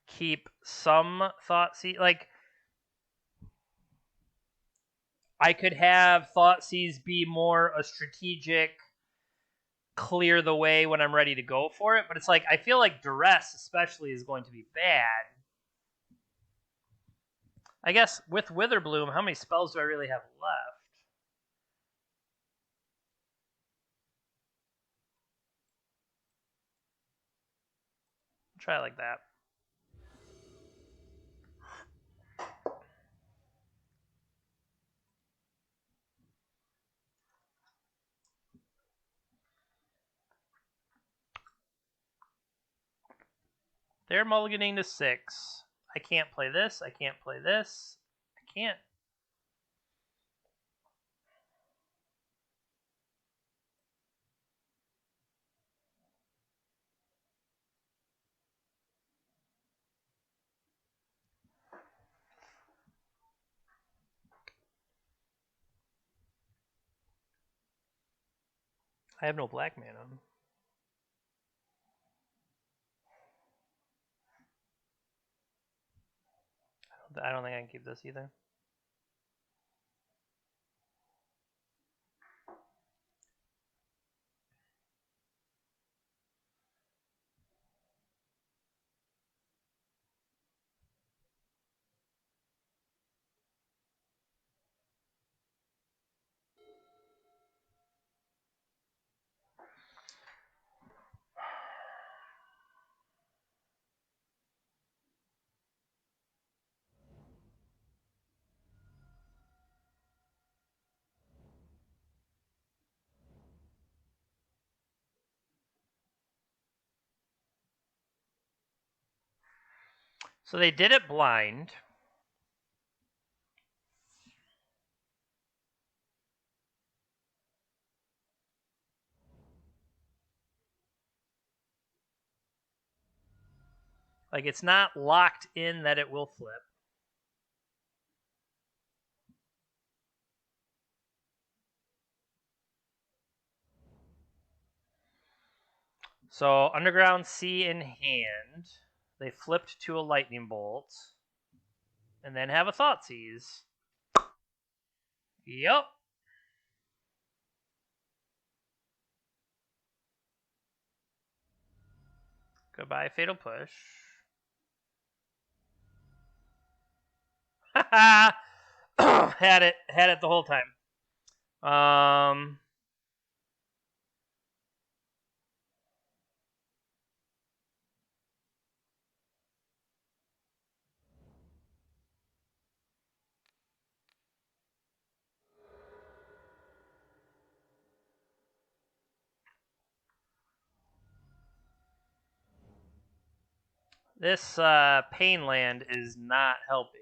Keep some Thoughtseize. Like, I could have Thoughtseize be more a strategic, clear the way when I'm ready to go for it, but it's like, I feel like Duress especially is going to be bad. I guess with Witherbloom, how many spells do I really have left? Try it like that. They're mulliganing to 6. I can't play this. I can't play this. I can't. I have no black mana. I don't think I can keep this either. So they did it blind. Like, it's not locked in that it will flip. So Underground Sea in hand. They flipped to a Lightning Bolt. And then have a Thoughtseize. Yep. Goodbye, Fatal Push. Had it the whole time. This Pain Land is not helping.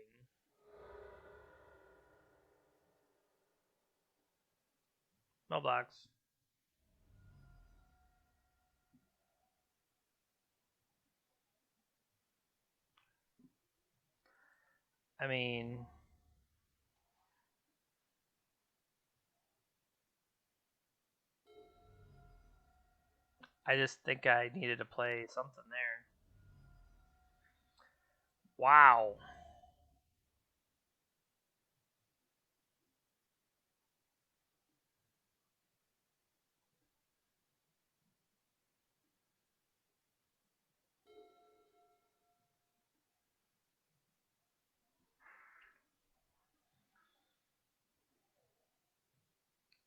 No blocks. I mean, I just think I needed to play something there. Wow.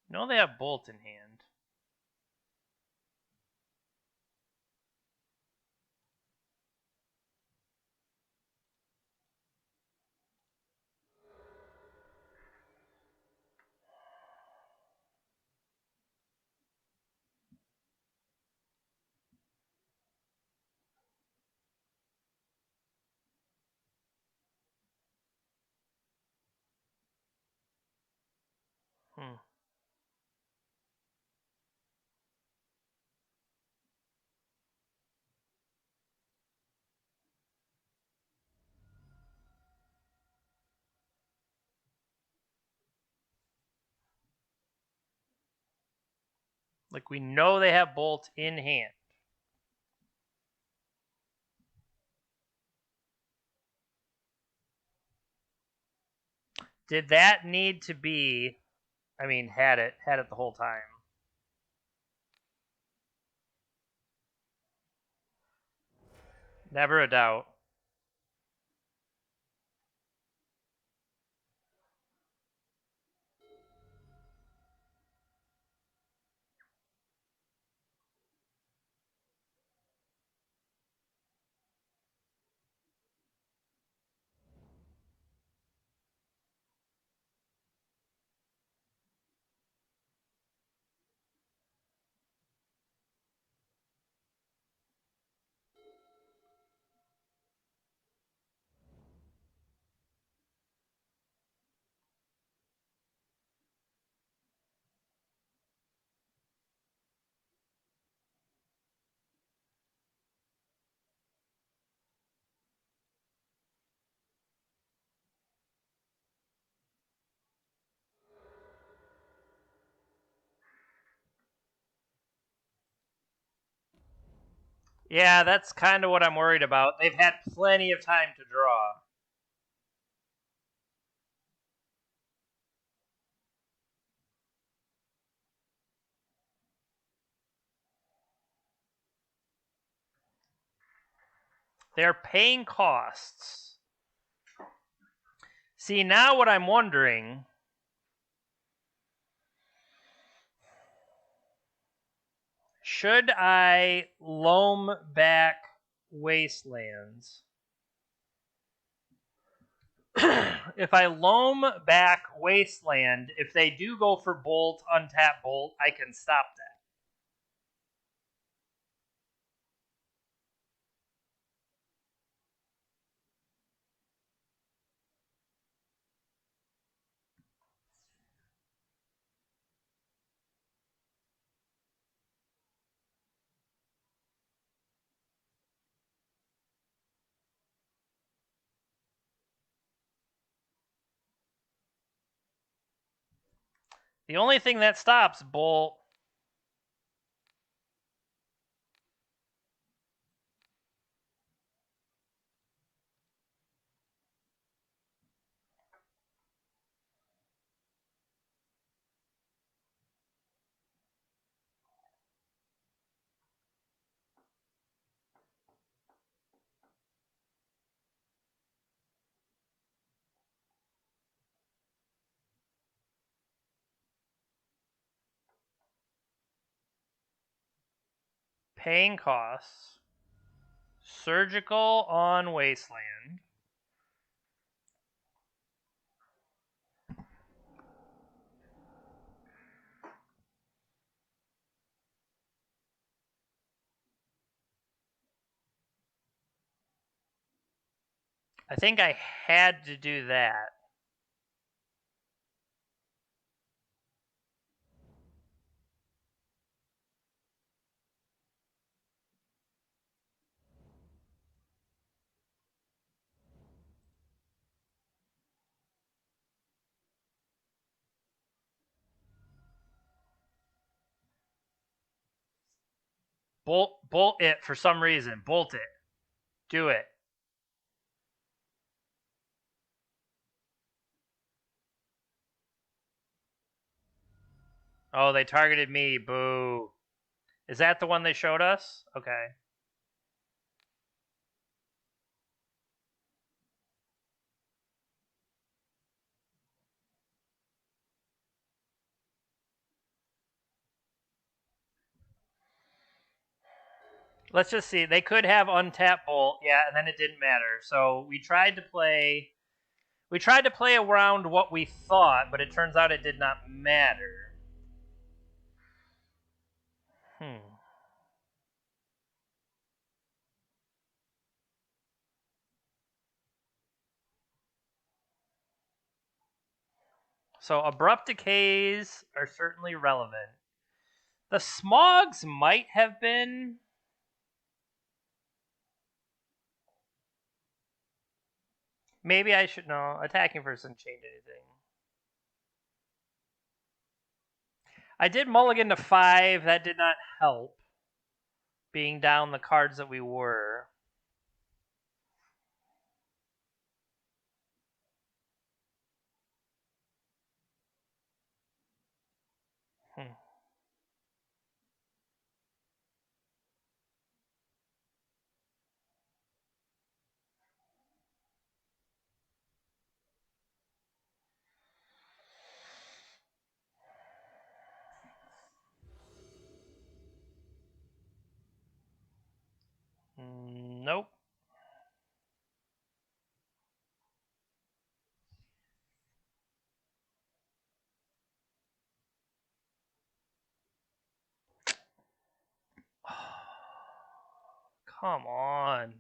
No, they have Bolt in hand. Like, we know they have Bolt in hand. Did that need to be... I mean, had it the whole time. Never a doubt. Yeah, that's kind of what I'm worried about. They've had plenty of time to draw. They're paying costs. See, now what I'm wondering... Should I loam back Wastelands? If I loam back Wasteland, if they do go for Bolt, untap Bolt, I can stop that. The only thing that stops Bolt... Paying costs. Surgical on Wasteland. I think I had to do that. Bolt it for some reason. Bolt it. Do it. Oh, they targeted me. Boo. Is that the one they showed us? Okay. Let's just see. They could have untapped Bolt, yeah, and then it didn't matter. So we tried to play around what we thought, but it turns out it did not matter. So abrupt decays are certainly relevant. The SMOGs might have been... Maybe I should... No, attacking first doesn't change anything. I did mulligan to 5. That did not help. Being down the cards that we were. Nope. Come on.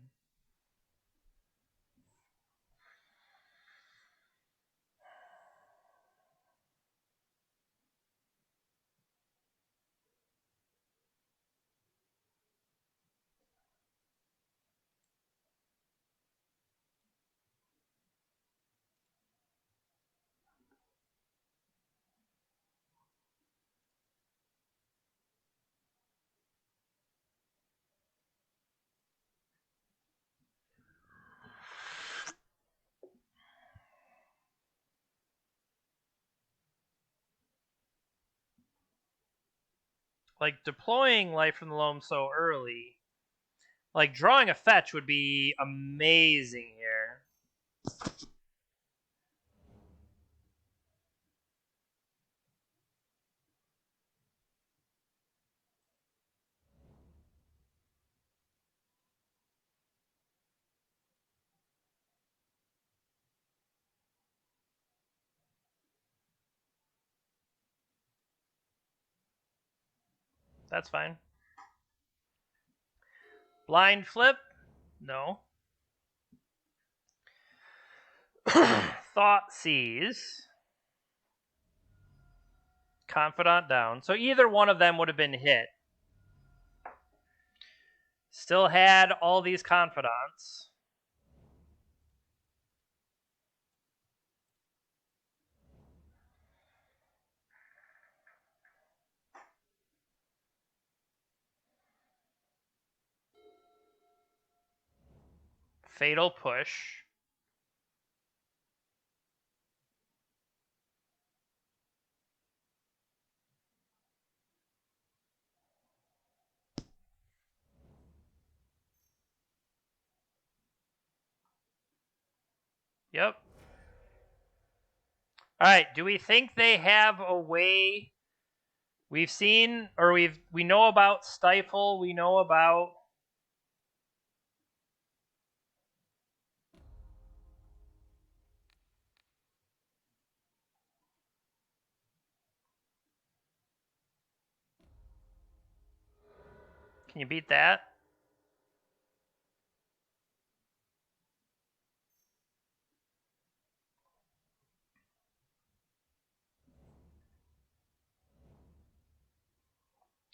Like, deploying Life from the Loam so early, like, drawing a fetch would be amazing here. That's fine. Blind flip? No. Thought seize. Confidant down. So either one of them would have been hit. Still had all these confidants. Fatal push. Yep. All right. Do we think they have a way? We've seen, or we know about Stifle. We know about. Can you beat that?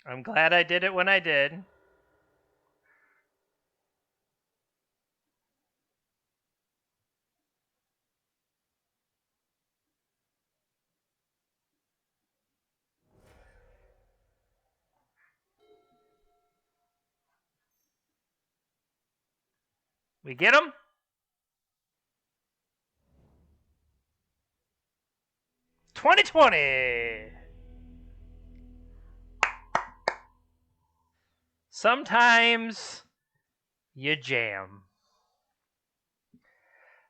I'm glad I did it when I did. We get them? $20.20. Sometimes you jam.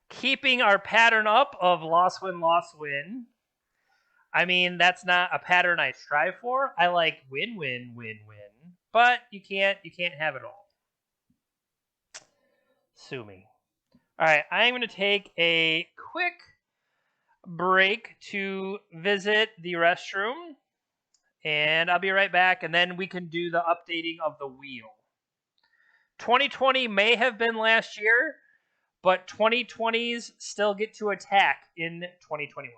Keeping our pattern up of loss win, loss win. I mean, that's not a pattern I strive for. I like win, win, win, win. But you can't have it all. Sue me. All right, I'm going to take a quick break to visit the restroom, and I'll be right back, and then we can do the updating of the wheel. 2020 may have been last year, but 2020s still get to attack in 2021.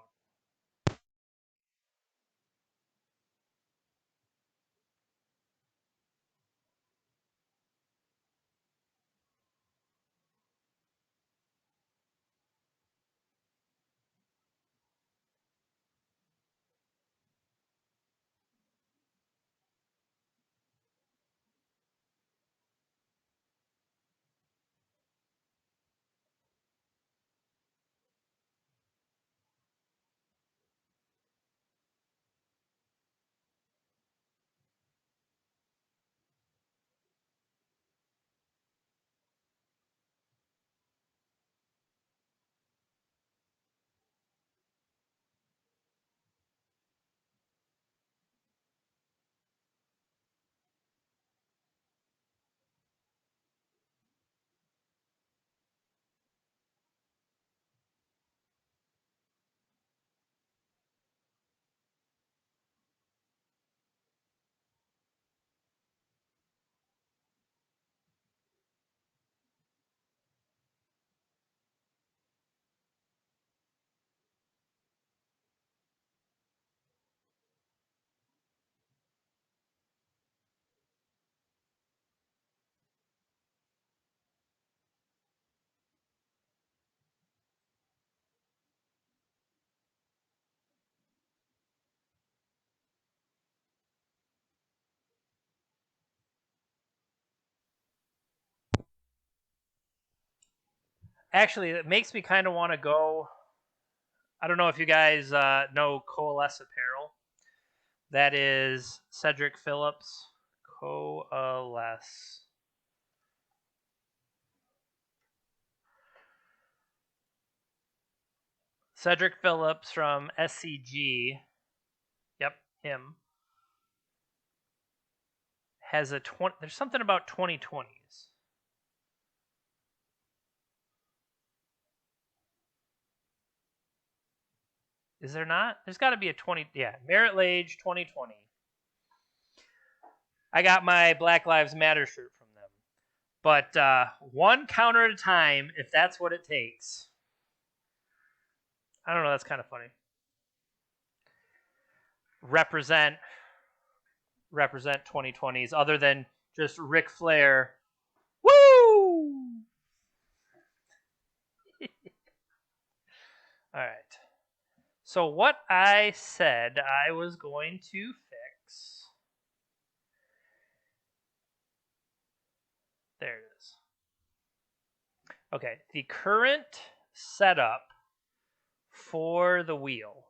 Actually, it makes me kind of want to go. I don't know if you guys know Coalesce Apparel. That is Cedric Phillips. Coalesce. Cedric Phillips from SCG. Yep, him. Has a 20. There's something about 2020s. Is there not? There's got to be a 20. Yeah, Merit Lage 2020. I got my Black Lives Matter shirt from them. But one counter at a time, if that's what it takes. I don't know. That's kind of funny. Represent 2020s, other than just Ric Flair. Woo! All right. So what I said I was going to fix. There it is. Okay, the current setup for the wheel.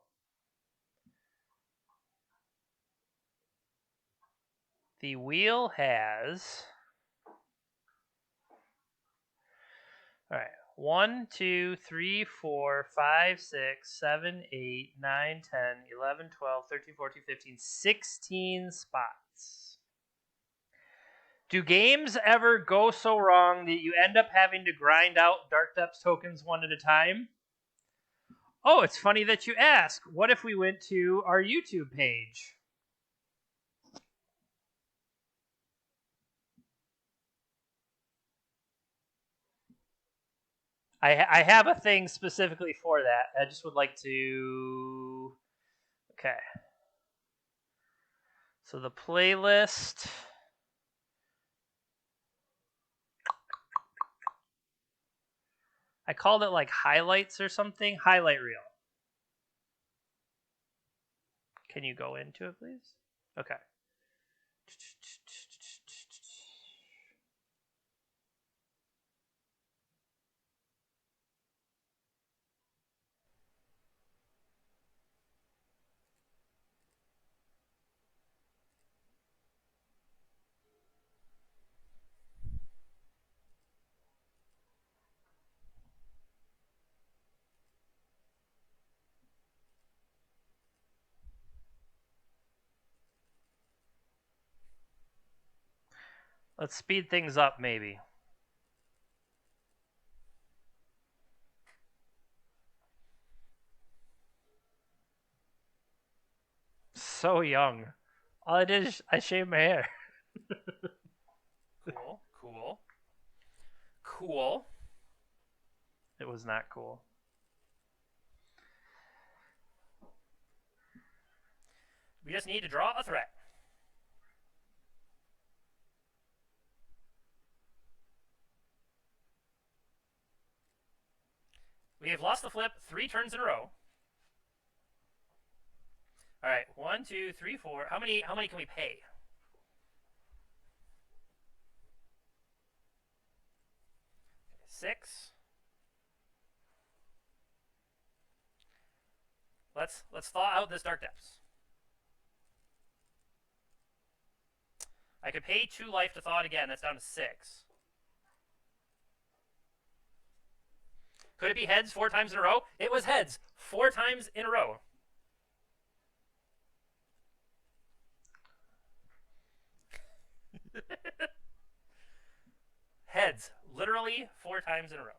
The wheel has... All right. 1, 2, 3, 4, 5, 6, 7, 8, 9, 10, 11, 12, 13, 14, 15, 16 spots. Do games ever go so wrong that you end up having to grind out Dark Depths tokens one at a time? Oh, it's funny that you ask. What if we went to our YouTube page? I have a thing specifically for that. I just would like to... Okay. So the playlist... I called it like highlights or something. Highlight reel. Can you go into it, please? Okay. Let's speed things up, maybe. So young. All I did is I shaved my hair. Cool, cool, cool. It was not cool. We just need to draw a threat. We have lost the flip 3 turns in a row. All right, 1, 2, 3, 4. How many can we pay? 6. Let's thaw out this Dark Depths. I could pay 2 life to thaw it again. That's down to 6. Could it be heads 4 times in a row? It was heads 4 times in a row. Heads, literally 4 times in a row.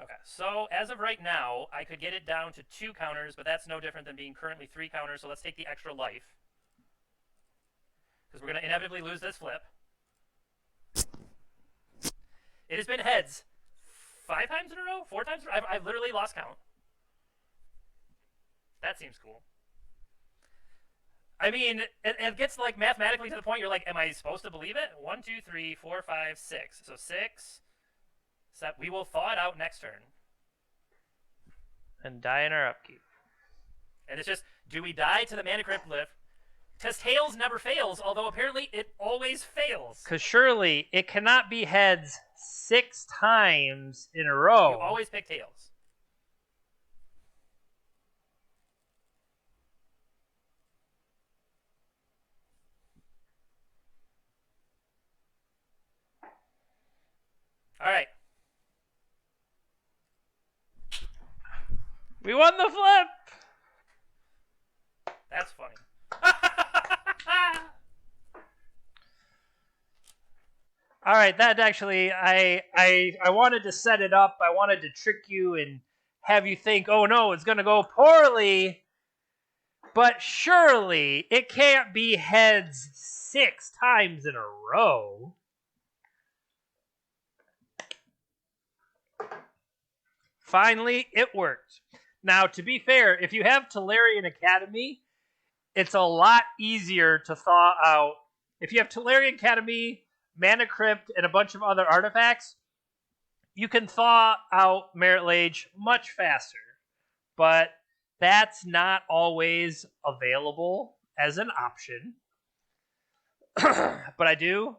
Okay, so as of right now, I could get it down to 2 counters, but that's no different than being currently 3 counters, so let's take the extra life. Because we're going to inevitably lose this flip. It has been heads 5 times in a row? 4 times in a row? I've literally lost count. That seems cool. I mean, it gets like mathematically to the point you're like, am I supposed to believe it? 1, 2, 3, 4, 5, 6. So 6. So we will thaw it out next turn. And die in our upkeep. And it's just, do we die to the Mana Crypt lift? Because tails never fails, although apparently it always fails. Because surely it cannot be heads 6 times in a You row. always pick tails. All right. We won the flip! That's funny. All right, that actually, I wanted to set it up. I wanted to trick you and have you think, oh no, it's going to go poorly. But surely it can't be heads 6 times in a row. Finally, it worked. Now, to be fair, if you have Tolarian Academy, it's a lot easier to thaw out. If you have Tolarian Academy, Mana Crypt, and a bunch of other artifacts, you can thaw out Merit Lage much faster. But that's not always available as an option. But I do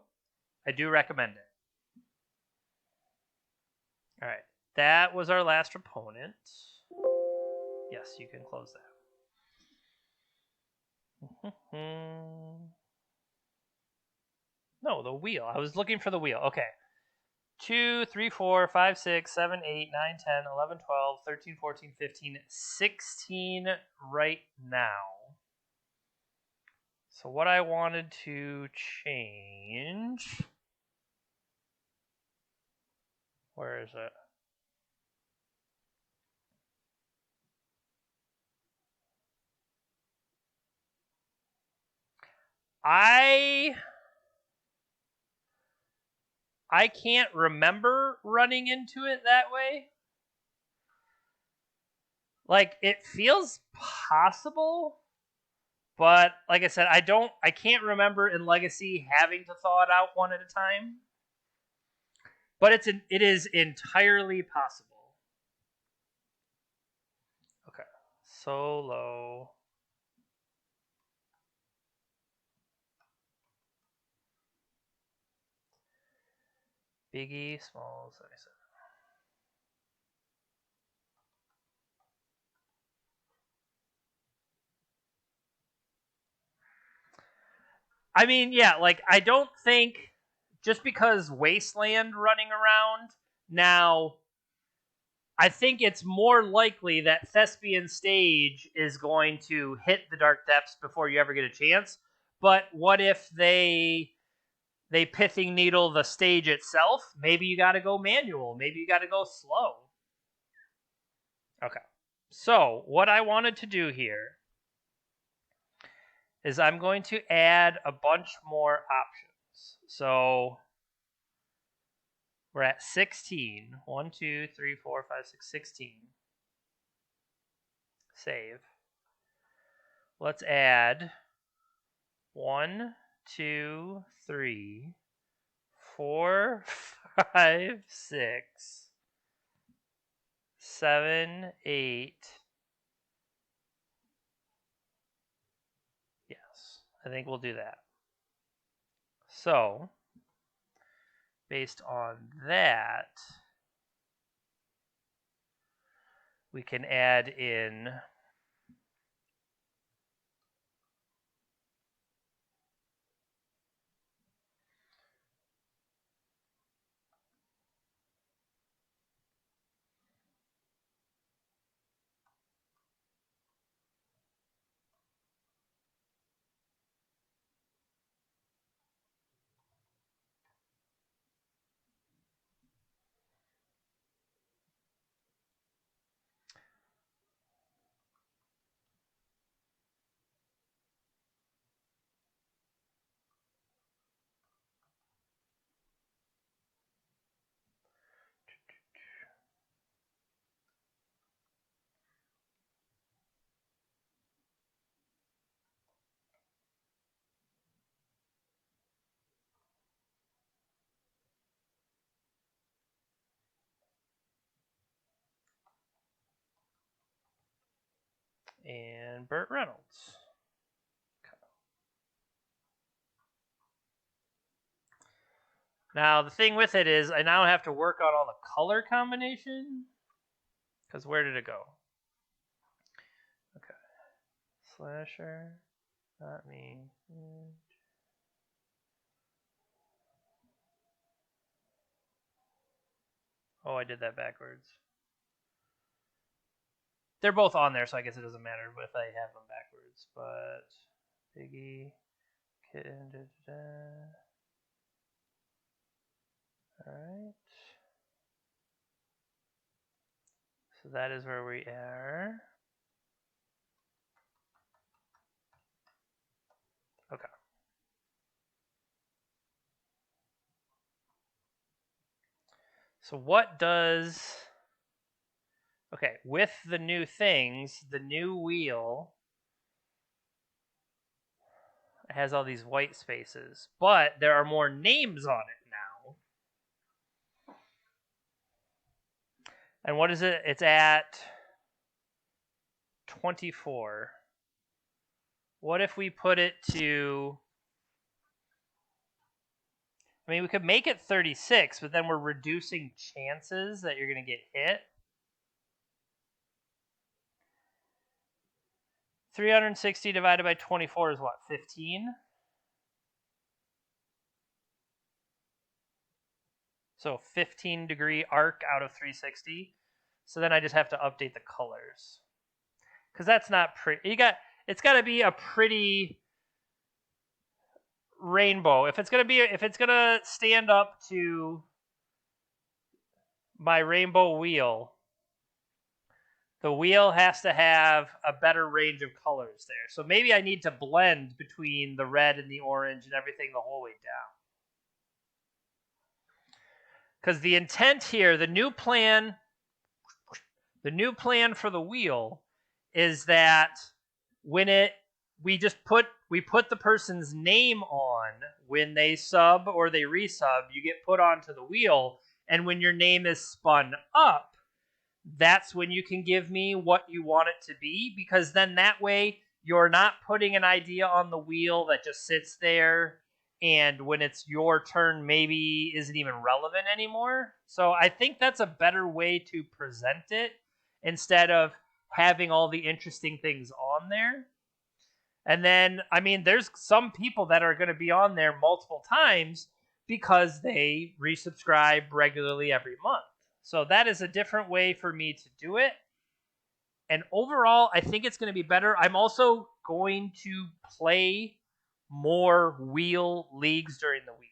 recommend it. All right. That was our last opponent. Yes, you can close that. No, the wheel. I was looking for the wheel. Okay. 2, 3, 4, 5, 6, 7, 8, 9, 10, 11, 12, 13, 14, 15, 16 right now. So what I wanted to change... Where is it? I can't remember running into it that way. Like, it feels possible, but like I said, I can't remember in Legacy having to thaw it out one at a time. But it is entirely possible. Okay. Solo. Biggie, small, 77. I mean, yeah, like, I don't think just because Wasteland running around now, I think it's more likely that Thespian Stage is going to hit the Dark Depths before you ever get a chance. But what if they Pithing Needle the stage itself? Maybe you got to go manual. Maybe you got to go slow. Okay. So what I wanted to do here is I'm going to add a bunch more options. So we're at 16. 1, 2, 3, 4, 5, 6, 16. Save. Let's add 1, 2, 3, 4, 5, 6, 7, 8. Yes, I think we'll do that. So, based on that, we can add in and Burt Reynolds. Now, the thing with it is I now have to work on all the color combination. Because where did it go? Okay. Slasher. Not me. Oh, I did that backwards. They're both on there, so I guess it doesn't matter if I have them backwards. But Biggie, Kitten, Alright. So that is where we are. Okay. So what does... Okay, with the new things, the new wheel has all these white spaces, but there are more names on it now. And what is it? It's at 24. What if we put it to... I mean, we could make it 36, but then we're reducing chances that you're going to get hit. 360 divided by 24 is what, 15? So 15-degree arc out of 360. So then I just have to update the colors. Because that's not pretty. It's got to be a pretty rainbow. If it's gonna stand up to my rainbow wheel, the wheel has to have a better range of colors there. So maybe I need to blend between the red and the orange and everything the whole way down. Because the intent here, the new plan for the wheel is that when we put the person's name on when they sub or they resub, you get put onto the wheel, and when your name is spun up, that's when you can give me what you want it to be, because then that way you're not putting an idea on the wheel that just sits there and when it's your turn maybe isn't even relevant anymore. So I think that's a better way to present it instead of having all the interesting things on there. And then, I mean, there's some people that are going to be on there multiple times because they resubscribe regularly every month. So that is a different way for me to do it. And overall, I think it's going to be better. I'm also going to play more wheel leagues during the week.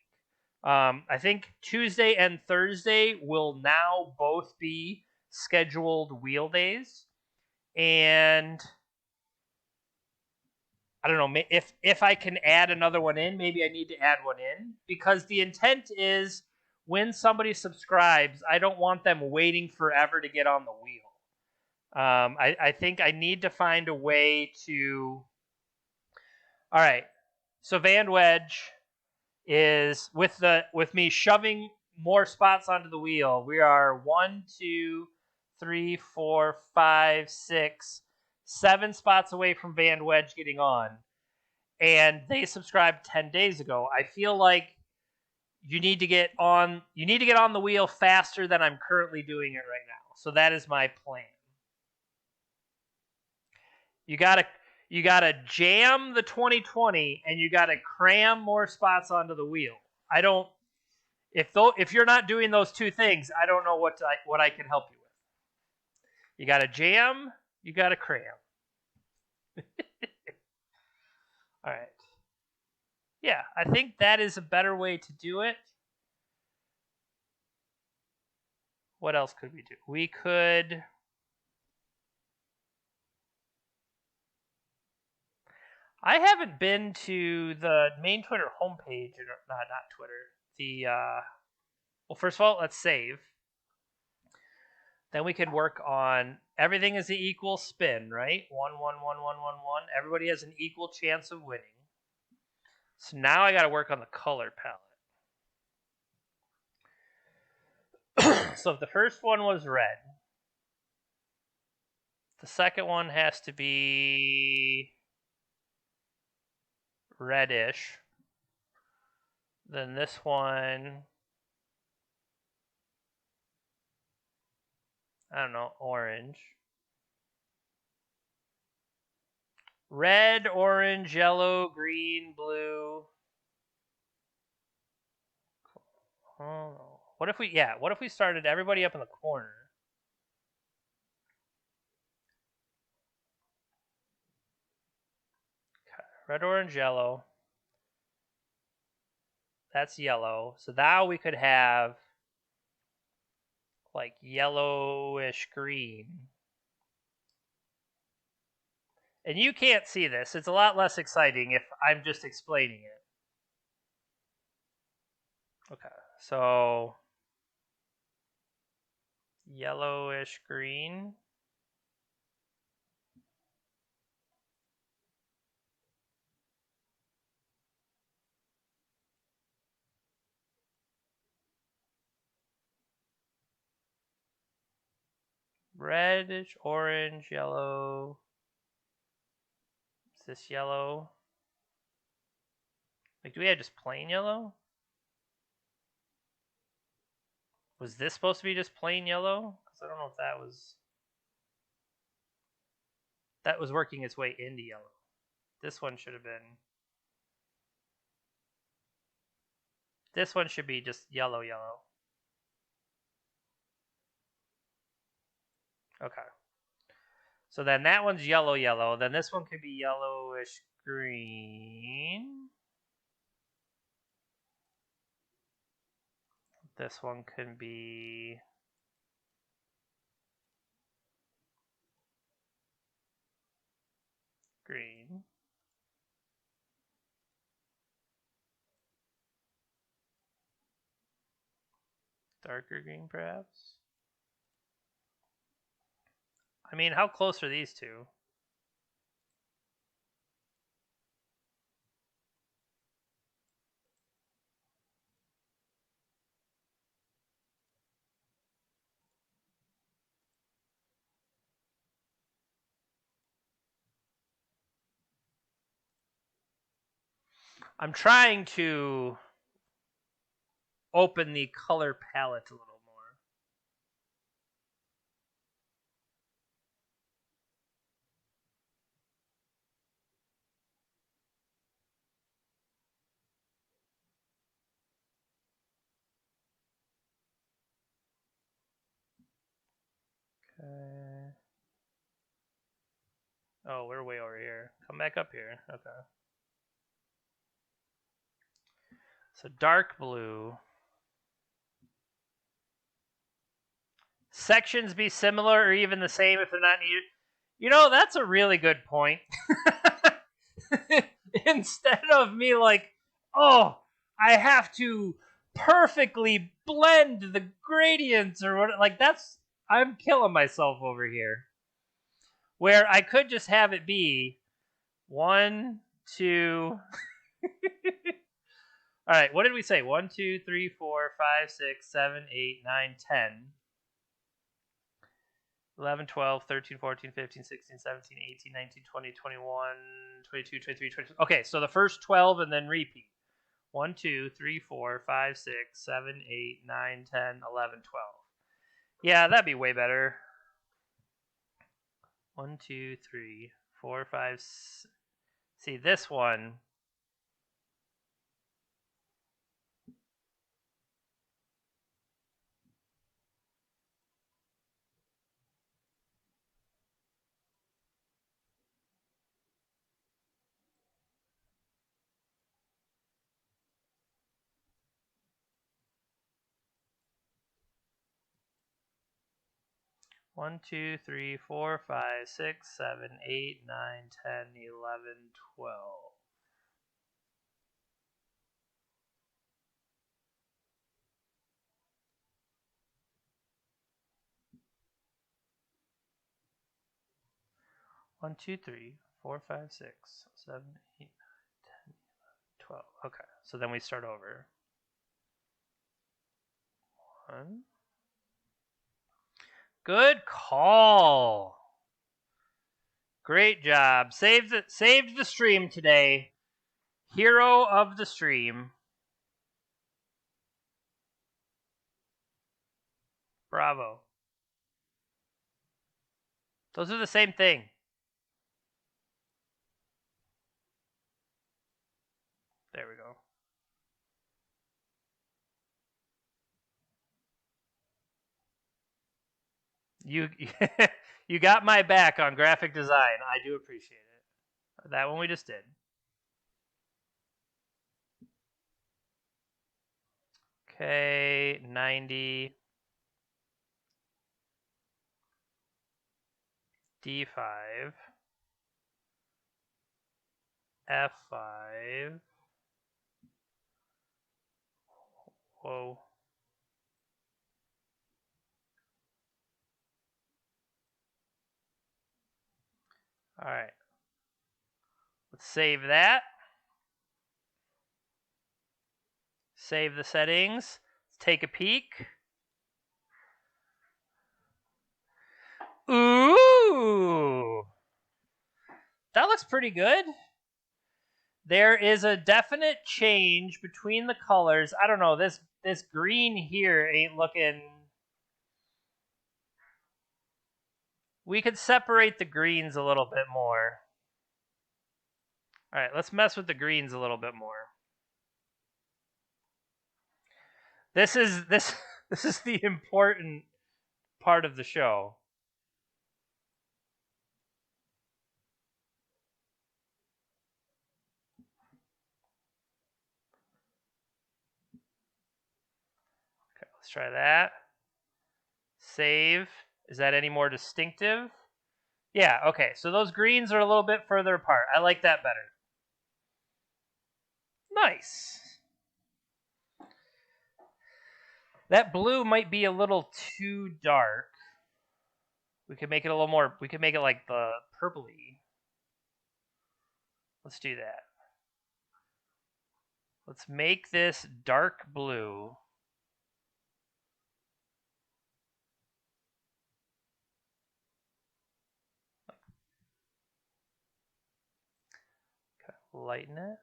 I think Tuesday and Thursday will now both be scheduled wheel days. And I don't know if I can add another one in. Maybe I need to add one in, because the intent is when somebody subscribes, I don't want them waiting forever to get on the wheel. I think I need to find a way to... All right. So Van Wedge is with me shoving more spots onto the wheel. We are 1, 2, 3, 4, 5, 6, 7 spots away from Van Wedge getting on. And they subscribed 10 days ago. I feel like you need to get on the wheel faster than I'm currently doing it right now. So that is my plan. You gotta jam the 2020 and you gotta cram more spots onto the wheel. If you're not doing those two things, I don't know what I can help you with. You gotta jam, you gotta cram. All right. Yeah, I think that is a better way to do it. What else could we do? We could... I haven't been to the main Twitter homepage. Not Twitter. Well, first of all, let's save. Then we could work on everything is an equal spin, right? 1, 1, 1, 1, 1, 1. Everybody has an equal chance of winning. So now I got to work on the color palette. So if the first one was red, The second one has to be reddish. Then this one, I don't know, orange. Red, orange, yellow, green, blue. Oh, what if we started everybody up in the corner? Okay. Red, orange, yellow. That's yellow. So now we could have like yellowish green. And you can't see this. It's a lot less exciting if I'm just explaining it. Okay. So yellowish green. Reddish, orange, yellow. Is this yellow? Like, do we have just plain yellow? Was this supposed to be just plain yellow? Because I don't know if that was working its way into yellow. This one should have been. This one should be just yellow, yellow. Okay. So then that one's yellow, yellow. Then this one could be yellowish green. This one could be green. Darker green, perhaps? I mean, how close are these two? I'm trying to open the color palette a little more. Okay. Oh, we're way over here. Come back up here. Okay. So dark blue. Sections be similar or even the same if they're not needed. You know, that's a really good point. Instead of me like, oh, I have to perfectly blend the gradients or what, like I'm killing myself over here. Where I could just have it be 1, 2. All right, what did we say? 1, 2, 3, 4, 5, 6, 7, 8, 9, 10. 11, 12, 13, 14, 15, 16, 17, 18, 19, 20, 21, 22, 23, 24. Okay, so the first 12 and then repeat. 1, 2, 3, 4, 5, 6, 7, 8, 9, 10, 11, 12. Yeah, that'd be way better. 1, 2, 3, 4, 5. See, this one. 1, 2, 3, 4, 5, 6, 7, 8, 9, 10, 11, 12. 1, 2, 3, 4, 5, 6, 7, 8, 9, 10, 11, 12. Okay, so then we start over. 1. Good call. Great job. Saved the stream today. Hero of the stream. Bravo. Those are the same thing. There we go. You you got my back on graphic design. I do appreciate it. That one we just did. Okay, 90. D5. F5. Whoa. All right. Let's save that. Save the settings. Let's take a peek. Ooh. That looks pretty good. There is a definite change between the colors. I don't know, this green here ain't looking... We could separate the greens a little bit more. All right, let's mess with the greens a little bit more. This is the important part of the show. Okay, let's try that. Save. Is that any more distinctive? Yeah, okay. So those greens are a little bit further apart. I like that better. Nice. That blue might be a little too dark. We could make it a little more... We could make it like the purpley. Let's do that. Let's make this dark blue. Okay, lighten it.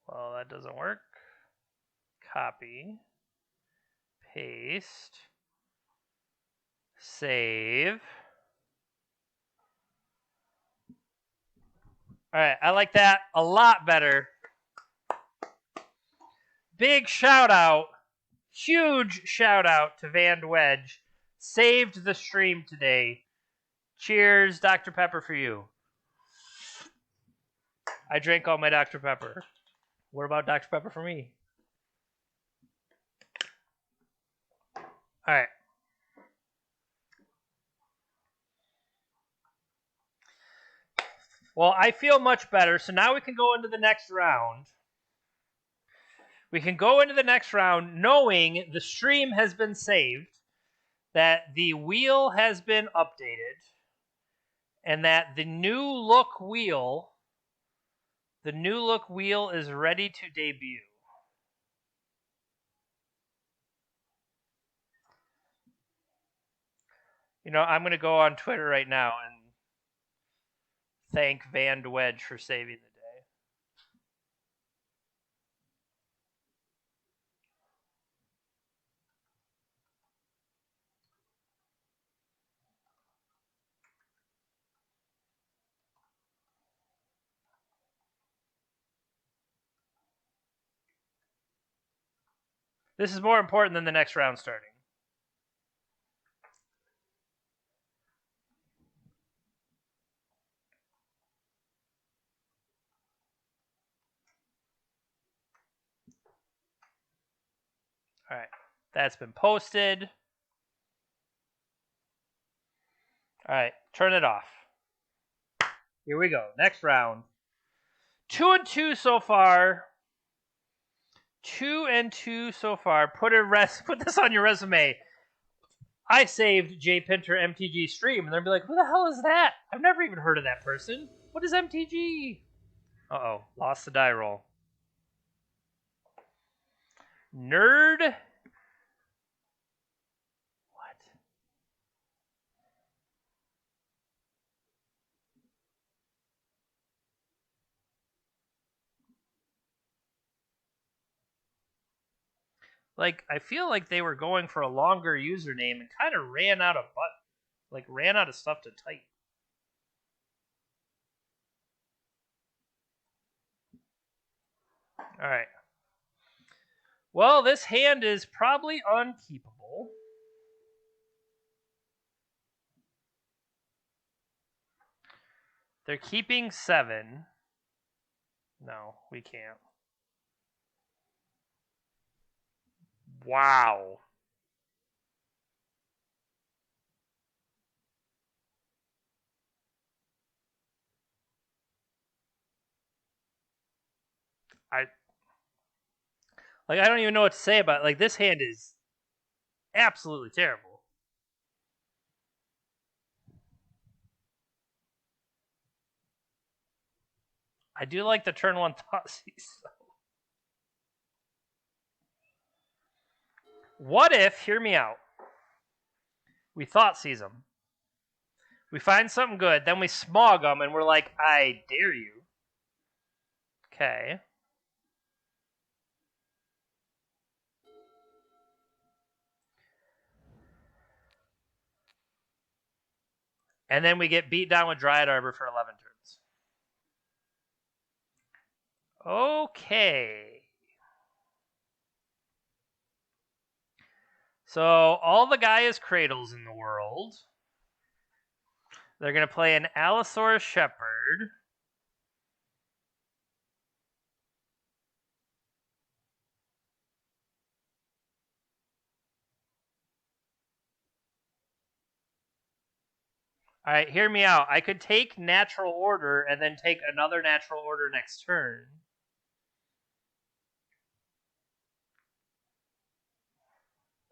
Well, that doesn't work. Copy. Paste. Save. All right, I like that a lot better. Big shout out, huge shout out to Van Wedge. Saved the stream today. Cheers, Dr. Pepper, for you. I drank all my Dr. Pepper. What about Dr. Pepper for me? All right. Well, I feel much better, so now we can go into the next round. We can go into the next round knowing the stream has been saved, that the wheel has been updated, and that the new look wheel is ready to debut. You know, I'm going to go on Twitter right now and thank Van Wedge for saving the day. This is more important than the next round starting. All right, that's been posted. All right, turn it off. Here we go. Next round. 2-2 so far. 2-2 so far. Put this on your resume. I saved J Pinter MTG stream, and they'll be like, "Who the hell is that? I've never even heard of that person. What is MTG?" Uh-oh, lost the die roll. Nerd. What? Like, I feel like they were going for a longer username and kind of ran out of ran out of stuff to type. All right. Well, this hand is probably unkeepable. They're keeping 7. No, we can't. Wow. I don't even know what to say about it. Like, this hand is absolutely terrible. I do like the turn 1 Thoughtseize. What if, hear me out, we Thoughtseize them. We find something good, then we SMOG them, and we're like, I dare you. Okay. And then we get beat down with Dryad Arbor for 11 turns. Okay. So all the Gaia's Cradles in the world. They're going to play an Allosaurus Shepherd. All right, hear me out. I could take Natural Order and then take another Natural Order next turn.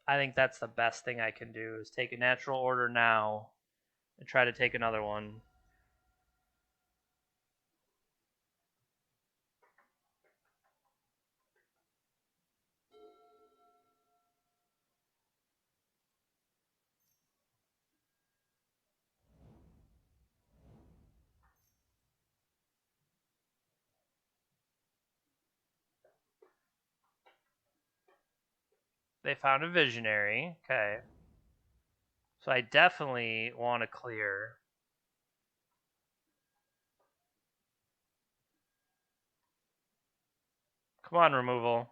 I think that's the best thing I can do is take a Natural Order now and try to take another one. They found a Visionary. Okay. So I definitely want to clear. Come on, removal.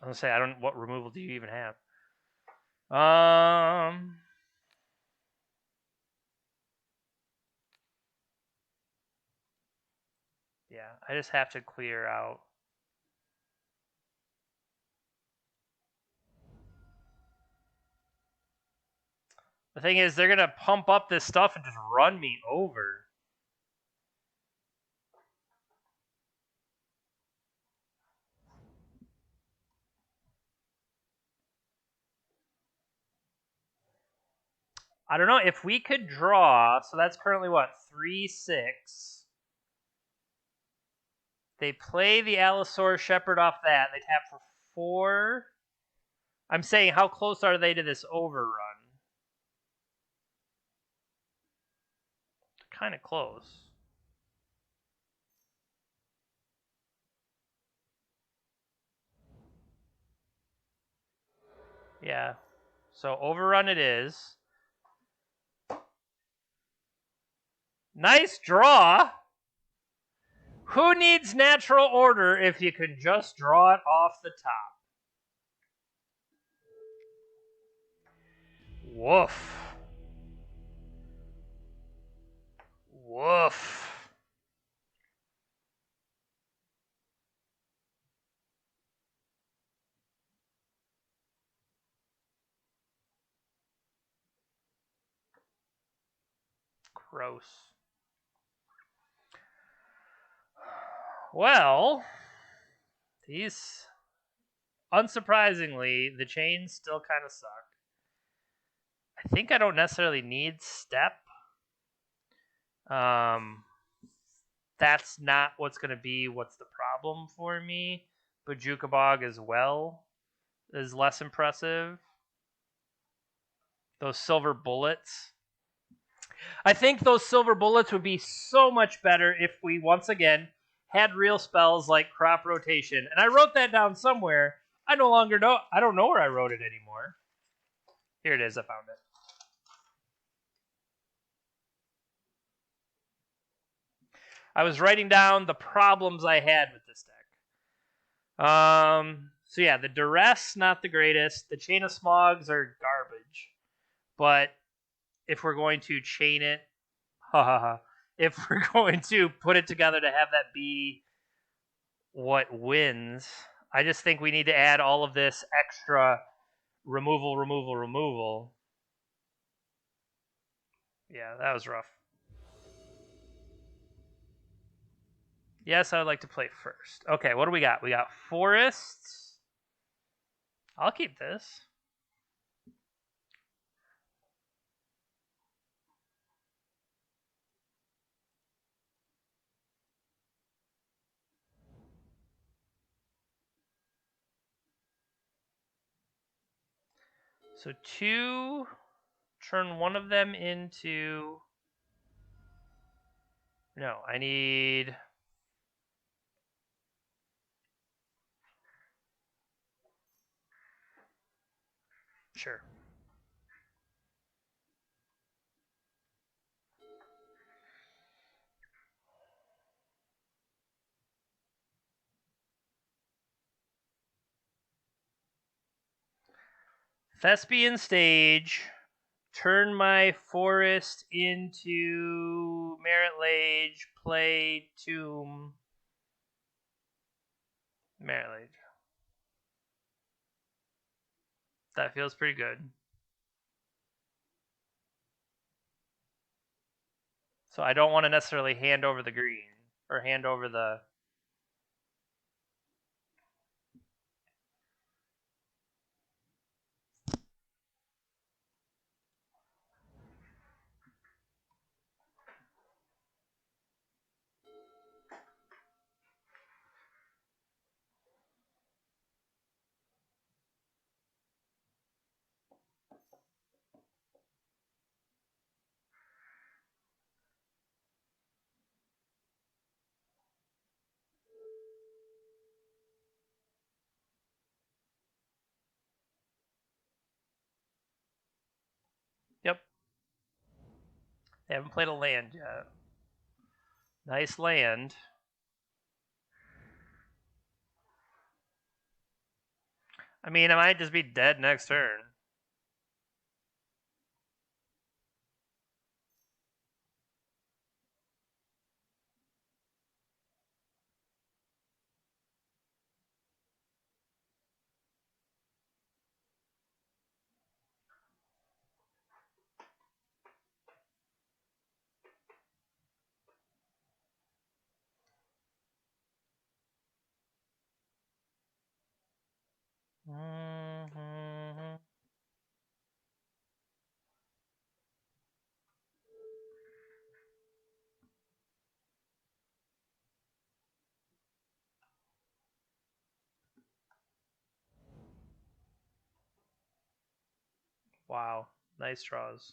I was gonna say, what removal do you even have? Yeah, I just have to clear out. The thing is, they're gonna pump up this stuff and just run me over. I don't know if we could draw. So that's currently what 3-6. They play the Allosaurus Shepherd off that. They tap for 4. I'm saying, how close are they to this overrun? Kind of close. Yeah. So overrun it is. Nice draw. Who needs Natural Order if you can just draw it off the top? Woof. Woof. Gross. Well, these, unsurprisingly, the chains still kind of suck. I think I don't necessarily need step. That's not what's going to be what's the problem for me. Bajuka Bog as well is less impressive. Those silver bullets. I think those silver bullets would be so much better if we once again had real spells like crop rotation. And I wrote that down somewhere. I no longer know. I don't know where I wrote it anymore. Here it is. I found it. I was writing down the problems I had with this deck. So yeah, the duress not the greatest. The chain of smogs are garbage. But if we're going to chain it, ha ha ha. If we're going to put it together to have that be what wins, I just think we need to add all of this extra removal. Yeah, that was rough. Yes, I would like to play first. Okay, what do we got? We got forests. I'll keep this. So two, turn one of them into... No, I need... Sure. Thespian stage. Turn my forest into Merit Lage. Play Tomb. Merit Lage. That feels pretty good. So I don't want to necessarily hand over the green or hand over the... Yep. They haven't played a land yet. Nice land. I mean, I might just be dead next turn. Mm-hmm. Wow. Nice draws.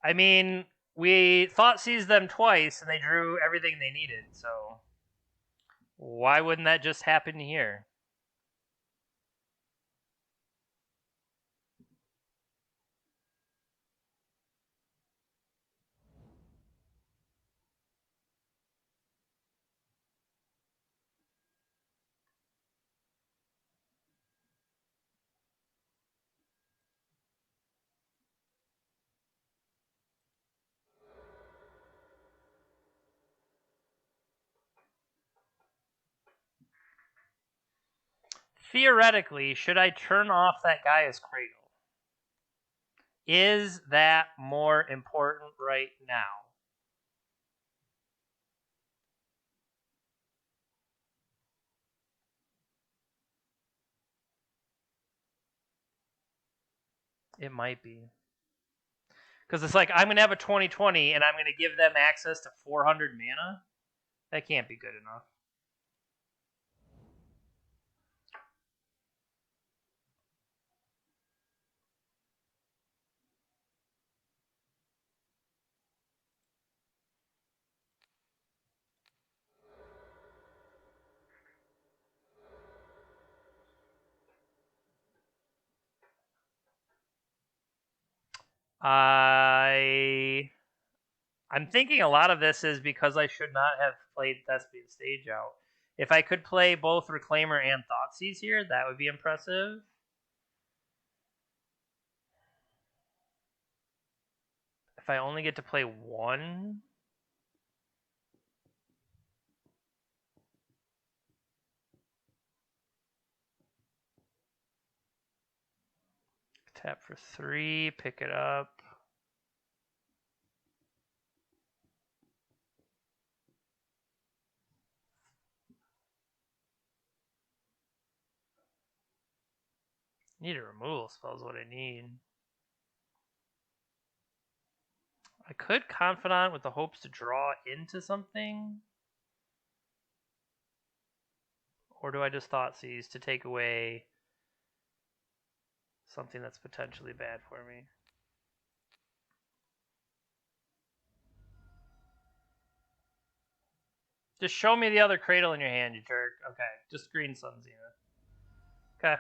I mean, we thought seized them twice and they drew everything they needed, so why wouldn't that just happen here? Theoretically, should I turn off that Gaia's Cradle? Is that more important right now? It might be. Because it's like, I'm going to have a 20/20 and I'm going to give them access to 400 mana? That can't be good enough. I'm thinking a lot of this is because I should not have played Thespian Stage Out. If I could play both Reclaimer and Thoughtseize here, that would be impressive. If I only get to play one... Tap for 3, pick it up. Need a removal spell is what I need. I could Confidant with the hopes to draw into something. Or do I just Thoughtseize to take away something that's potentially bad for me? Just show me the other Cradle in your hand, you jerk. Okay, just Green Sun Zenith. Okay.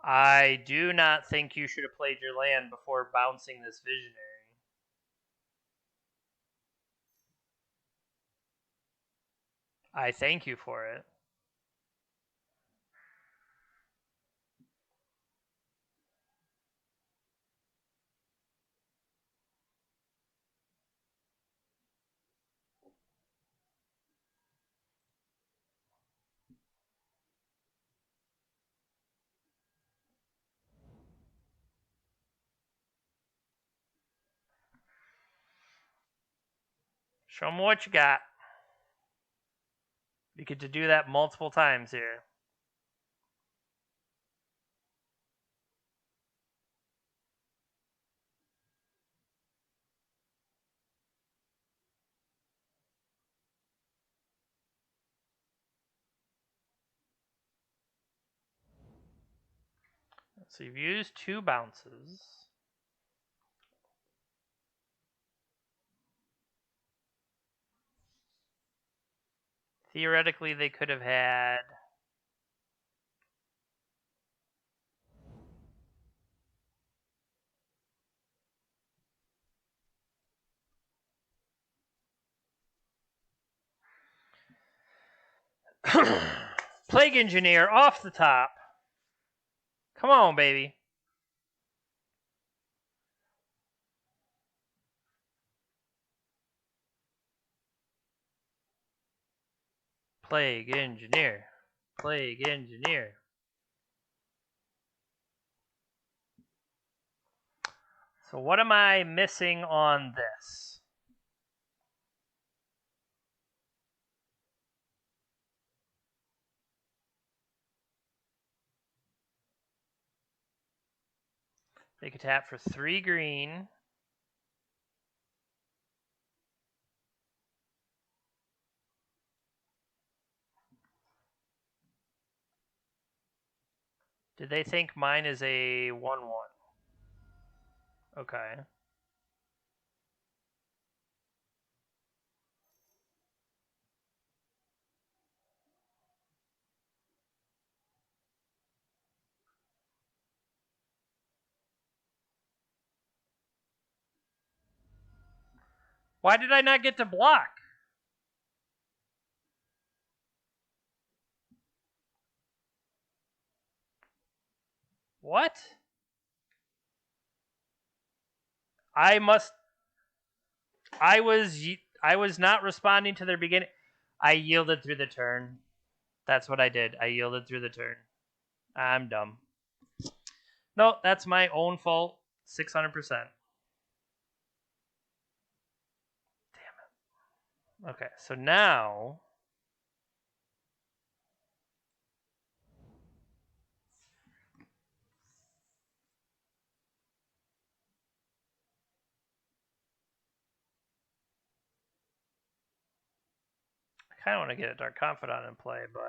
I do not think you should have played your land before bouncing this Visionary. I thank you for it. Show me what you got. You get to do that multiple times here. So you've used 2 bounces. Theoretically, they could have had... Plague Engineer off the top. Come on, baby. Plague Engineer. Plague Engineer. So what am I missing on this? They could tap for 3 green. Did they think mine is a 1/1? Okay. Why did I not get to block? What? I was not responding to their beginning. I yielded through the turn. That's what I did. I yielded through the turn. I'm dumb. No, that's my own fault. 600%. Damn Okay, so now I kind of want to get a Dark Confidant in play, but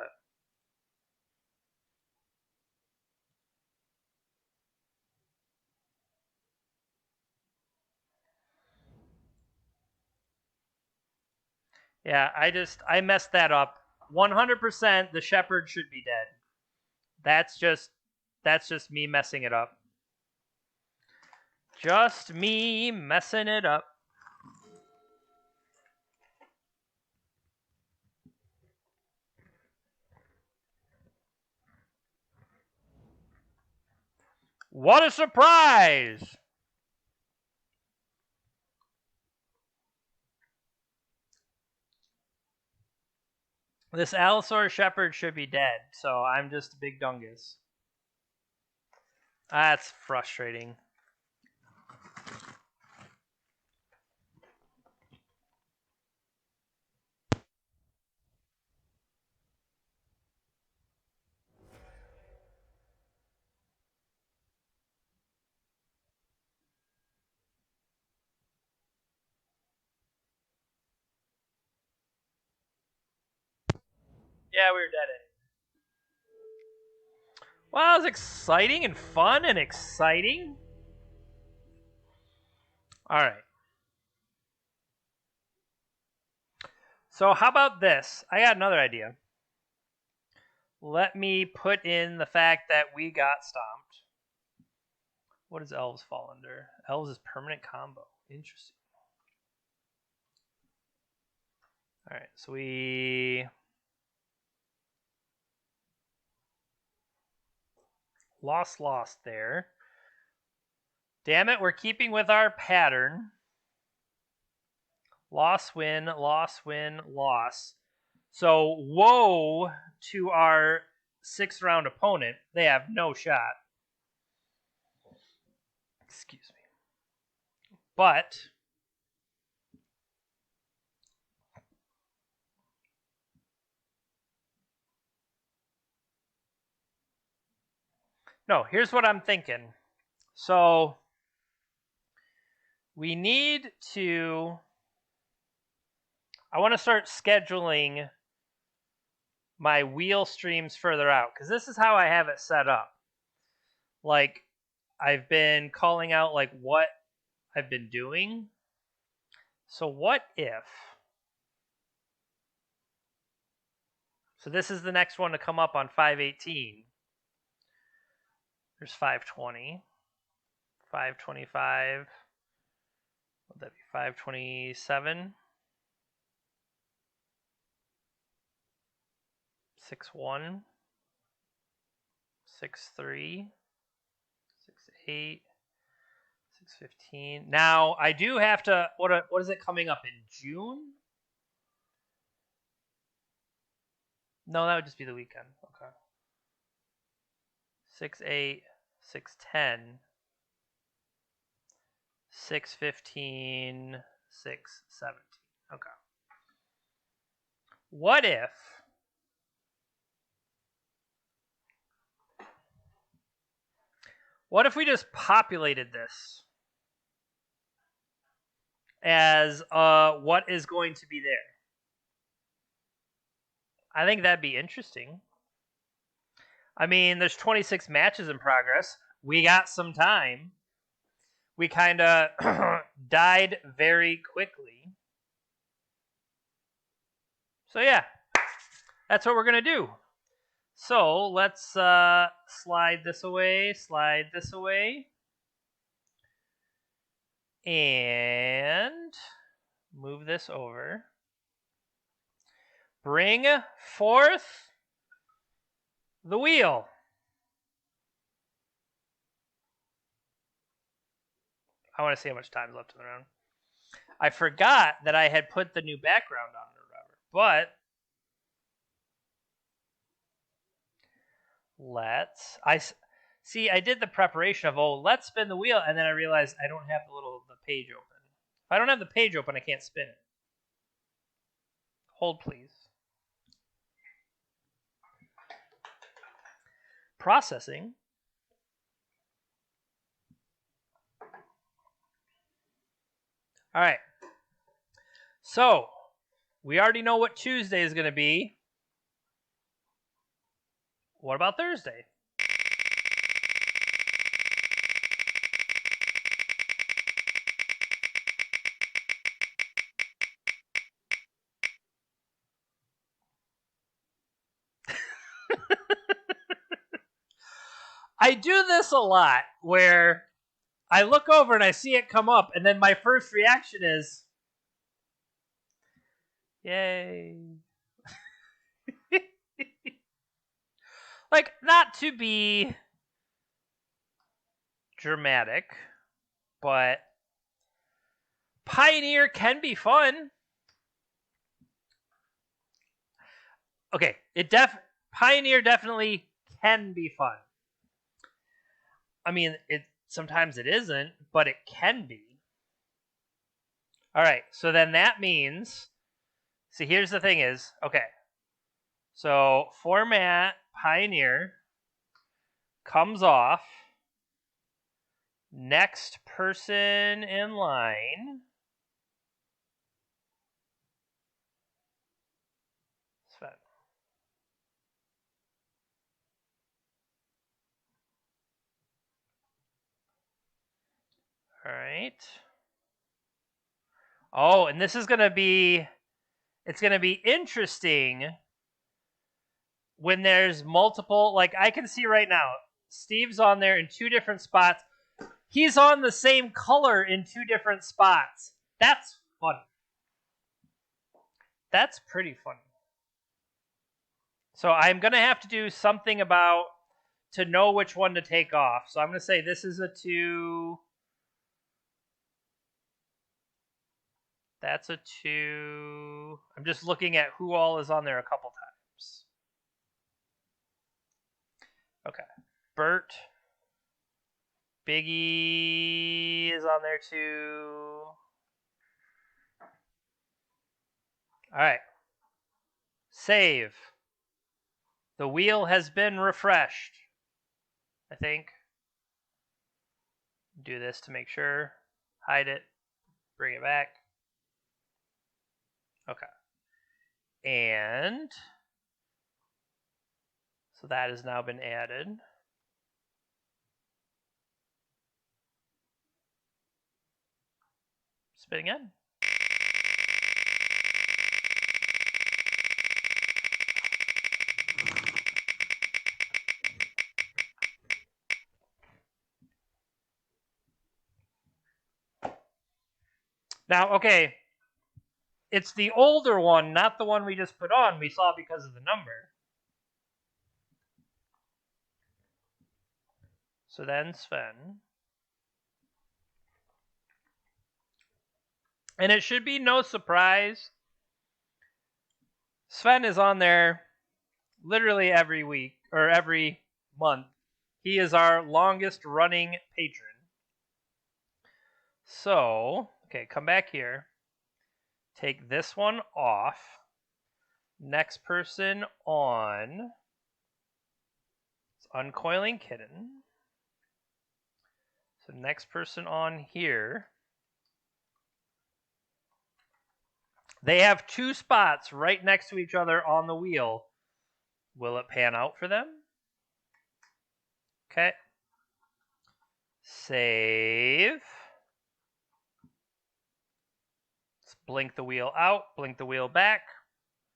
yeah, I messed that up. 100% the Shepherd should be dead. That's just me messing it up. Just me messing it up. What a surprise! This Allosaur Shepherd should be dead, so I'm just a big dungus. That's frustrating. Yeah, we were dead. Well, it was exciting and fun and exciting. All right. So how about this? I got another idea. Let me put in the fact that we got stomped. What does elves fall under? Elves is permanent combo. Interesting. All right, so we lost there. Damn it, we're keeping with our pattern. Loss, win, loss, win, loss. So woe to our 6th round opponent. They have no shot. Excuse me. But no, here's what I'm thinking. So we need to I want to start scheduling my wheel streams further out because this is how I have it set up. Like I've been calling out like what I've been doing. So what if So this is the next one to come up on 518. There's 520. 525. Would that be 527? 61. 63. 68. 615. Now I do have to. What is it coming up in June? No, that would just be the weekend. Okay. 6-8, 6-10, 6-15, 6-17. Okay. What if we just populated this as what is going to be there? I think that'd be interesting. I mean, there's 26 matches in progress. We got some time. We kind of died very quickly. So yeah, that's what we're going to do. So let's slide this away, and move this over. Bring forth the wheel. I want to see how much time is left in the round. I forgot that I had put the new background on it or whatever, but I did the preparation of let's spin the wheel, and then I realized I don't have the page open. If I don't have the page open, I can't spin it. Hold, please. Processing. All right. So, we already know what Tuesday is going to be. What about Thursday? I do this a lot where I look over and I see it come up, and then my first reaction is, yay. Like, not to be dramatic, but Pioneer can be fun. Okay, Pioneer definitely can be fun. I mean, sometimes it isn't, but it can be. All right, so then that means, see, here's the thing is, okay, so format Pioneer comes off, next person in line, Sven. All right. Oh, and this is going to be, it's going to be interesting when there's multiple, like I can see right now, Steve's on there in two different spots. He's on the same color in two different spots. That's funny. That's pretty funny. So I'm going to have to do something about to know which one to take off. So I'm going to say this is a 2. That's a 2. I'm just looking at who all is on there a couple times. Okay. Bert. Biggie is on there too. All right. Save. The wheel has been refreshed. I think. Do this to make sure. Hide it. Bring it back. Okay. And so that has now been added. Spin again. Now, okay, it's the older one, not the one we just put on. We saw because of the number. So then Sven. And it should be no surprise. Sven is on there literally every week or every month. He is our longest running patron. So, okay, come back here. Take this one off. Next person on. It's Uncoiling Kitten. So next person on here. They have two spots right next to each other on the wheel. Will it pan out for them? Okay. Save. Let's blink the wheel out, blink the wheel back,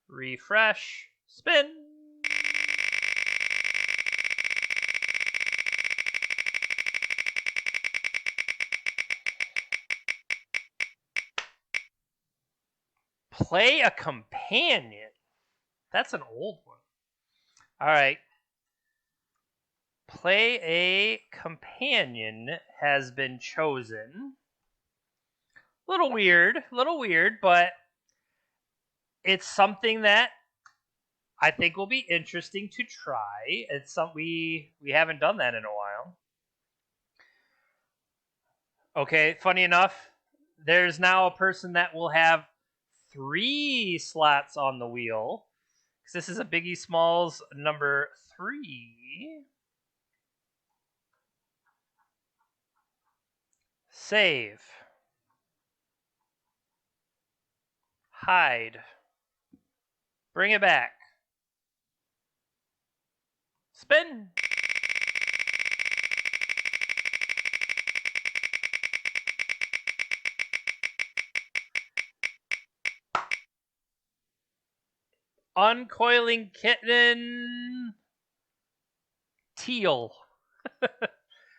refresh, spin. Play a companion. That's an old one. All right. Play a companion has been chosen. Little weird, but it's something that I think will be interesting to try. It's something we haven't done that in a while. Okay, funny enough, there's now a person that will have 3 slots on the wheel. Because this is a Biggie Smalls number 3. Save. Hide. Bring it back. Spin. Uncoiling Kitten. Teal.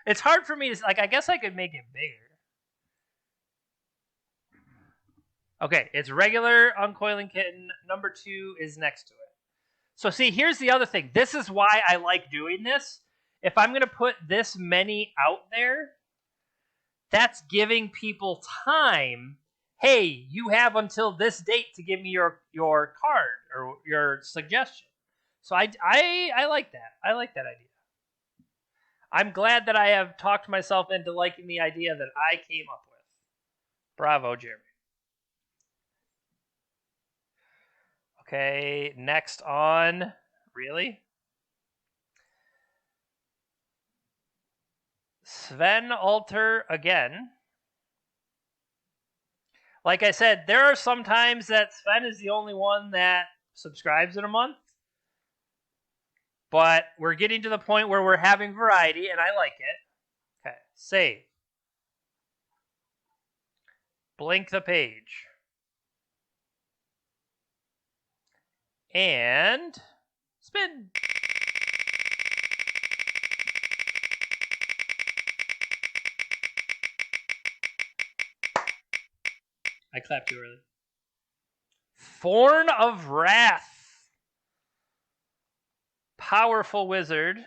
It's hard for me to, like, I guess I could make it bigger. Okay, it's regular Uncoiling Kitten. Number 2 is next to it. So see, here's the other thing. This is why I like doing this. If I'm going to put this many out there, that's giving people time. Hey, you have until this date to give me your card or your suggestion. So I like that. I like that idea. I'm glad that I have talked myself into liking the idea that I came up with. Bravo, Jeremy. Okay, next on... Really? Sven Alter again. Like I said, there are some times that Sven is the only one that subscribes in a month. But we're getting to the point where we're having variety, and I like it. Okay, save. Blink the page. And spin. I clapped too early. Thorn of Wrath. Powerful Wizard.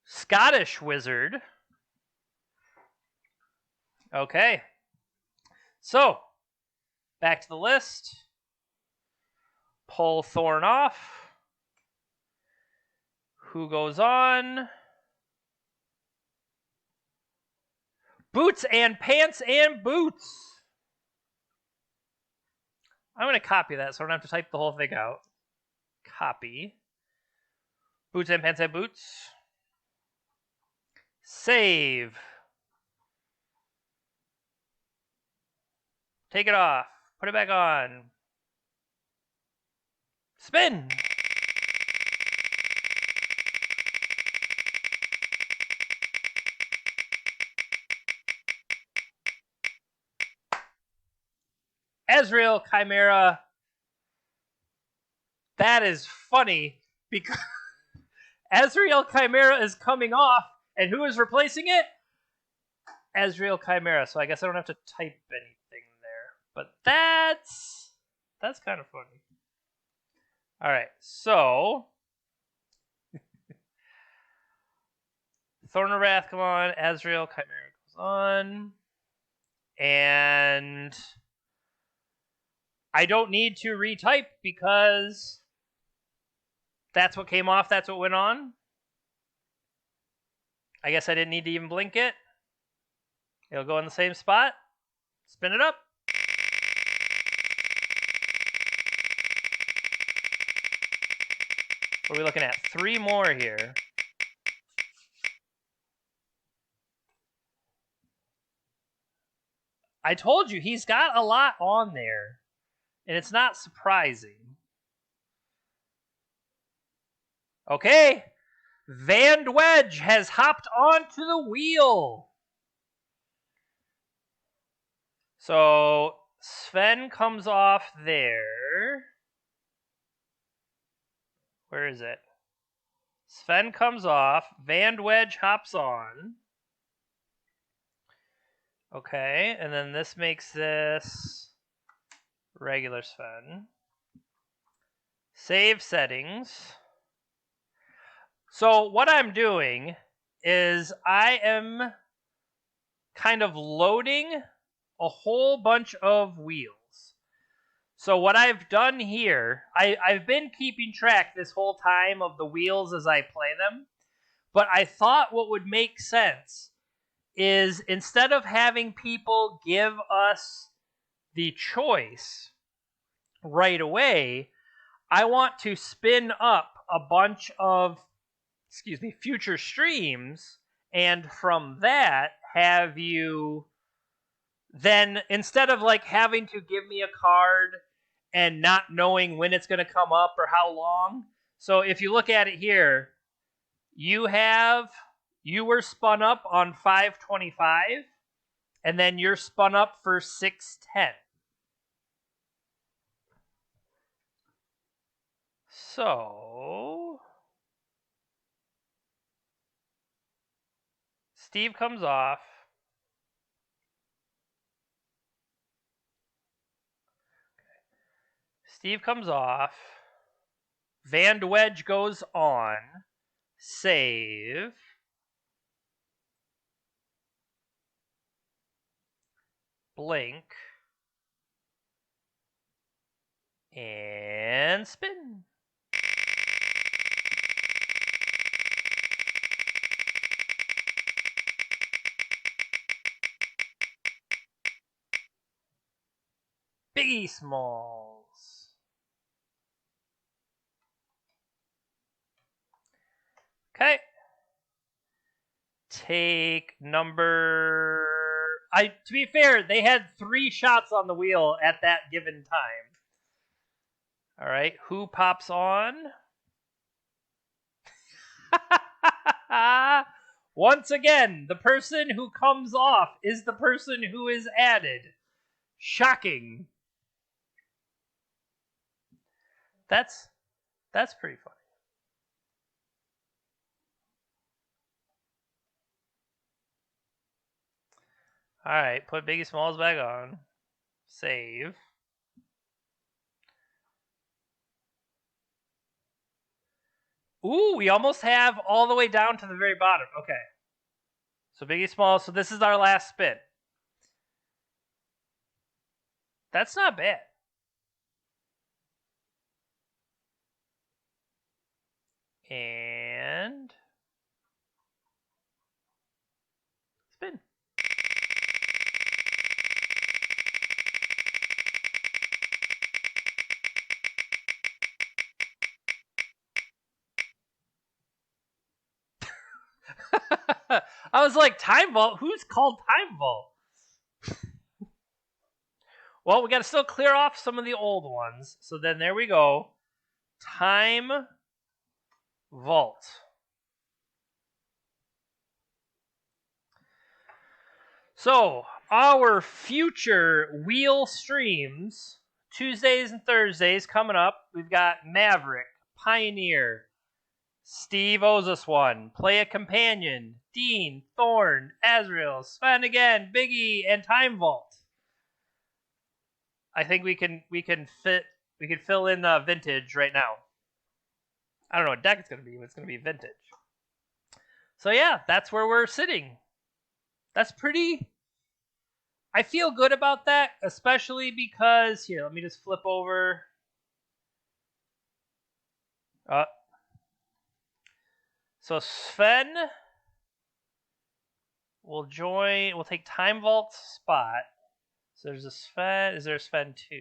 Scottish Wizard. Okay. So, back to the list. Pull Thorn off. Who goes on? Boots and Pants and Boots. I'm going to copy that so I don't have to type the whole thing out. Copy. Boots and Pants and Boots. Save. Take it off. Put it back on. Spin. Ezreal Chimera. That is funny because Ezreal Chimera is coming off, and who is replacing it? Ezreal Chimera. So I guess I don't have to type anything there. But that's kind of funny. All right, so Thorn of Wrath, come on. Ezreal Chimera goes on. And I don't need to retype because that's what came off, that's what went on. I guess I didn't need to even blink it. It'll go in the same spot. Spin it up. What are we looking at? 3 more here. I told you, he's got a lot on there. And it's not surprising. Okay. Van Wedge has hopped onto the wheel. So Sven comes off there. Where is it? Sven comes off. Van Wedge hops on. Okay, and then this makes this regular Sven. Save settings. So what I'm doing is I am kind of loading a whole bunch of wheels. So what I've done here, I've been keeping track this whole time of the wheels as I play them, but I thought what would make sense is instead of having people give us the choice, right away. I want to spin up a bunch of, future streams, and from that have you then, instead of like having to give me a card and not knowing when it's going to come up or how long. So if you look at it here, you were spun up on 525, and then you're spun up for 610. So Steve comes off. Steve comes off. Van de Wedge goes on. Save. Blink. And spin. Biggie Smalls. Okay. Take number. To be fair, they had 3 shots on the wheel at that given time. All right, who pops on? Once again, the person who comes off is the person who is added. Shocking. That's pretty funny. All right, put Biggie Smalls back on. Save. Ooh, we almost have all the way down to the very bottom. Okay. So Biggie Smalls, so this is our last spin. That's not bad. And spin. I was like, Time Vault? Who's called Time Vault? Well, we got to still clear off some of the old ones. So then there we go. Time Vault. So, our future wheel streams, Tuesdays and Thursdays coming up, we've got Maverick, Pioneer, Steve owes us one, Play a Companion, Dean, Thorn, Azrael, Sven again, Biggie, and Time Vault. I think we can fill in vintage right now. I don't know what deck it's going to be, but it's going to be vintage. So yeah, that's where we're sitting. That's pretty. I feel good about that, especially because here, let me just flip over. So Sven will join. We'll take Time Vault's spot. So there's a Sven. Is there a Sven 2?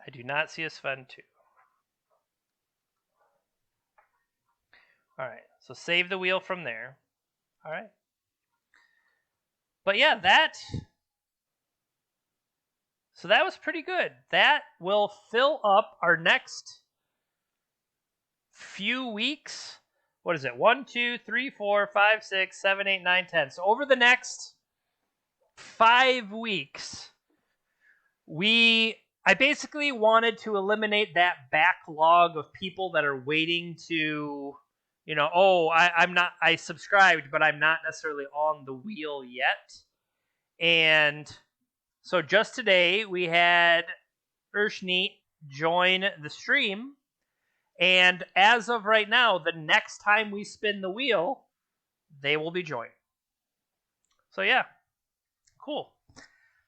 I do not see a Sven 2. All right. So save the wheel from there. All right. But yeah, so that was pretty good. That will fill up our next few weeks. What is it? 1, 2, 3, 4, 5, 6, 7, 8, 9, 10. So over the next 5 weeks, I basically wanted to eliminate that backlog of people that are waiting to, I subscribed, but I'm not necessarily on the wheel yet. And so just today, we had Urshneet join the stream. And as of right now, the next time we spin the wheel, they will be joining. So yeah, cool.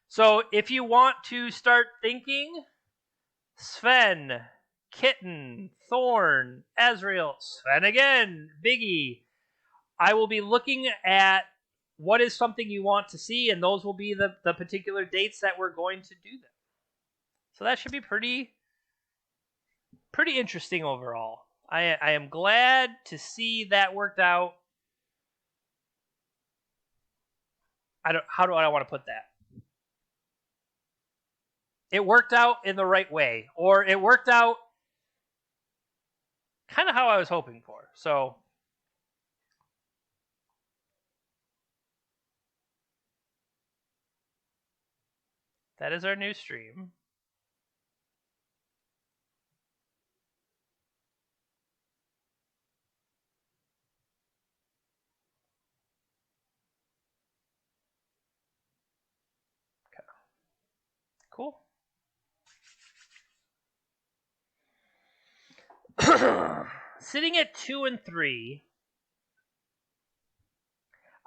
So if you want to start thinking, Sven, Kitten, Thorn, Azrael, Sven again, Biggie, I will be looking at what is something you want to see, and those will be the particular dates that we're going to do them. So that should be pretty interesting overall. I am glad to see that worked out. How do I want to put that? It worked out in the right way, or it worked out kind of how I was hoping for. So that is our new stream. Okay. Cool. Sitting at 2 and 3.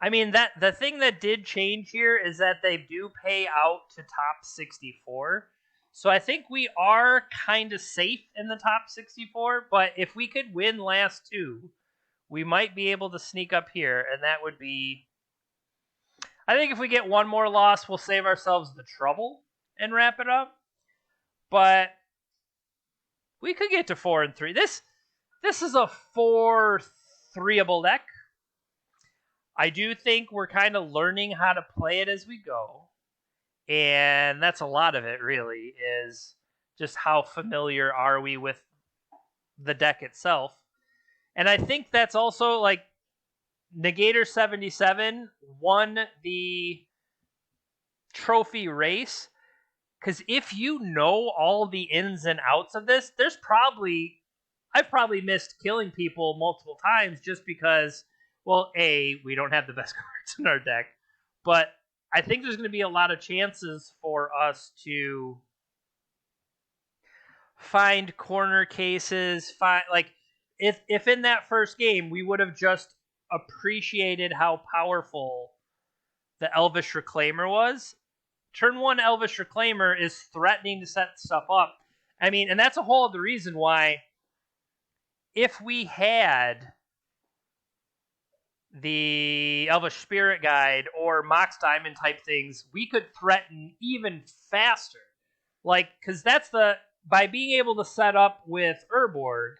I mean, that the thing that did change here is that they do pay out to top 64. So I think we are kind of safe in the top 64, but if we could win last two, we might be able to sneak up here, and that would be... I think if we get one more loss, we'll save ourselves the trouble and wrap it up. But we could get to 4 and 3. This is a 4-3able deck. I do think we're kind of learning how to play it as we go. And that's a lot of it, really, is just how familiar are we with the deck itself. And I think that's also, like, Negator 77 won the trophy race. Because if you know all the ins and outs of this, I've probably missed killing people multiple times just because, well, A, we don't have the best cards in our deck, but I think there's going to be a lot of chances for us to find corner cases, if in that first game we would have just appreciated how powerful the Elvish Reclaimer was. Turn 1 Elvish Reclaimer is threatening to set stuff up. I mean, and that's a whole other reason why if we had the Elvish Spirit Guide or Mox Diamond type things, we could threaten even faster. Like, because by being able to set up with Urborg,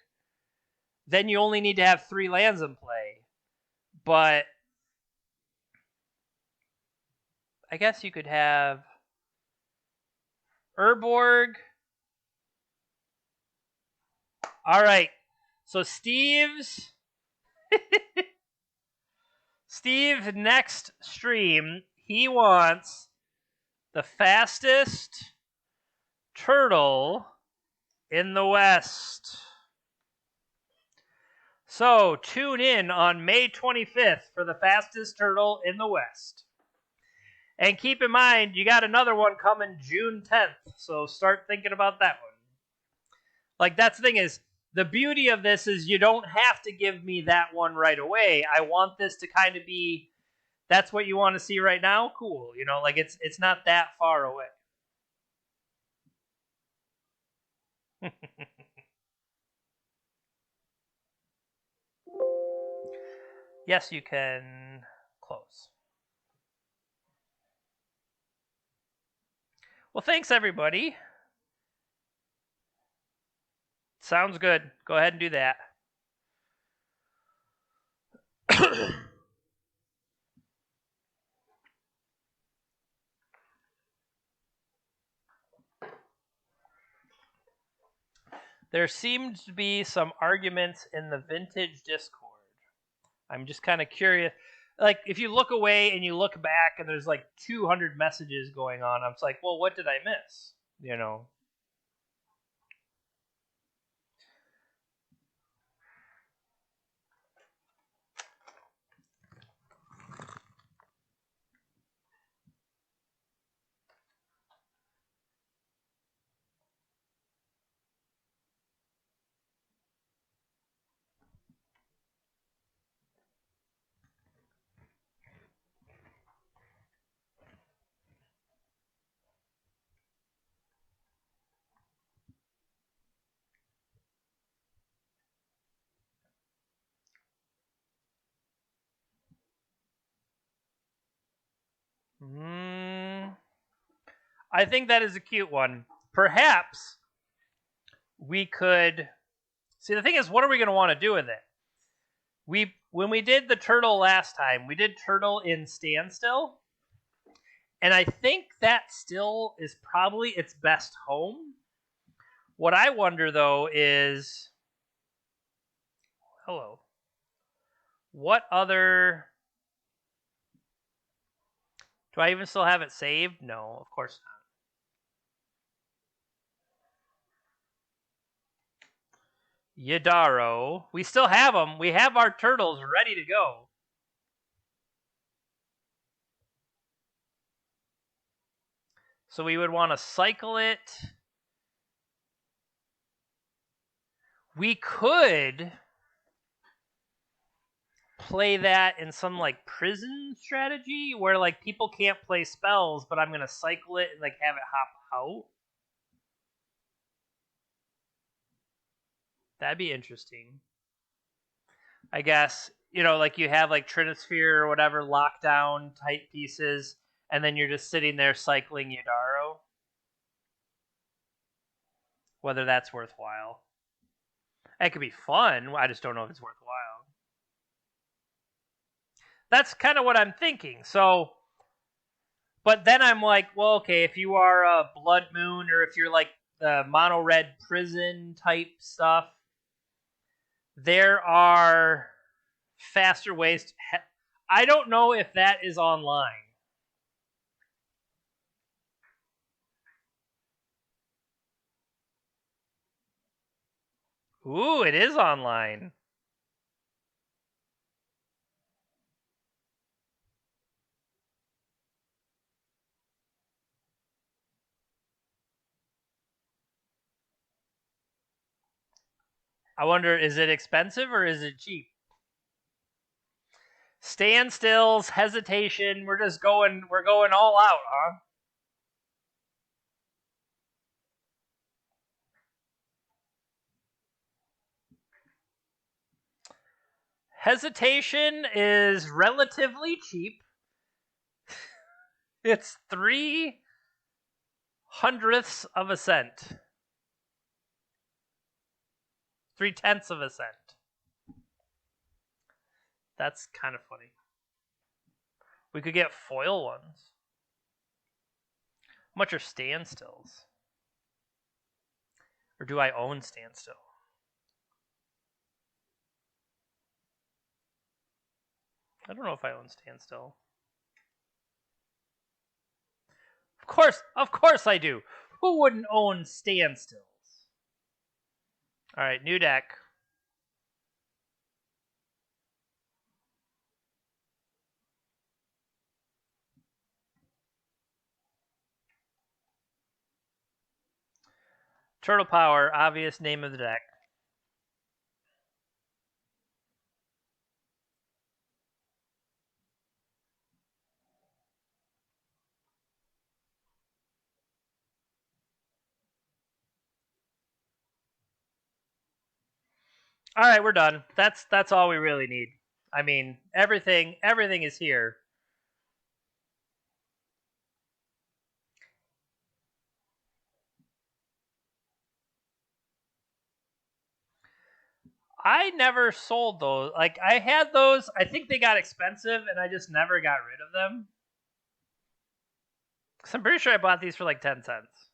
then you only need to have 3 lands in play. But I guess you could have Urborg. All right. So Steve's next stream, he wants the fastest turtle in the West. So tune in on May 25th for the fastest turtle in the West. And keep in mind, you got another one coming June 10th, so start thinking about that one. Like, that's the thing is, the beauty of this is you don't have to give me that one right away. I want this to kind of be, that's what you want to see right now? Cool. You know, like, it's not that far away. Yes, you can close. Well, thanks, everybody. Sounds good. Go ahead and do that. There seemed to be some arguments in the vintage Discord. I'm just kind of curious. Like, if you look away and you look back and there's like 200 messages going on, I'm just like, well, what did I miss? You know? I think that is a cute one. Perhaps we could see. The thing is, what are we going to want to do with it? When we did the turtle last time, we did turtle in standstill, and I think that still is probably its best home. What I wonder though is, hello, what other? Do I even still have it saved? No, of course not. Yadaro. We still have them. We have our turtles ready to go. So we would want to cycle it. We could play that in some like prison strategy where like people can't play spells, but I'm gonna cycle it and like have it hop out. That'd be interesting. I guess, like you have like Trinisphere or whatever lockdown type pieces, and then you're just sitting there cycling Yadaro. Whether that's worthwhile. That could be fun. I just don't know if it's worthwhile. That's kind of what I'm thinking. So, but then I'm like, well, okay, if you are a Blood Moon or if you're like the mono red prison type stuff, there are faster ways to. I don't know if that is online. Ooh, it is online. I wonder, is it expensive or is it cheap? Standstills, hesitation. We're going all out, huh? Hesitation is relatively cheap. It's 3/100ths of a cent. 3/10ths of a cent. That's kind of funny. We could get foil ones. How much are standstills? Or do I own standstill? I don't know if I own standstill. Of course I do. Who wouldn't own standstills? All right, new deck. Turtle Power, obvious name of the deck. All right, we're done. That's all we really need. I mean, everything is here. I never sold those. Like I had those. I think they got expensive, and I just never got rid of them. Cause I'm pretty sure I bought these for like 10 cents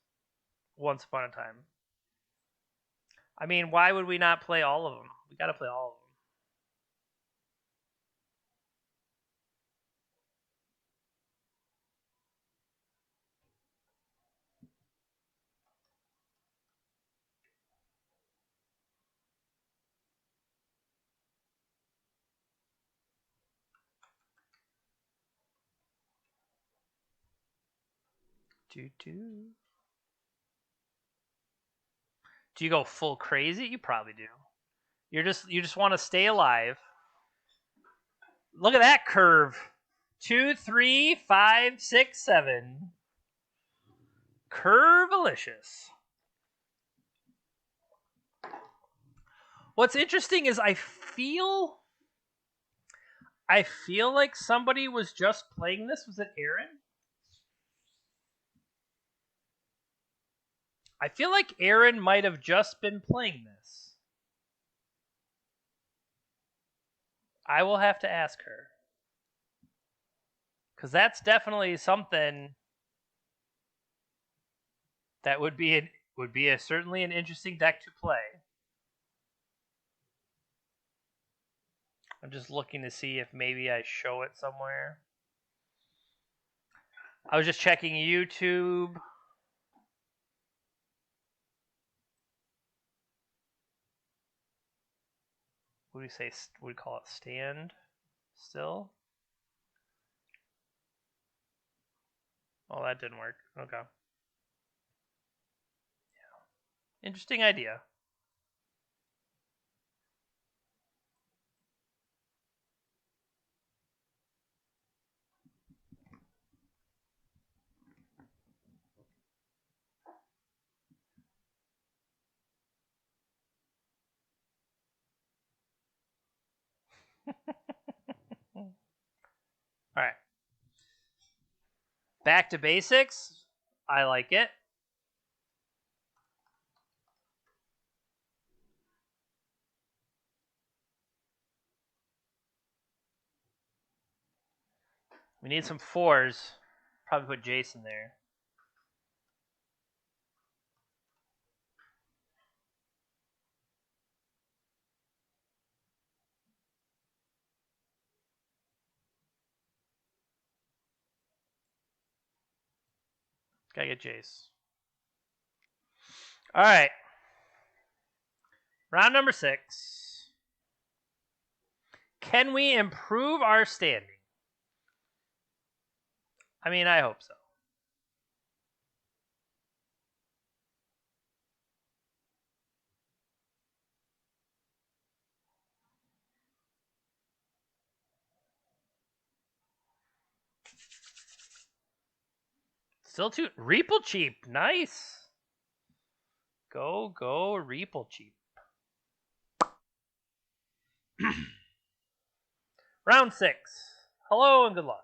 once upon a time. I mean, why would we not play all of them? We got to play all of them. Do you go full crazy? You probably do. You just want to stay alive. Look at that curve. 2, 3, 5, 6, 7. Curvilicious. What's interesting is I feel like somebody was just playing this. Was it Aaron? I feel like Erin might have just been playing this. I will have to ask her. Because that's definitely something that would be certainly an interesting deck to play. I'm just looking to see if maybe I show it somewhere. I was just checking YouTube. What do we say? What do we call it? Stand still? Oh, that didn't work. Okay. Yeah. Interesting idea. All right. Back to basics. I like it. We need some 4s. Probably put Jason there. Gotta get Jace. All right. Round number 6. Can we improve our standing? I mean, I hope so. Still too Reaple cheap. Nice. Go Reaple cheap. Round 6. Hello and good luck.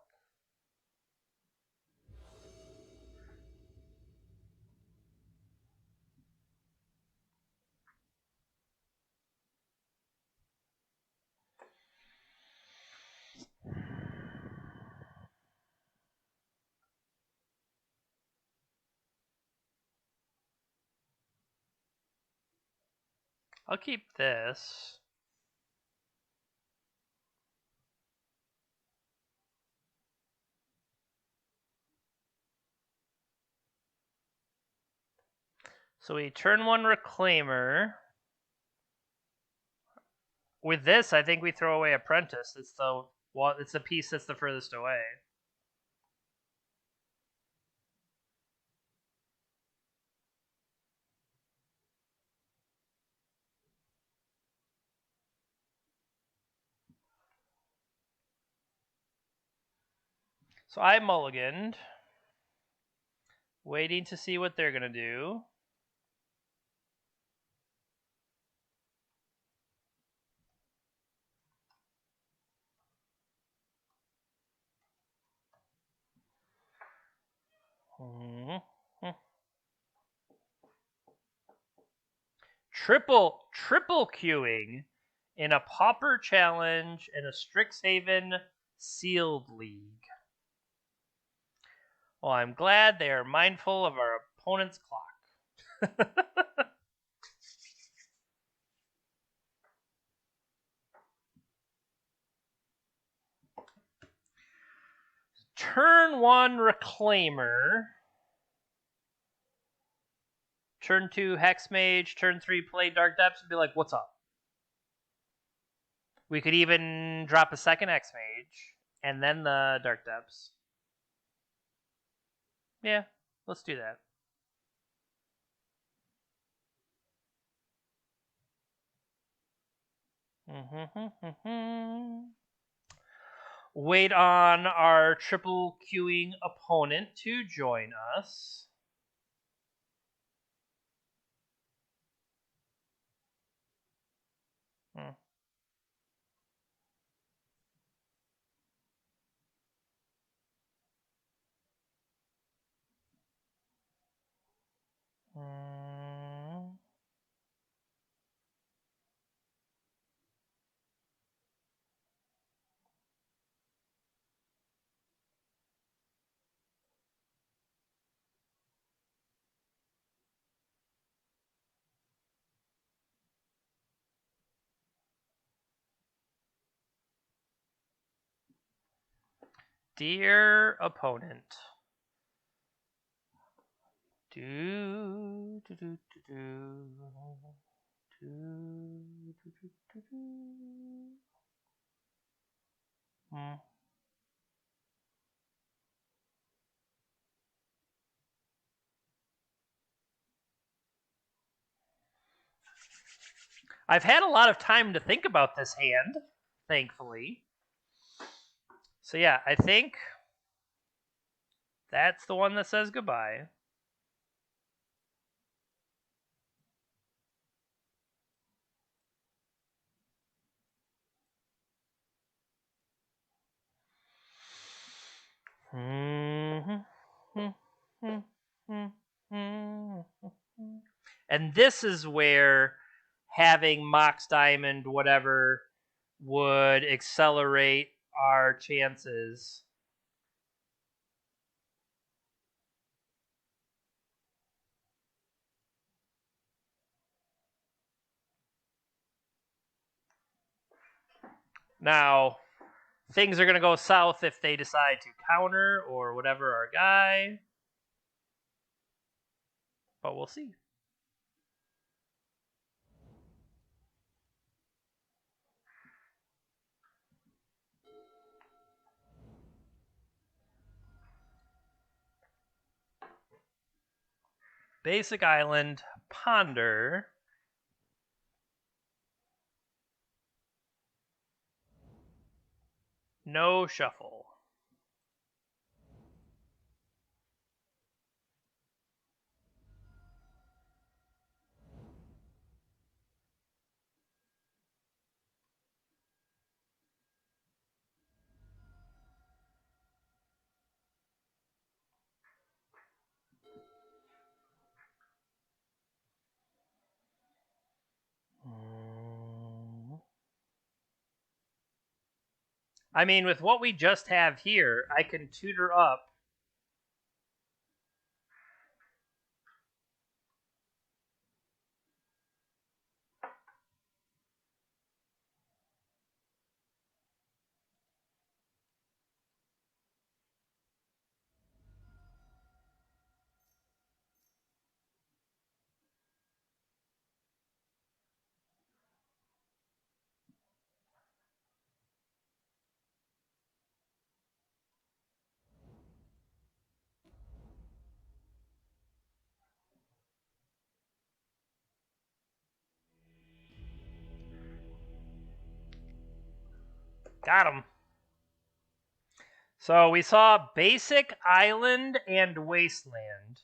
I'll keep this. So we turn 1 Reclaimer. With this, I think we throw away Apprentice. It's the piece that's the furthest away. So I mulliganed, waiting to see what they're gonna do. Mm-hmm. Triple queuing in a Pauper Challenge in a Strixhaven Sealed League. Well, I'm glad they are mindful of our opponent's clock. Turn 1 Reclaimer. Turn 2 Hexmage. Turn 3 play Dark Depths and be like, what's up? We could even drop a second Hexmage and then the Dark Depths. Yeah, let's do that. Wait on our triple queuing opponent to join us. Dear opponent. Do, do, do, do, do. Do, do, do, do, do. Hmm. I've had a lot of time to think about this hand, thankfully. So yeah, I think that's the one that says goodbye. And this is where having Mox Diamond, whatever, would accelerate our chances. Now, things are going to go south if they decide to counter or whatever our guy. But we'll see. Basic Island, Ponder. No shuffle. I mean, with what we just have here, I can tutor up. Got him. So we saw Basic Island and Wasteland.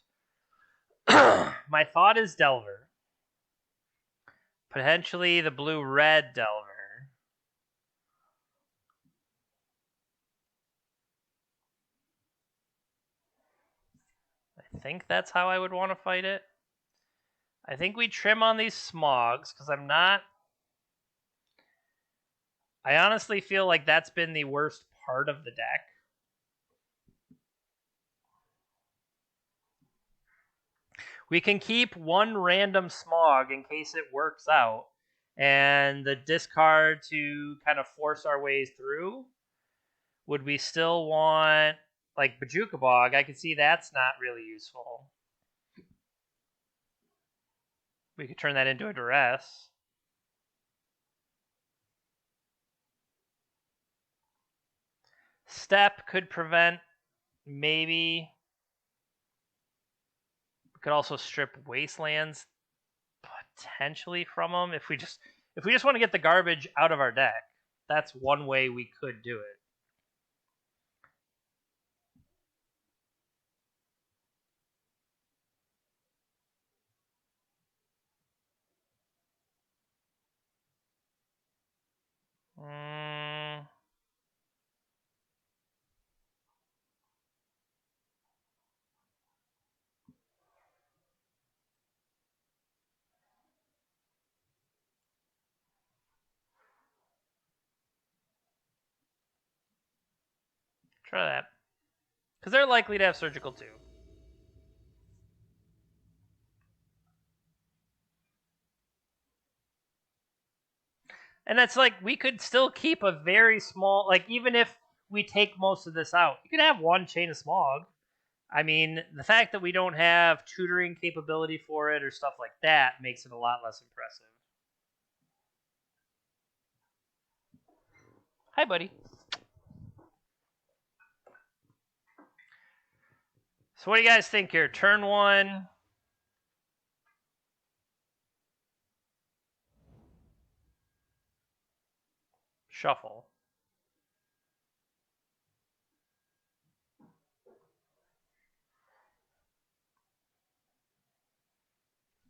My thought is Delver. Potentially the blue-red Delver. I think that's how I would want to fight it. I think we trim on these smogs because I'm not. I honestly feel like that's been the worst part of the deck. We can keep one random smog in case it works out, and the discard to kind of force our ways through. Would we still want like Bajuka Bog? I could see that's not really useful. We could turn that into a duress. Step could prevent maybe. We could also strip Wastelands potentially from them if we just want to get the garbage out of our deck. That's one way we could do it. Mm, try that. Because they're likely to have surgical too. And that's like, we could still keep a very small, like, even if we take most of this out. You could have one Chain of Smog. I mean, the fact that we don't have tutoring capability for it or stuff like that makes it a lot less impressive. Hi, buddy. So what do you guys think here? Turn 1. Shuffle.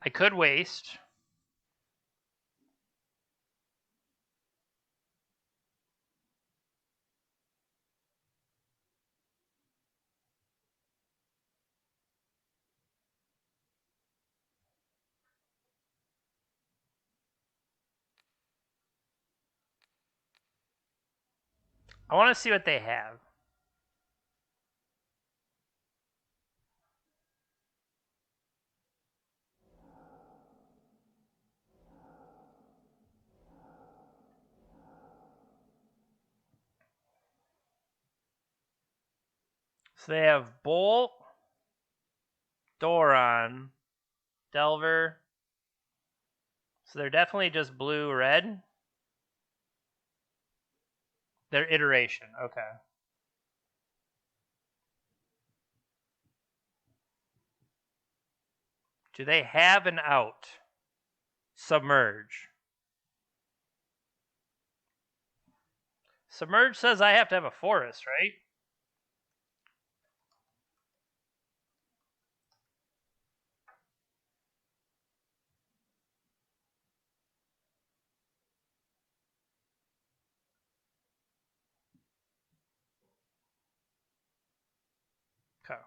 I could waste. I want to see what they have. So they have Bolt, Doron, Delver. So they're definitely just blue-red. Their iteration, okay. Do they have an out? Submerge. Submerge says I have to have a forest, right? Okay.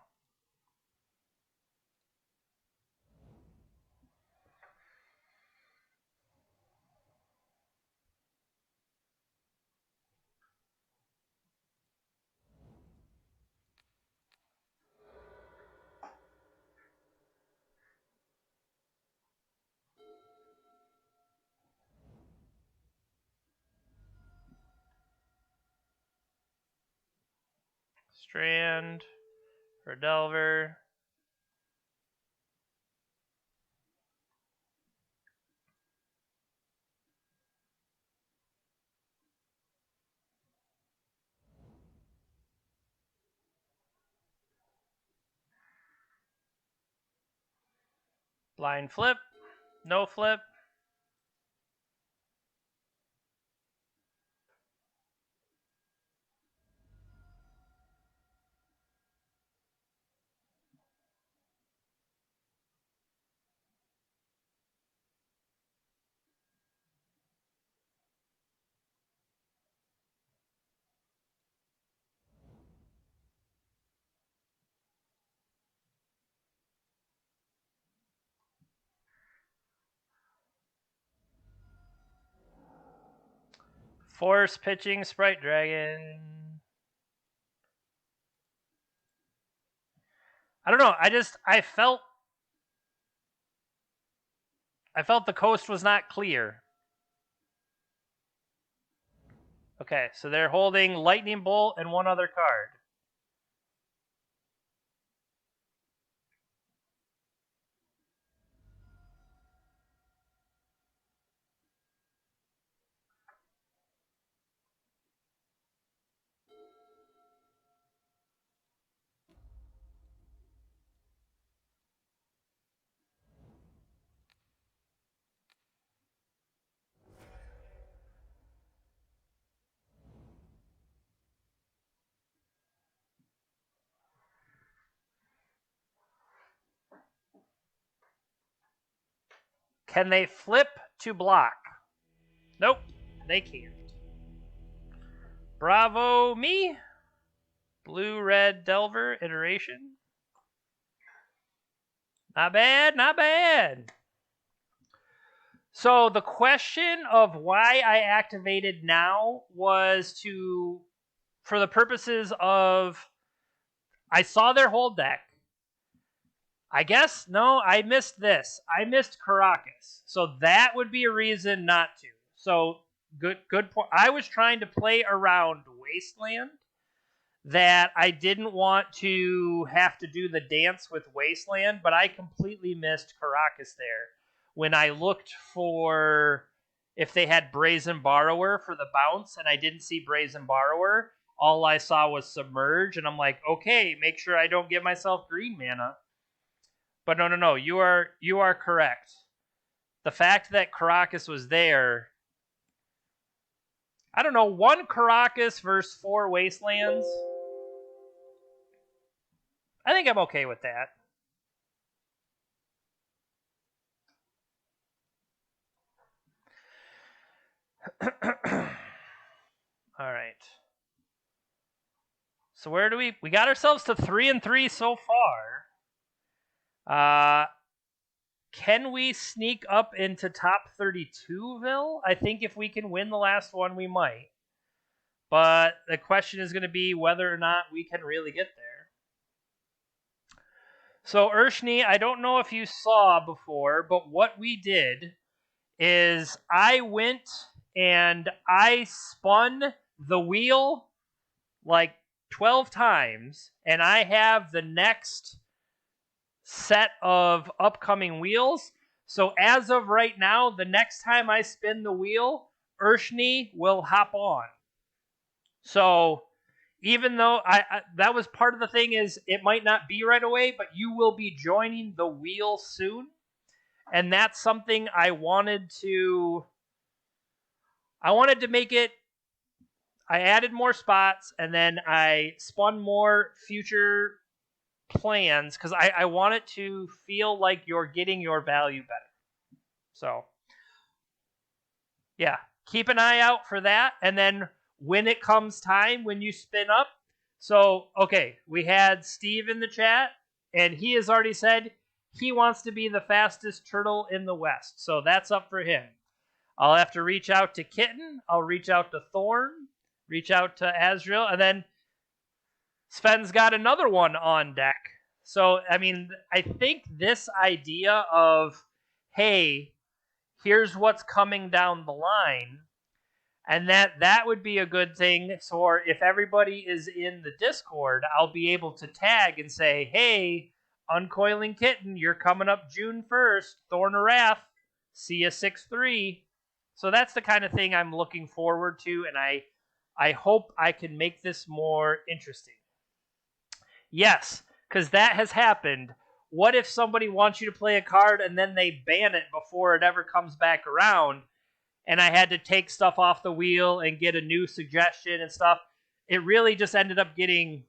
Strand for Delver. Blind flip. No flip. Force pitching Sprite Dragon. I don't know. I felt the coast was not clear. Okay, so they're holding Lightning Bolt and one other card. Can they flip to block? Nope, they can't. Bravo me. Blue-red Delver iteration. Not bad, not bad. So the question of why I activated now was for the purposes of, I saw their hold deck. I guess, no, I missed this. I missed Caracas. So that would be a reason not to. So good point. I was trying to play around Wasteland that I didn't want to have to do the dance with Wasteland, but I completely missed Caracas there. When I looked for if they had Brazen Borrower for the bounce, and I didn't see Brazen Borrower, all I saw was Submerge, and I'm like, okay, make sure I don't give myself green mana. But no, you are correct. The fact that Caracas was there, I don't know, 1 Caracas versus 4 Wastelands. I think I'm okay with that. All right. So where do we got ourselves to 3-3 so far. Can we sneak up into top 32ville? I think if we can win the last one, we might. But the question is going to be whether or not we can really get there. So Urshni, I don't know if you saw before, but what we did is I went and I spun the wheel like 12 times, and I have the next set of upcoming wheels. So as of right now, the next time I spin the wheel, Urshni will hop on. So even though I that was part of the thing, is it might not be right away, but you will be joining the wheel soon. And that's something I wanted to make it. I added more spots, and then I spun more future plans because I want it to feel like you're getting your value better. So, yeah, keep an eye out for that. And then when it comes time, when you spin up, so, okay, we had Steve in the chat, and he has already said he wants to be the fastest turtle in the West. So that's up for him. I'll have to reach out to Kitten. I'll reach out to Thorn, reach out to Azrael, and then Sven's got another one on deck. So, I mean, I think this idea of, hey, here's what's coming down the line, and that would be a good thing. So if everybody is in the Discord, I'll be able to tag and say, hey, Uncoiling Kitten, you're coming up June 1st. Thorn of Wrath, see you 6-3. So that's the kind of thing I'm looking forward to, and I hope I can make this more interesting. Yes, because that has happened. What if somebody wants you to play a card and then they ban it before it ever comes back around? And I had to take stuff off the wheel and get a new suggestion and stuff. It really just ended up getting...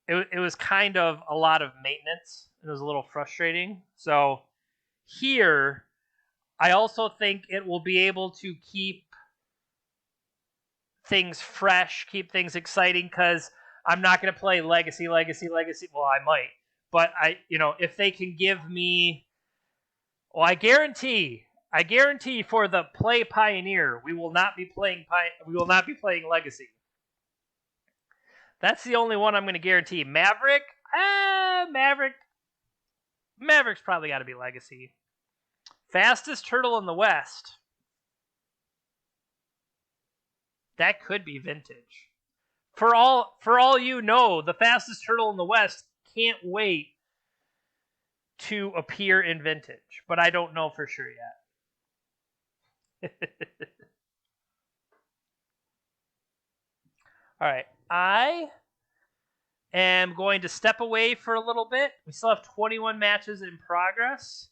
It was kind of a lot of maintenance. It was a little frustrating. So here, I also think it will be able to keep things fresh, keep things exciting, because I'm not going to play Legacy. Well, I might. But if they can give me... Well, I guarantee for the Play Pioneer, we will not be playing Legacy. That's the only one I'm going to guarantee. Maverick? Maverick's probably got to be Legacy. Fastest turtle in the West. That could be Vintage. For all you know, the fastest turtle in the West can't wait to appear in Vintage, but I don't know for sure yet. All right, I am going to step away for a little bit. We still have 21 matches in progress.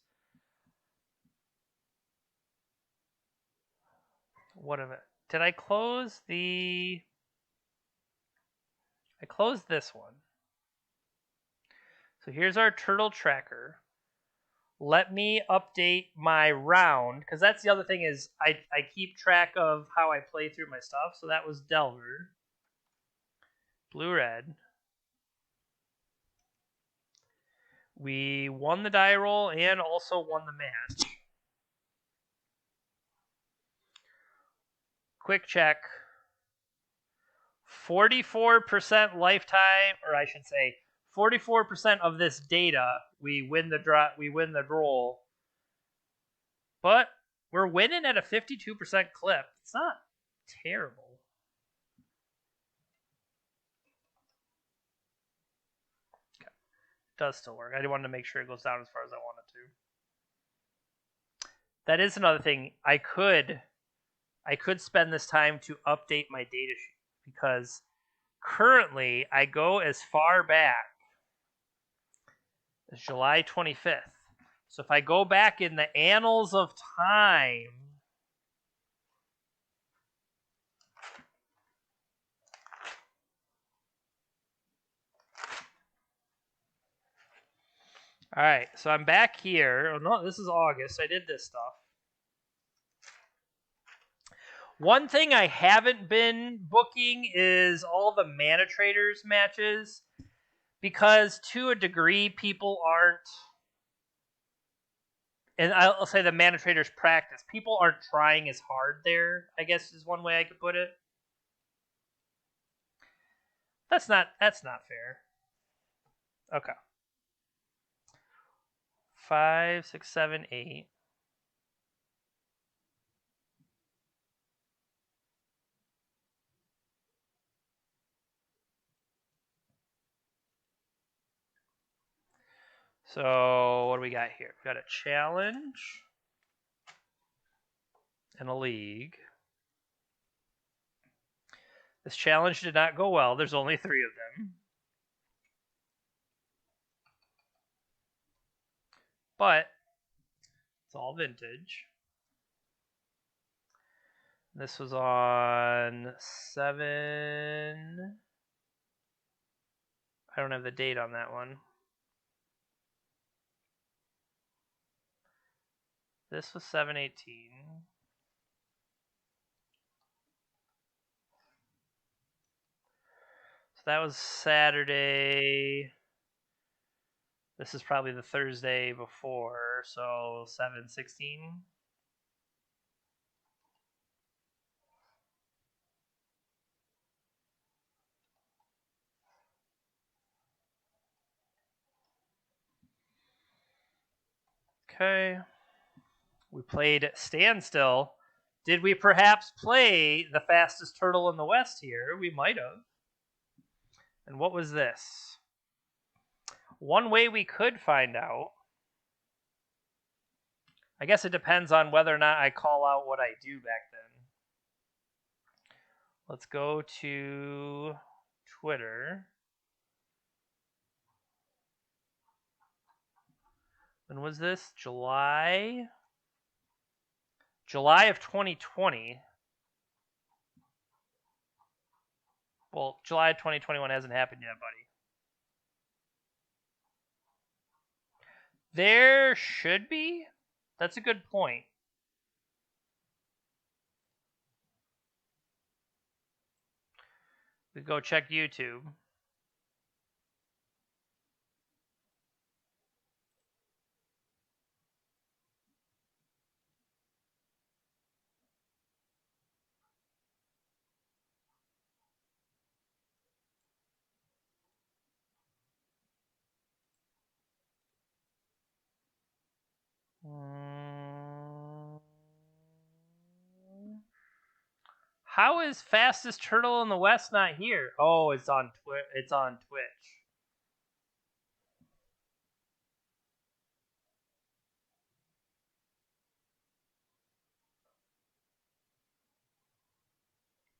What of it? Did I close the... I closed this one. So here's our turtle tracker. Let me update my round, because that's the other thing, is I keep track of how I play through my stuff. So that was Delver. Blue-red. We won the die roll and also won the match. Quick check. 44% lifetime, or I should say 44% of this data, we win the roll. But we're winning at a 52% clip. It's not terrible. does still work. I wanted to make sure it goes down as far as I wanted to. That is another thing. I could spend this time to update my data sheet because currently I go as far back as July 25th. So if I go back in the annals of time, all right, so I'm back here. Oh, no, this is August. I did this stuff. One thing I haven't been booking is all the Mana Traders matches because to a degree people aren't, and I'll say the Mana Traders practice, people aren't trying as hard there, I guess is one way I could put it. That's not fair. Okay. 5, 6, 7, 8. So what do we got here? We got a challenge and a league. This challenge did not go well. There's only 3 of them. But it's all vintage. This was on 7. I don't have the date on that one. This was 7/18. So that was Saturday. This is probably the Thursday before, so 7/16. Okay. We played Standstill. Did we perhaps play the fastest turtle in the West here? We might have. And what was this? One way we could find out, I guess it depends on whether or not I call out what I do back then. Let's go to Twitter. When was this? July of 2020. Well, July of 2021 hasn't happened yet, buddy. There should be. That's a good point. We go check YouTube. How is fastest turtle in the West not here? Oh, it's on Twitch.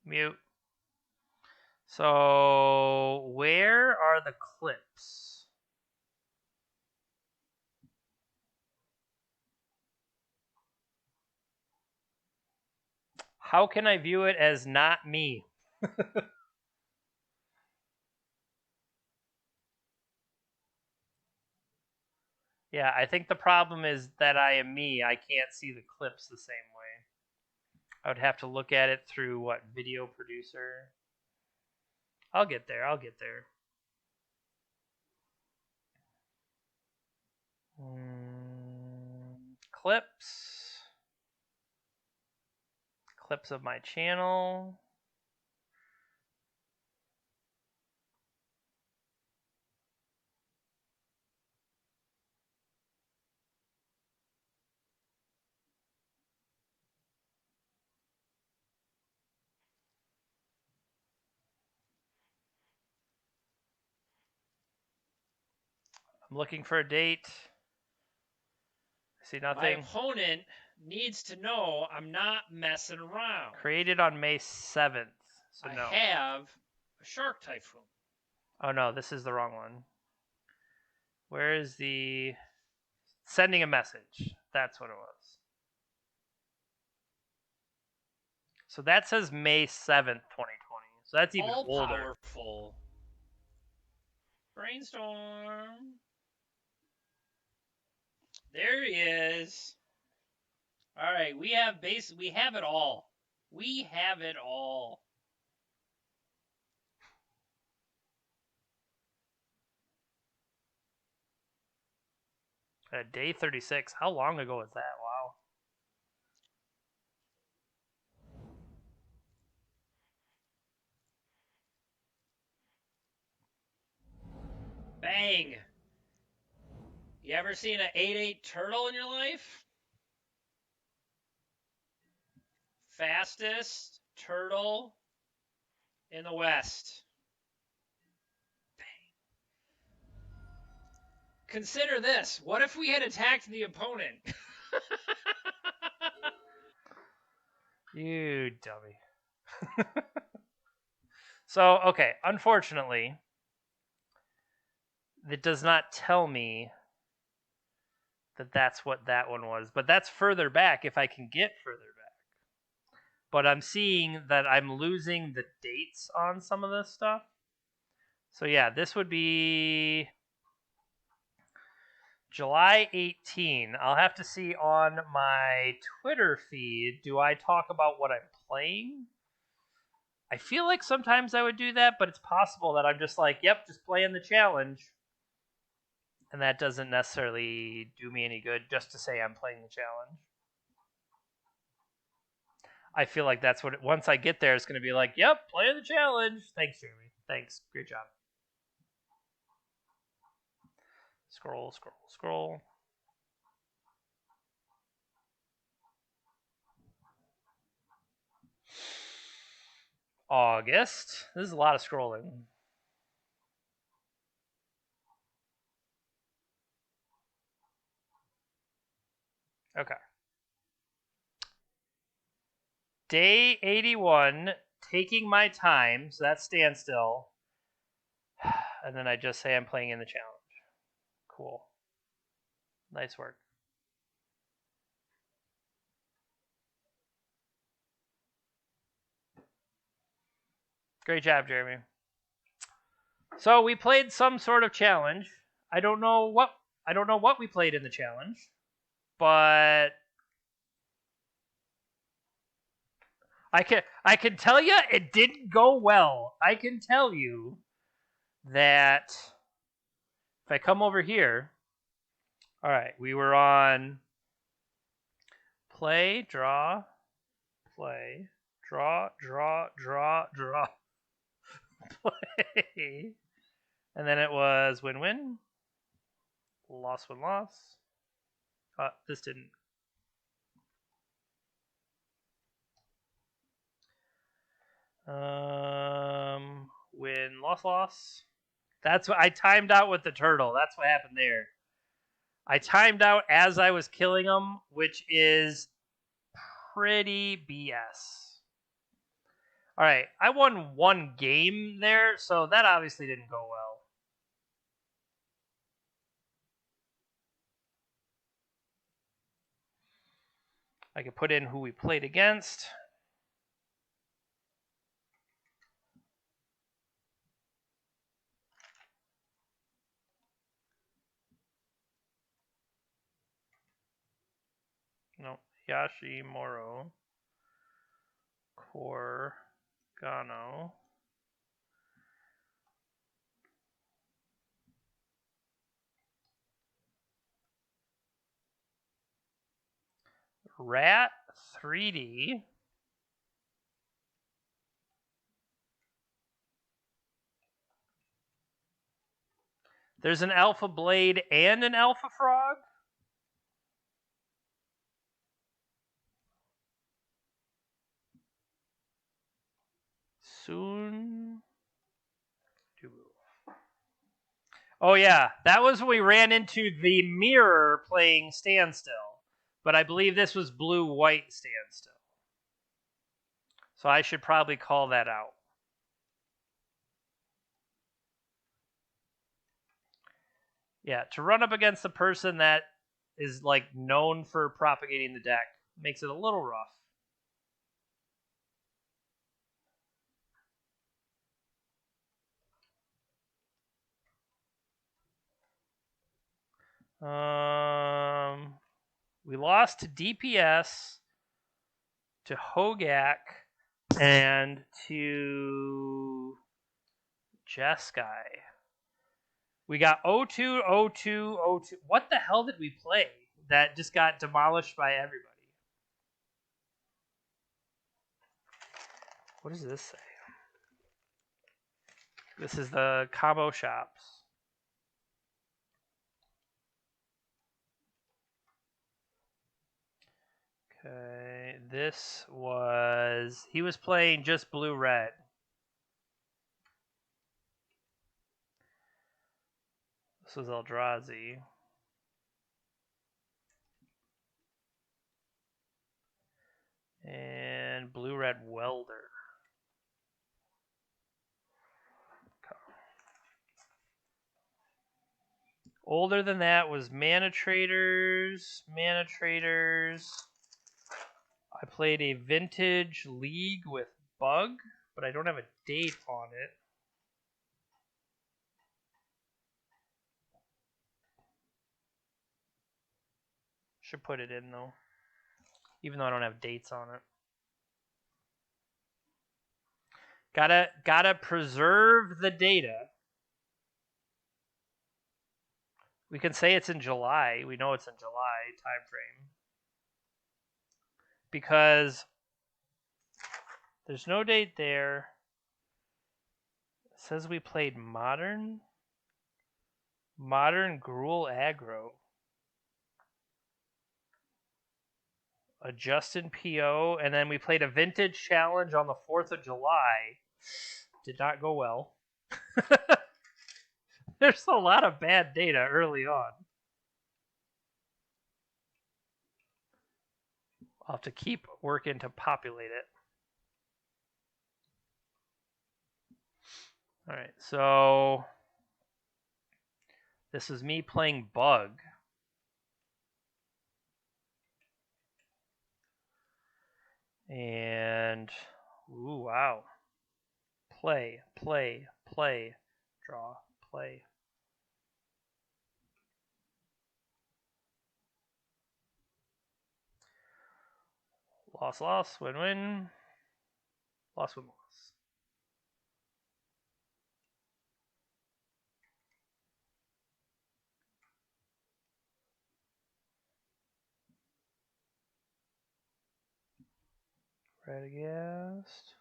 Mute. So, where are the clips? How can I view it as not me? Yeah, I think the problem is that I am me. I can't see the clips the same way. I would have to look at it through what, video producer? I'll get there. Clips. Clips of my channel. I'm looking for a date. I see My nothing. opponent needs to know I'm not messing around. Created on May 7th. So I no. have a Shark Typhoon. Oh no, this is the wrong one. Where is the sending a message? That's what it was. So that says May 7th, 2020. So that's even All older. powerful. Brainstorm. There he is. All right, we have it all. We have it all. Day 36. How long ago was that? Wow. Bang. You ever seen an 8-8 turtle in your life? Fastest turtle in the West. Bang. Consider this. What if we had attacked the opponent? You dummy. So, okay, unfortunately, it does not tell me that that's what that one was, but that's further back if I can get further back. But I'm seeing that I'm losing the dates on some of this stuff. So yeah, this would be July 18. I'll have to see on my Twitter feed, do I talk about what I'm playing? I feel like sometimes I would do that, but it's possible that I'm just like, yep, just playing the challenge. And that doesn't necessarily do me any good just to say I'm playing the challenge. I feel like that's what once I get there, it's going to be like, yep, playing the challenge. Thanks, Jeremy. Thanks. Great job. Scroll, scroll, scroll. August. This is a lot of scrolling. Okay. Day 81, taking my time, so that's standstill. And then I just say I'm playing in the challenge. Cool. Nice work. Great job, Jeremy. So we played some sort of challenge. I don't know what we played in the challenge, but I can tell you it didn't go well. I can tell you that if I come over here, all right, we were on play, draw, play, draw, draw, draw, draw, play. And then it was win-win, loss, win, loss. This didn't. Win, loss, loss. That's what I timed out with the turtle. That's what happened there. I timed out as I was killing him, which is pretty BS. All right, I won one game there, so that obviously didn't go well. I could put in who we played against. No, Yashimoro, Corgano, Rat 3D. There's an Alpha Blade and an Alpha Frog. Soon. Oh yeah, that was when we ran into the mirror playing Standstill. But I believe this was blue-white Standstill. So I should probably call that out. Yeah, to run up against a person that is like known for propagating the deck makes it a little rough. We lost to DPS, to Hogak, and to Jeskai. We got 0-2, 0-2, 0-2. What the hell did we play that just got demolished by everybody? What does this say? This is the combo shops. Okay, this was... He was playing just blue-red. This was Eldrazi. And blue-red welder. Older than that was Mana Traders. Mana Traders. I played a vintage league with Bug, but I don't have a date on it. Should put it in though, even though I don't have dates on it. Gotta preserve the data. We can say it's in July. We know it's in July time frame because there's no date there. It says we played modern Gruul aggro. A Justin PO, and then we played a vintage challenge on the 4th of July. Did not go well. There's a lot of bad data early on. I'll have to keep working to populate it. Alright, so this is me playing Bug. And, ooh, wow. Play, draw, play. Loss, win. Loss, win, loss. Radagast.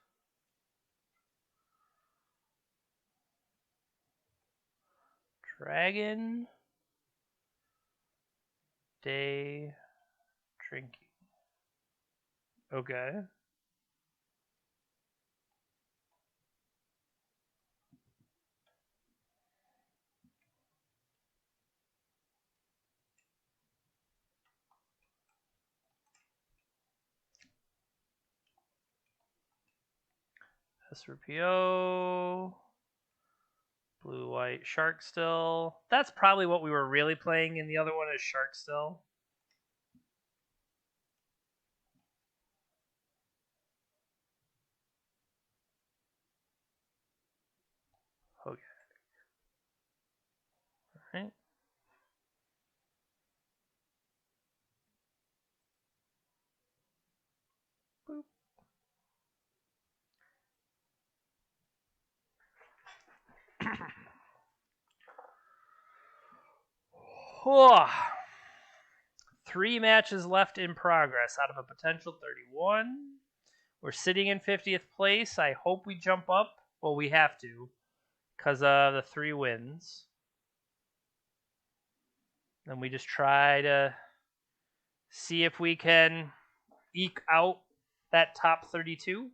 Dragon. Day. Drinking. Okay. SRPO. Blue, white, Shark still. That's probably what we were really playing, and the other one is Shark still. Okay. Alright. Boop. Oh. 3 matches left in progress out of a potential 31. We're sitting in 50th place. I hope we jump up. Well, we have to because of the 3 wins. And we just try to see if we can eke out that top 32.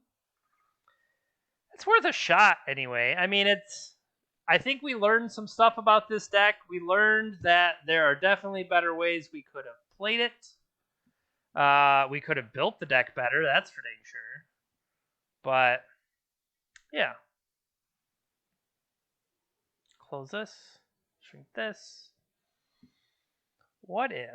It's worth a shot anyway. I mean, I think we learned some stuff about this deck. We learned that there are definitely better ways we could have played it. We could have built the deck better, that's for dang sure. But, yeah. Close this. Shrink this. What if?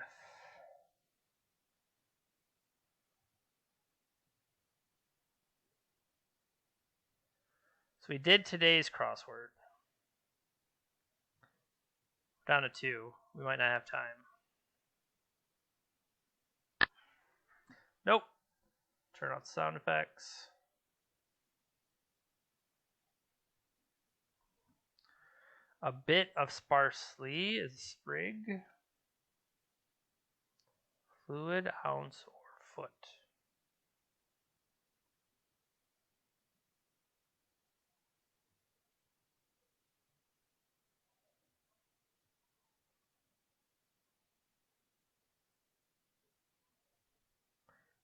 So we did today's crossword. Down to 2. We might not have time. Nope. Turn off sound effects. A bit of sparsely is sprig. Fluid, ounce, or foot.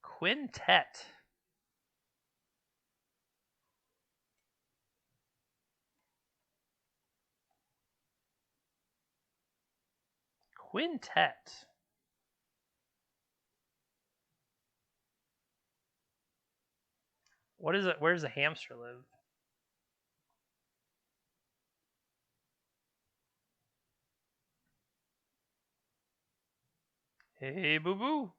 Quintet. Quintet. What is it? Where does a hamster live? Hey, boo boo.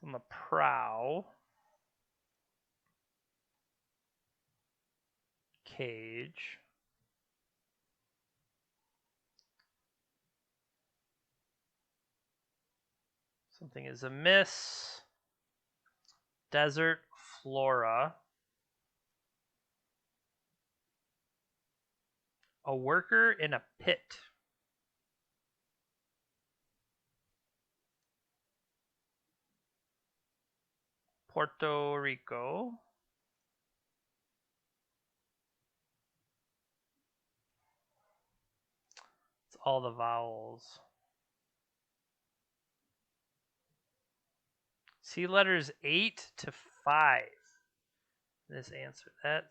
On the prow. Cage. Something is amiss. Desert flora. A worker in a pit. Puerto Rico. It's all the vowels. See letters 8 to 5. This answer. That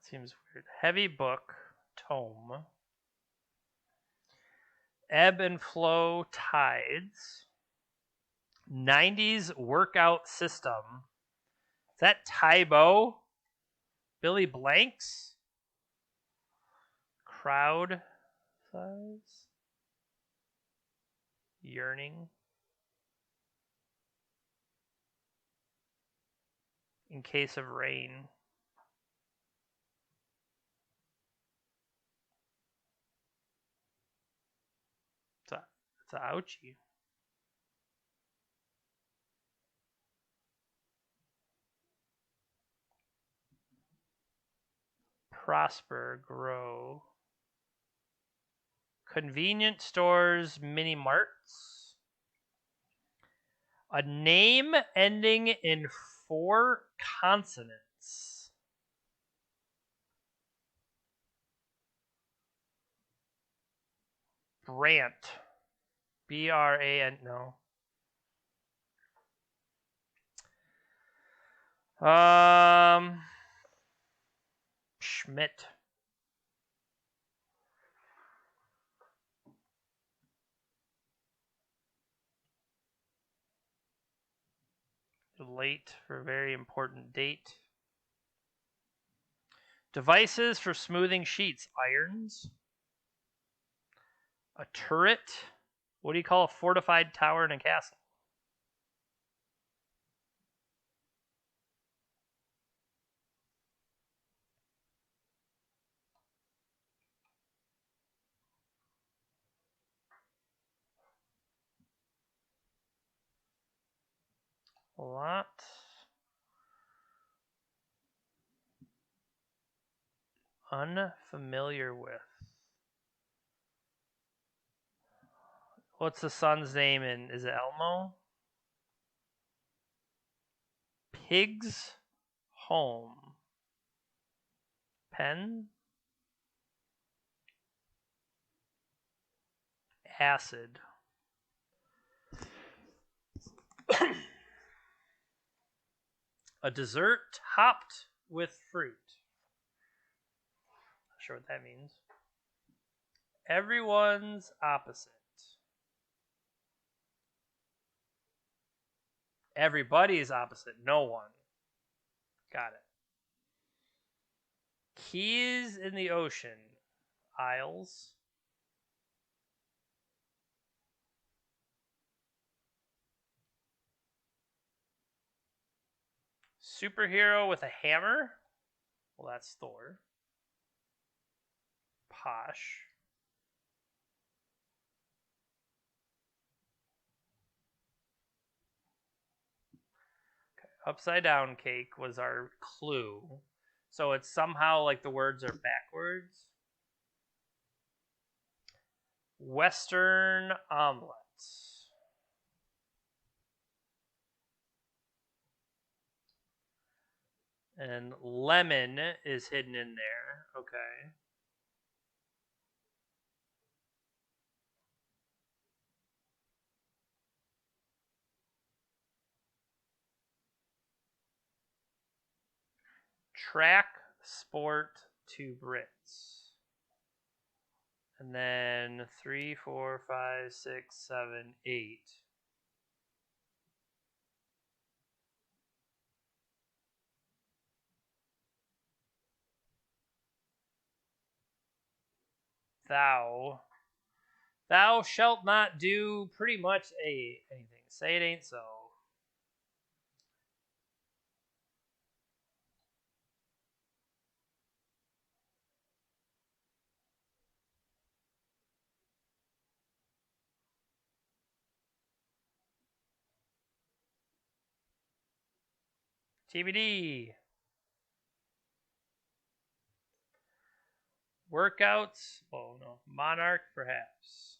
seems weird. Heavy book. Tome. Ebb and flow tides. 90s workout system. Is that Tybo? Billy Blanks? Crowd size? Yearning? In case of rain. It's a ouchie. Prosper, grow. Convenient stores, mini marts. A name ending in 4 consonants. Brant. B-R-A-N. No. Schmidt. Late for a very important date. Devices for smoothing sheets. Irons. A turret. What do you call a fortified tower in a castle? A lot. Unfamiliar with. What's the son's name in? Is it Elmo? Pig's home. Pen. Acid. A dessert topped with fruit. Not sure what that means. Everyone's opposite. Everybody's opposite. No one. Got it. Keys in the ocean. Isles. Superhero with a hammer. Well, that's Thor. Posh. Upside down cake was our clue. So it's somehow like the words are backwards. Western omelet. And lemon is hidden in there. Okay. Track sport to Brits. And then 3, 4, 5, 6, 7, 8. Thou shalt not do pretty much anything. Say it ain't so. TBD. Workouts. Oh no. Monarch perhaps.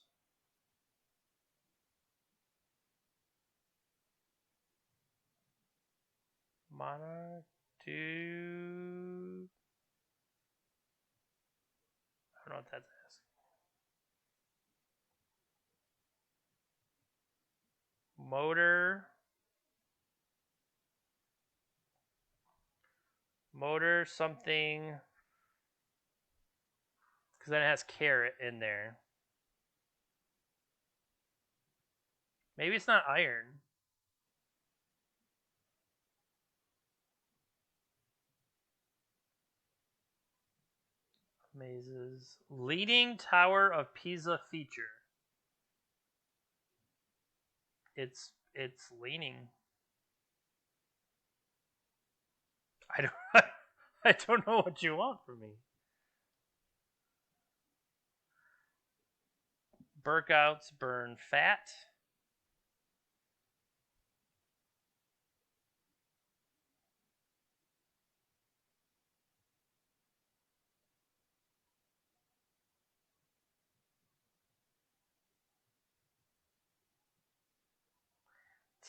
Monarch do. I don't know what that's asking. Motor something. Because then it has carrot in there. Maybe it's not iron. Mazes. Leaning Tower of Pisa feature. It's leaning. I don't I don't know what you want from me. Burkouts burn fat.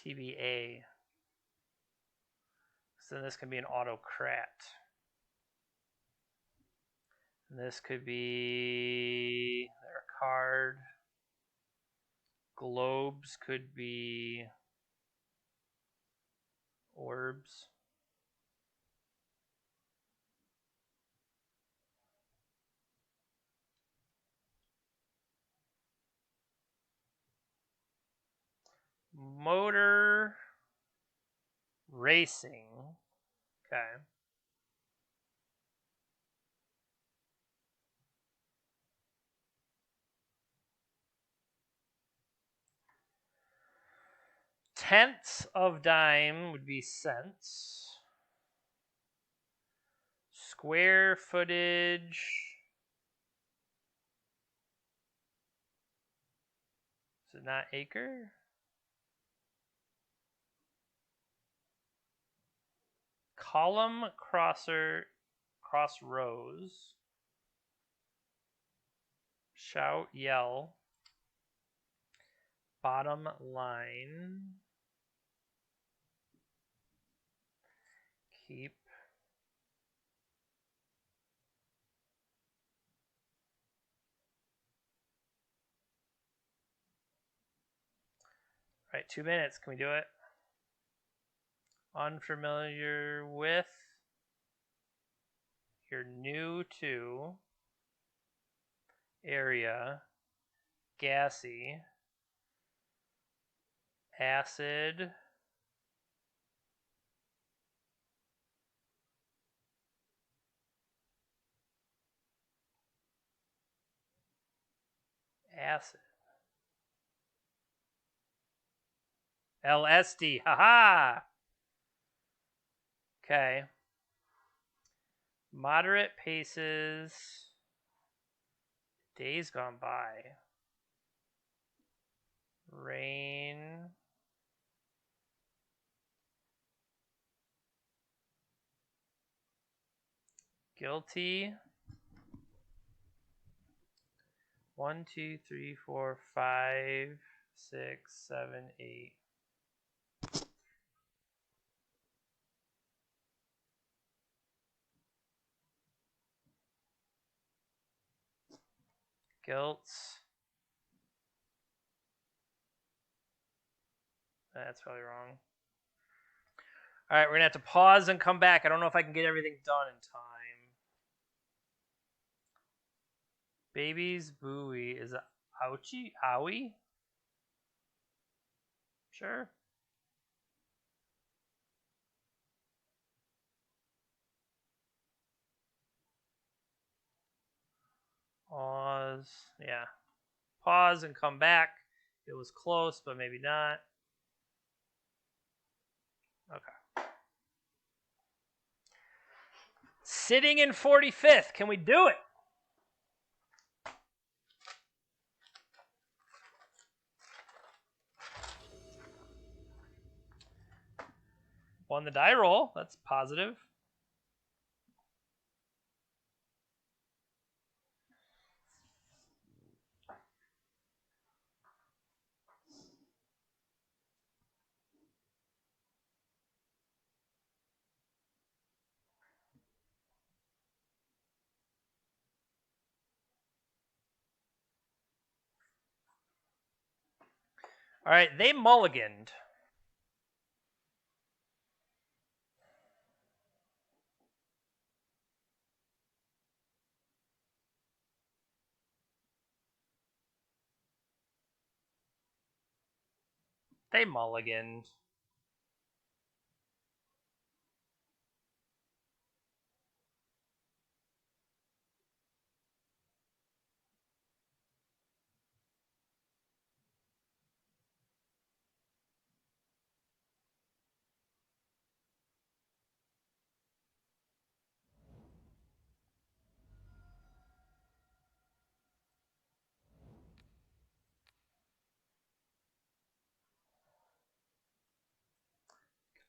TBA. So this can be an autocrat. And this could be their card. Globes could be orbs. Motor racing. Okay. Tenths of dime would be cents. Square footage. Is it not acre? Column cross rows. Shout, yell. Bottom line. Keep. All right, 2 minutes. Can we do it? unfamiliar with, you're new to, area, gassy, acid, acid. LSD, haha! Okay. Moderate paces, days gone by. Rain, guilty. 1, 2, 3, 4, 5, 6, 7, 8. Guilt. That's probably wrong. All right, we're gonna have to pause and come back. I don't know if I can get everything done in time. Baby's buoy is a ouchie owie. Sure. Pause. Yeah. Pause and come back. It was close, but maybe not. Okay. Sitting in 45th. Can we do it? Won the die roll. That's positive. All right, they mulliganed. They mulliganed.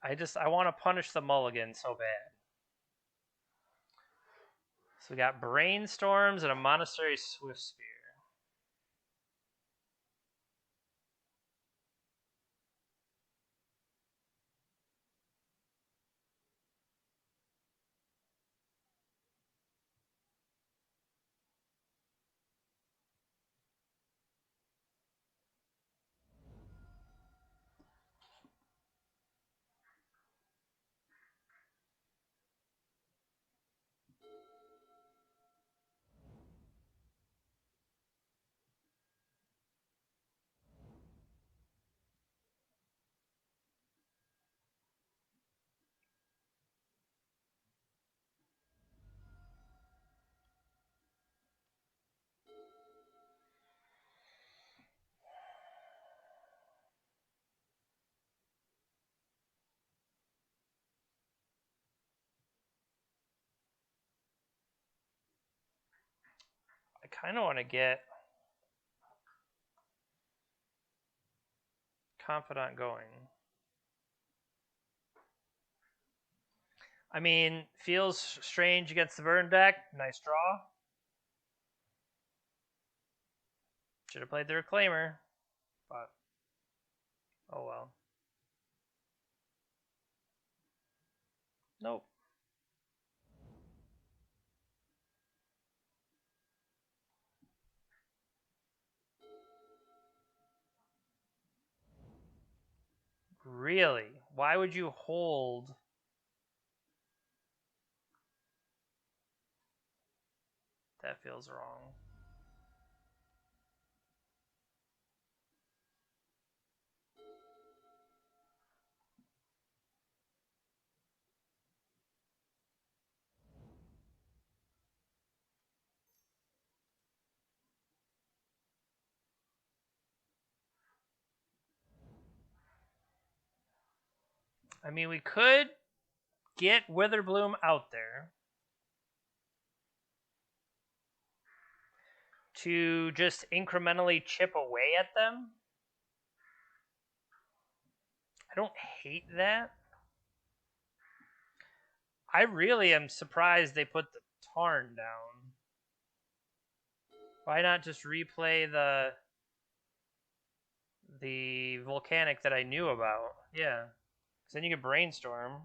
I want to punish the mulligan so bad. So we got brainstorms and a monastery swift spear. I kind of want to get confidant going. I mean, feels strange against the burn deck. Nice draw. Should have played the reclaimer, but oh well. Nope. Really? Why would you hold? That feels wrong. I mean, we could get Witherbloom out there to just incrementally chip away at them. I don't hate that. I really am surprised they put the Tarn down. Why not just replay the volcanic that I knew about? Yeah. Because then you could brainstorm.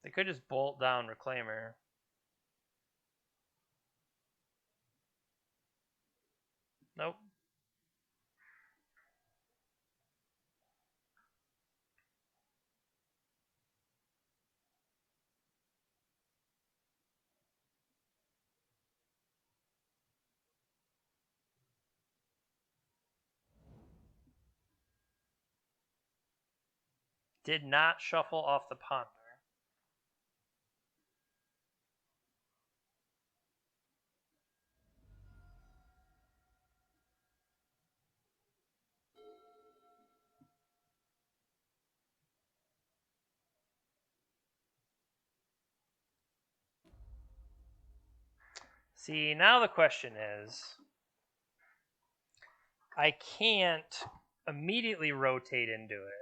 They could just bolt down Reclaimer. Nope. Did not shuffle off the Ponder. See, now the question is, I can't immediately rotate into it.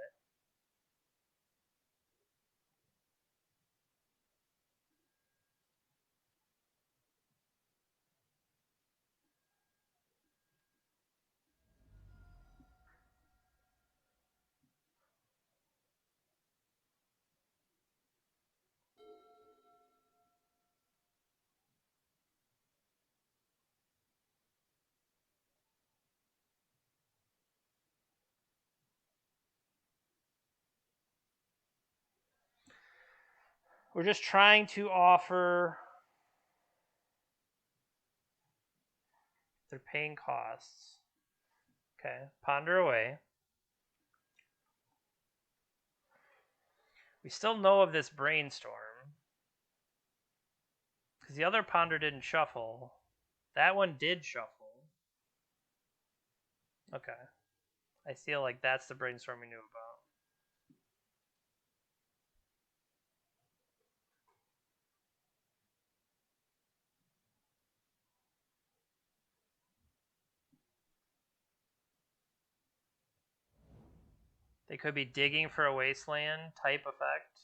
We're just trying to offer. They're paying costs. Okay, ponder away. We still know of this brainstorm. Because the other ponder didn't shuffle. That one did shuffle. Okay. I feel like that's the brainstorm we knew about. They could be digging for a wasteland type effect.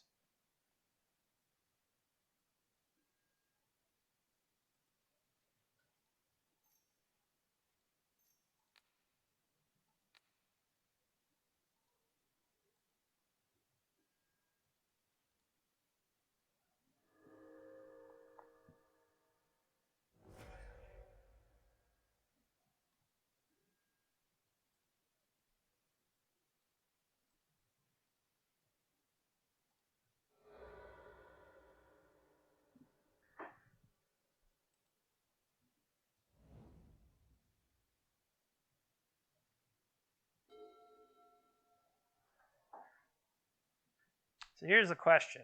So here's the question.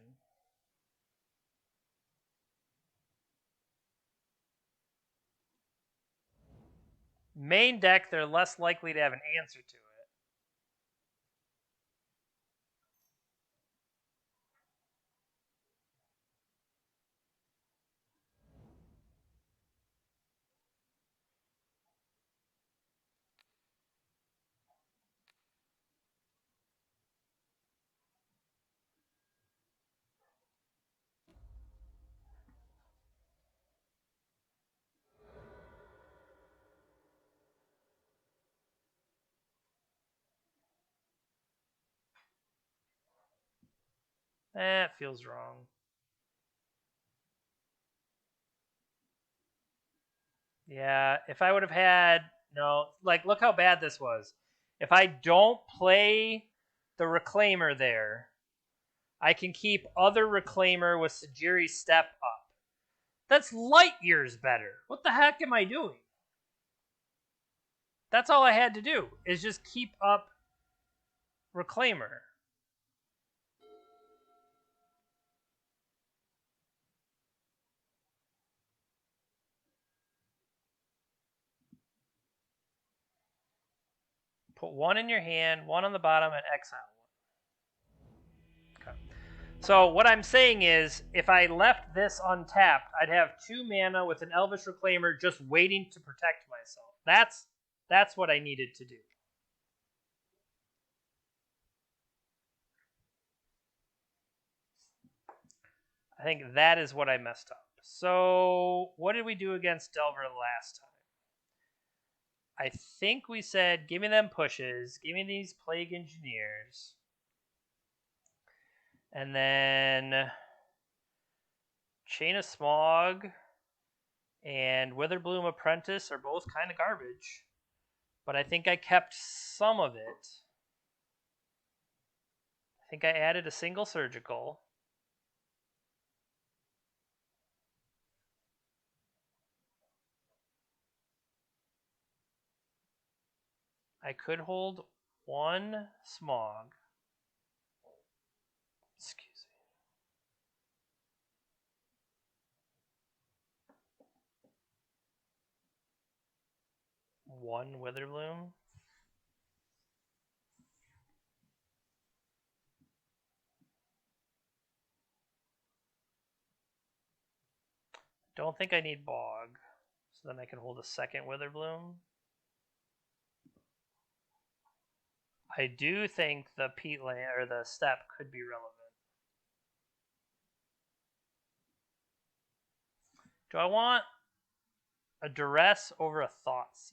Main deck, they're less likely to have an answer to it. It feels wrong. Yeah, if I would have had no, like look how bad this was. If I don't play the Reclaimer there, I can keep other Reclaimer with Sajiri Step up. That's light years better. What the heck am I doing? That's all I had to do is just keep up Reclaimer. Put one in your hand, one on the bottom, and exile one. Okay. So what I'm saying is, if I left this untapped, I'd have 2 mana with an Elvish Reclaimer just waiting to protect myself. That's what I needed to do. I think that is what I messed up. So what did we do against Delver last time? I think we said, give me them pushes, give me these Plague Engineers, and then Chain of Smog and Witherbloom Apprentice are both kind of garbage. But I think I kept some of it. I think I added a single surgical. I could hold one smog. Excuse me. One Witherbloom. Don't think I need Bog. So then I can hold a second Witherbloom. I do think the peatland or the step could be relevant. Do I want a duress over a Thoughtseize?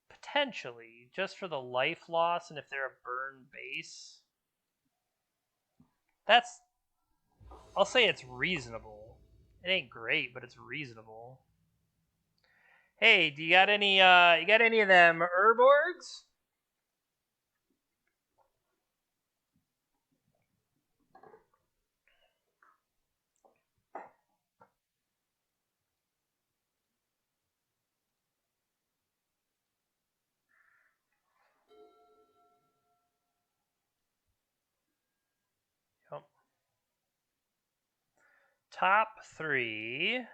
Potentially, just for the life loss and if they're a burn base. I'll say it's reasonable. It ain't great, but it's reasonable. Hey, do you got any of them Urborgs? Yep. Top 3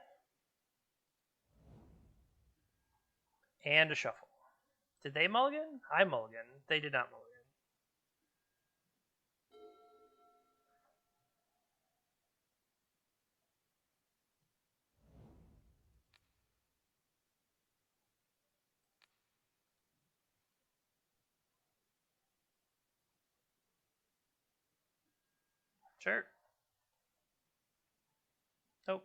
and a shuffle. Did they mulligan? I mulligan. They did not mulligan. Sure. Nope.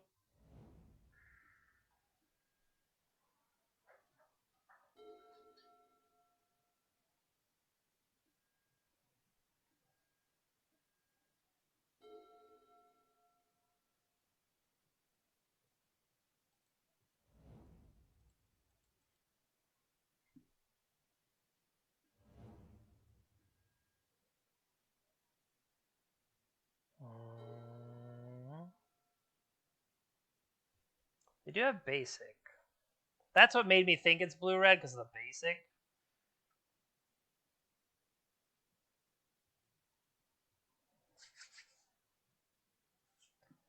They do have basic. That's what made me think it's blue-red, because of the basic.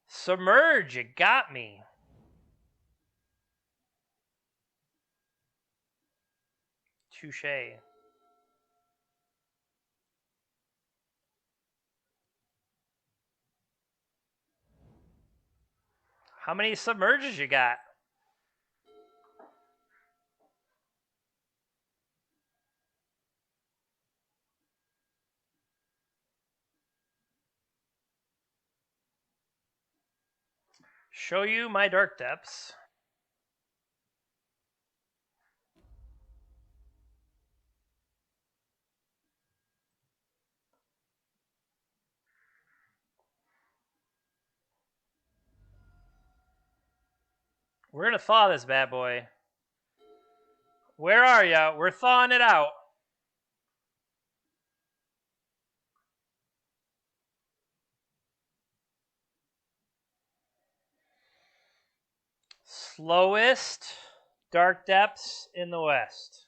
Submerge, it got me. Touche. How many submerges you got? Show you my dark depths. We're gonna thaw this bad boy. Where are ya? We're thawing it out. Slowest dark depths in the West.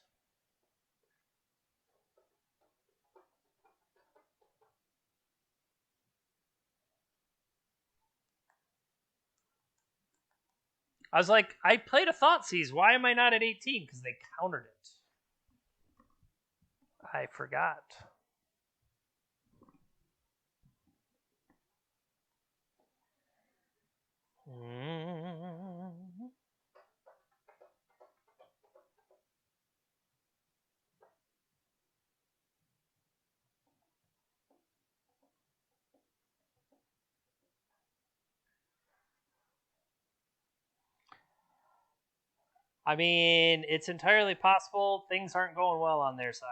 I was like, I played a Thoughtseize. Why am I not at 18? Because they countered it. I forgot. I mean, it's entirely possible things aren't going well on their side.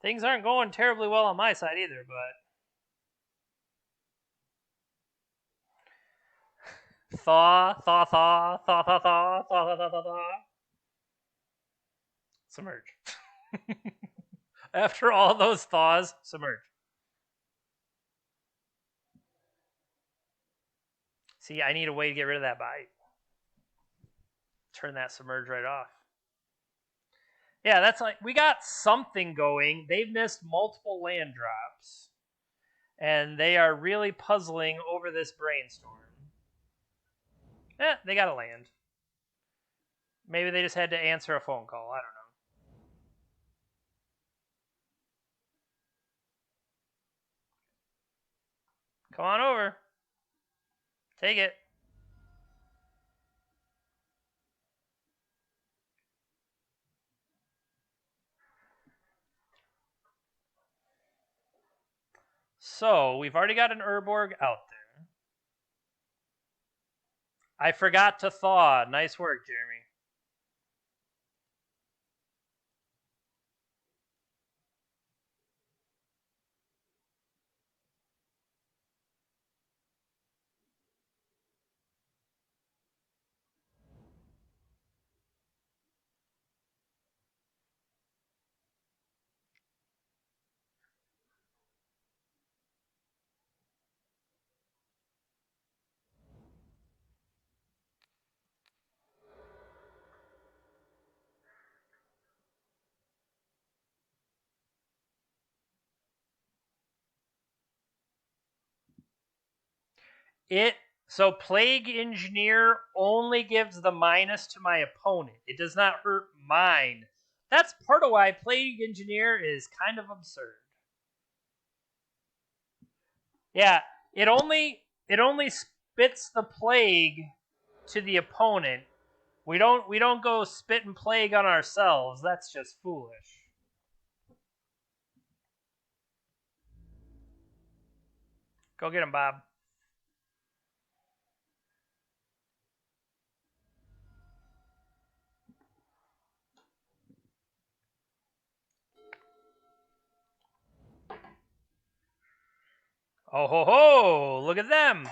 Things aren't going terribly well on my side either, but thaw, thaw, thaw, thaw, thaw, thaw, thaw, thaw, thaw, thaw. Submerge. After all those thaws, submerge. See, I need a way to get rid of that bite. Turn that submerge right off. Yeah, that's like, we got something going. They've missed multiple land drops. And they are really puzzling over this brainstorm. They got to land. Maybe they just had to answer a phone call. I don't know. Come on over. Take it. So, we've already got an Urborg out there. I forgot to thaw. Nice work, Jeremy. So Plague Engineer only gives the minus to my opponent. It does not hurt mine. That's part of why Plague Engineer is kind of absurd. Yeah, it only spits the plague to the opponent. We don't go spit and plague on ourselves. That's just foolish. Go get him, Bob. Oh ho ho! Look at them.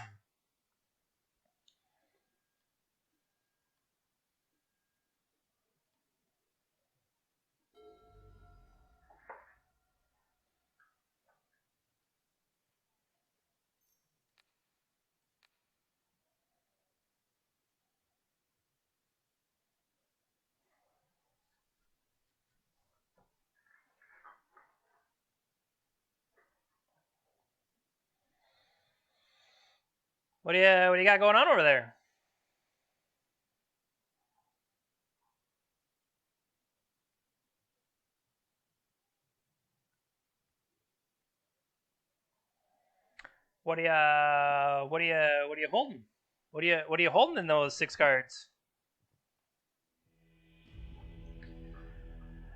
What do you got going on over there? What are you holding? What are you holding in those 6 cards?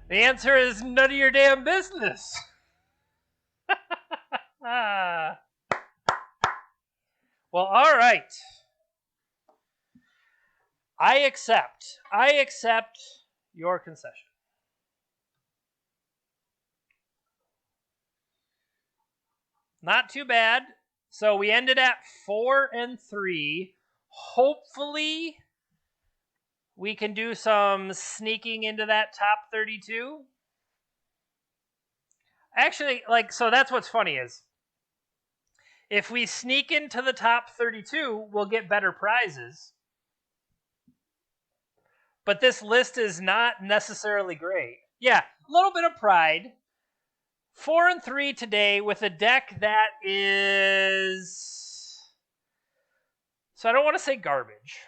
The answer is none of your damn business. Ah. Well, all right. I accept your concession. Not too bad. So we ended at 4-3. Hopefully, we can do some sneaking into that top 32. Actually, so that's what's funny is if we sneak into the top 32, we'll get better prizes. But this list is not necessarily great. Yeah, a little bit of pride. 4-3 today with a deck that is. So I don't want to say garbage.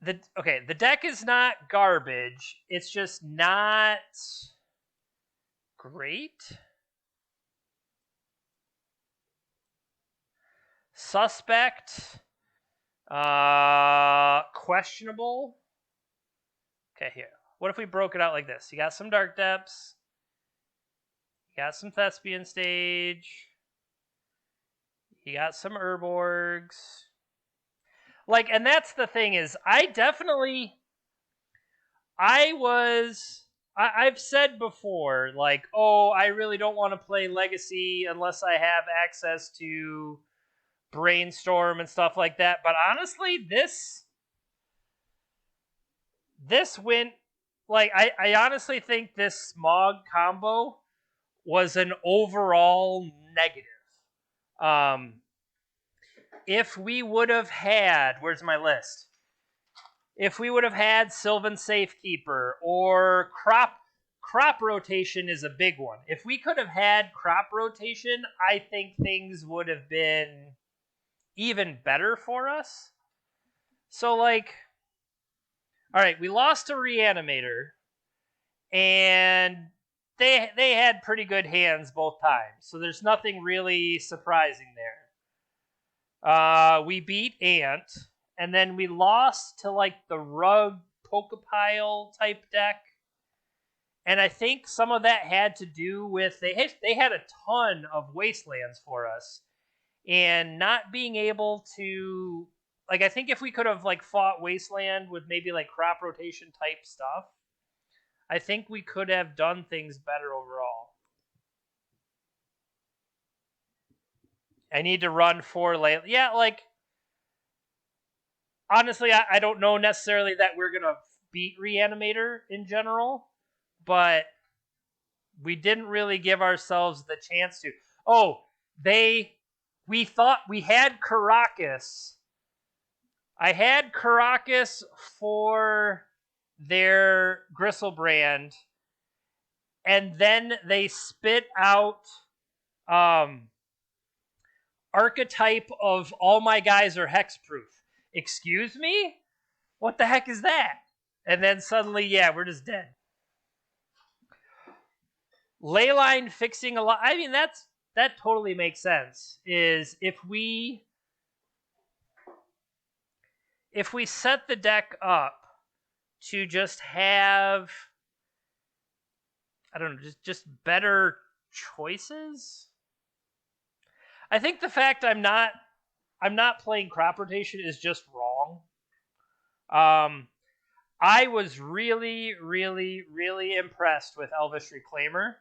The deck is not garbage. It's just not great. Suspect. Questionable. Okay, here. What if we broke it out like this? You got some Dark Depths. You got some Thespian Stage. You got some Urborgs. And that's the thing is, I've said before, I really don't want to play Legacy unless I have access to Brainstorm and stuff like that. But honestly, this went, I honestly think this SMOG combo was an overall negative. If we would have had, where's my list? If we would have had Sylvan Safekeeper or crop rotation is a big one. If we could have had crop rotation, I think things would have been even better for us. So, all right, we lost a Reanimator, and they had pretty good hands both times, so there's nothing really surprising there. We beat Ant, and then we lost to the Rug Pokepile type deck. And I think some of that had to do with they had a ton of Wastelands for us, and not being able to I think if we could have fought Wasteland with maybe crop rotation type stuff, I think we could have done things better overall. I need to run 4 late. Yeah, honestly, I don't know necessarily that we're gonna beat Reanimator in general, but we didn't really give ourselves the chance to. Oh, we thought we had Caracas. I had Caracas for their Gristlebrand, and then they spit out archetype of all my guys are hexproof. Excuse me? What the heck is that? And then suddenly, yeah, we're just dead. Leyline fixing a lot. I mean, that totally makes sense. Is if we set the deck up to just have, I don't know, just better choices. I think the fact I'm not playing crop rotation is just wrong. I was really, really, really impressed with Elvish Reclaimer.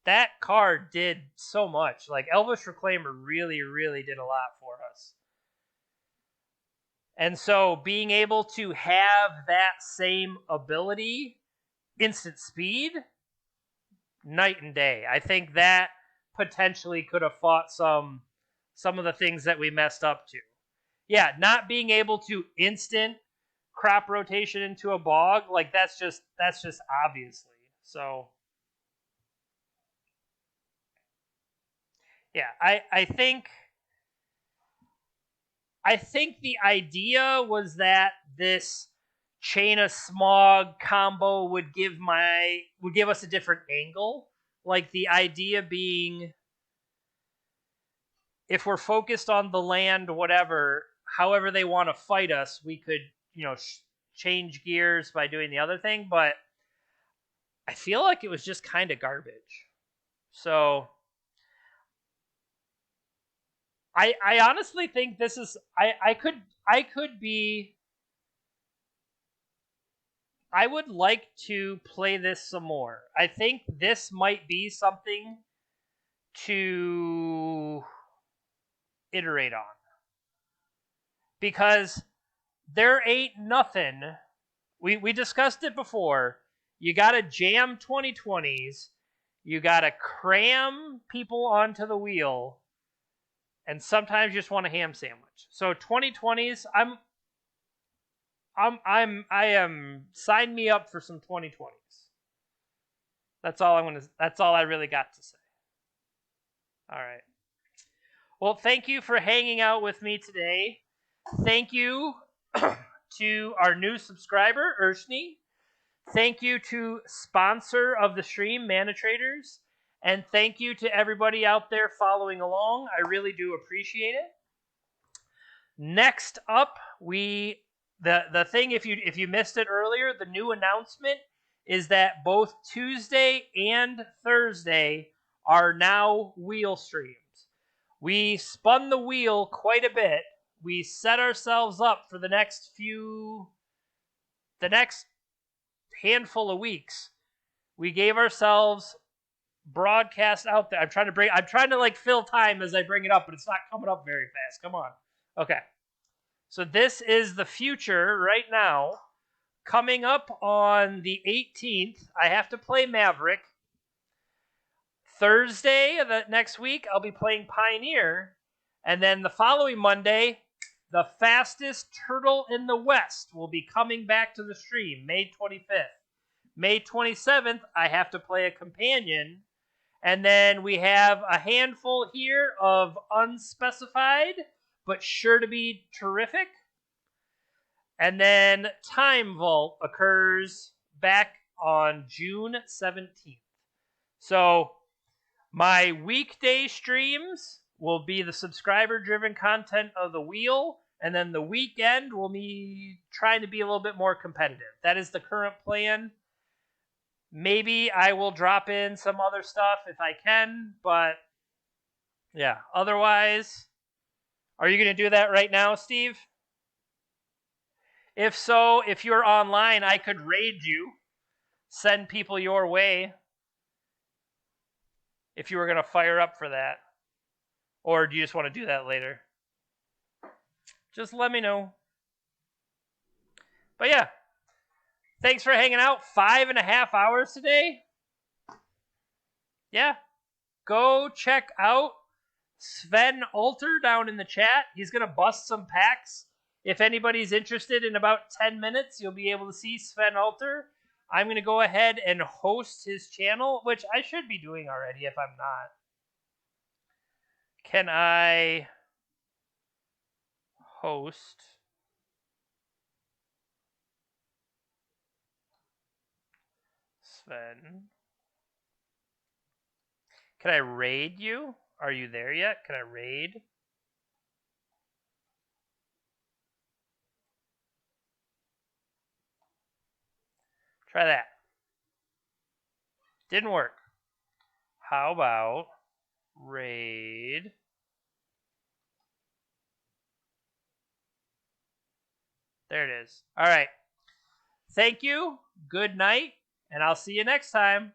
That card did so much. Elvish Reclaimer really, really did a lot for us. And so being able to have that same ability, instant speed, night and day. I think that potentially could have fought some of the things that we messed up to. Yeah, not being able to instant crop rotation into a bog, that's just obviously. So yeah, I think the idea was that this Chain of Smog combo would give us a different angle. The idea being, if we're focused on the land, whatever, however they want to fight us, we could, change gears by doing the other thing. But I feel like it was just kind of garbage. So I honestly think this is I could be I would like to play this some more. I think this might be something to iterate on because there ain't nothing. We discussed it before. You got to jam 2020s. You got to cram people onto the wheel, and sometimes you just want a ham sandwich. So 2020s, I am sign me up for some 2020s. That's all I really got to say. All right. Well, thank you for hanging out with me today. Thank you to our new subscriber, Urshni. Thank you to sponsor of the stream, Mana Traders. And thank you to everybody out there following along. I really do appreciate it. Next up, the thing if you missed it earlier, the new announcement is that both Tuesday and Thursday are now wheel streams. We spun the wheel quite a bit. We set ourselves up for the next handful of weeks. We gave ourselves broadcast out there. I'm trying to like fill time as I bring it up, but it's not coming up very fast. Come on. Okay. So this is the future right now. Coming up on the 18th, I have to play Maverick. Thursday of the next week, I'll be playing Pioneer. And then the following Monday, the fastest turtle in the West will be coming back to the stream, May 25th. May 27th, I have to play a companion. And then we have a handful here of unspecified, but sure to be terrific. And then Time Vault occurs back on June 17th. So my weekday streams will be the subscriber-driven content of the wheel, and then the weekend will be trying to be a little bit more competitive. That is the current plan. Maybe I will drop in some other stuff if I can, but yeah. Otherwise, are you going to do that right now, Steve? If so, if you're online, I could raid you, send people your way, if you were going to fire up for that. Or do you just want to do that later? Just let me know. But yeah, thanks for hanging out. 5.5 hours today. Yeah, go check out Sven Alter down in the chat. He's going to bust some packs. If anybody's interested, in about 10 minutes, you'll be able to see Sven Alter. I'm going to go ahead and host his channel, which I should be doing already if I'm not. Can I host Sven? Can I raid you? Are you there yet? Can I raid? Try that. Didn't work. How about raid? There it is. All right. Thank you. Good night. And I'll see you next time.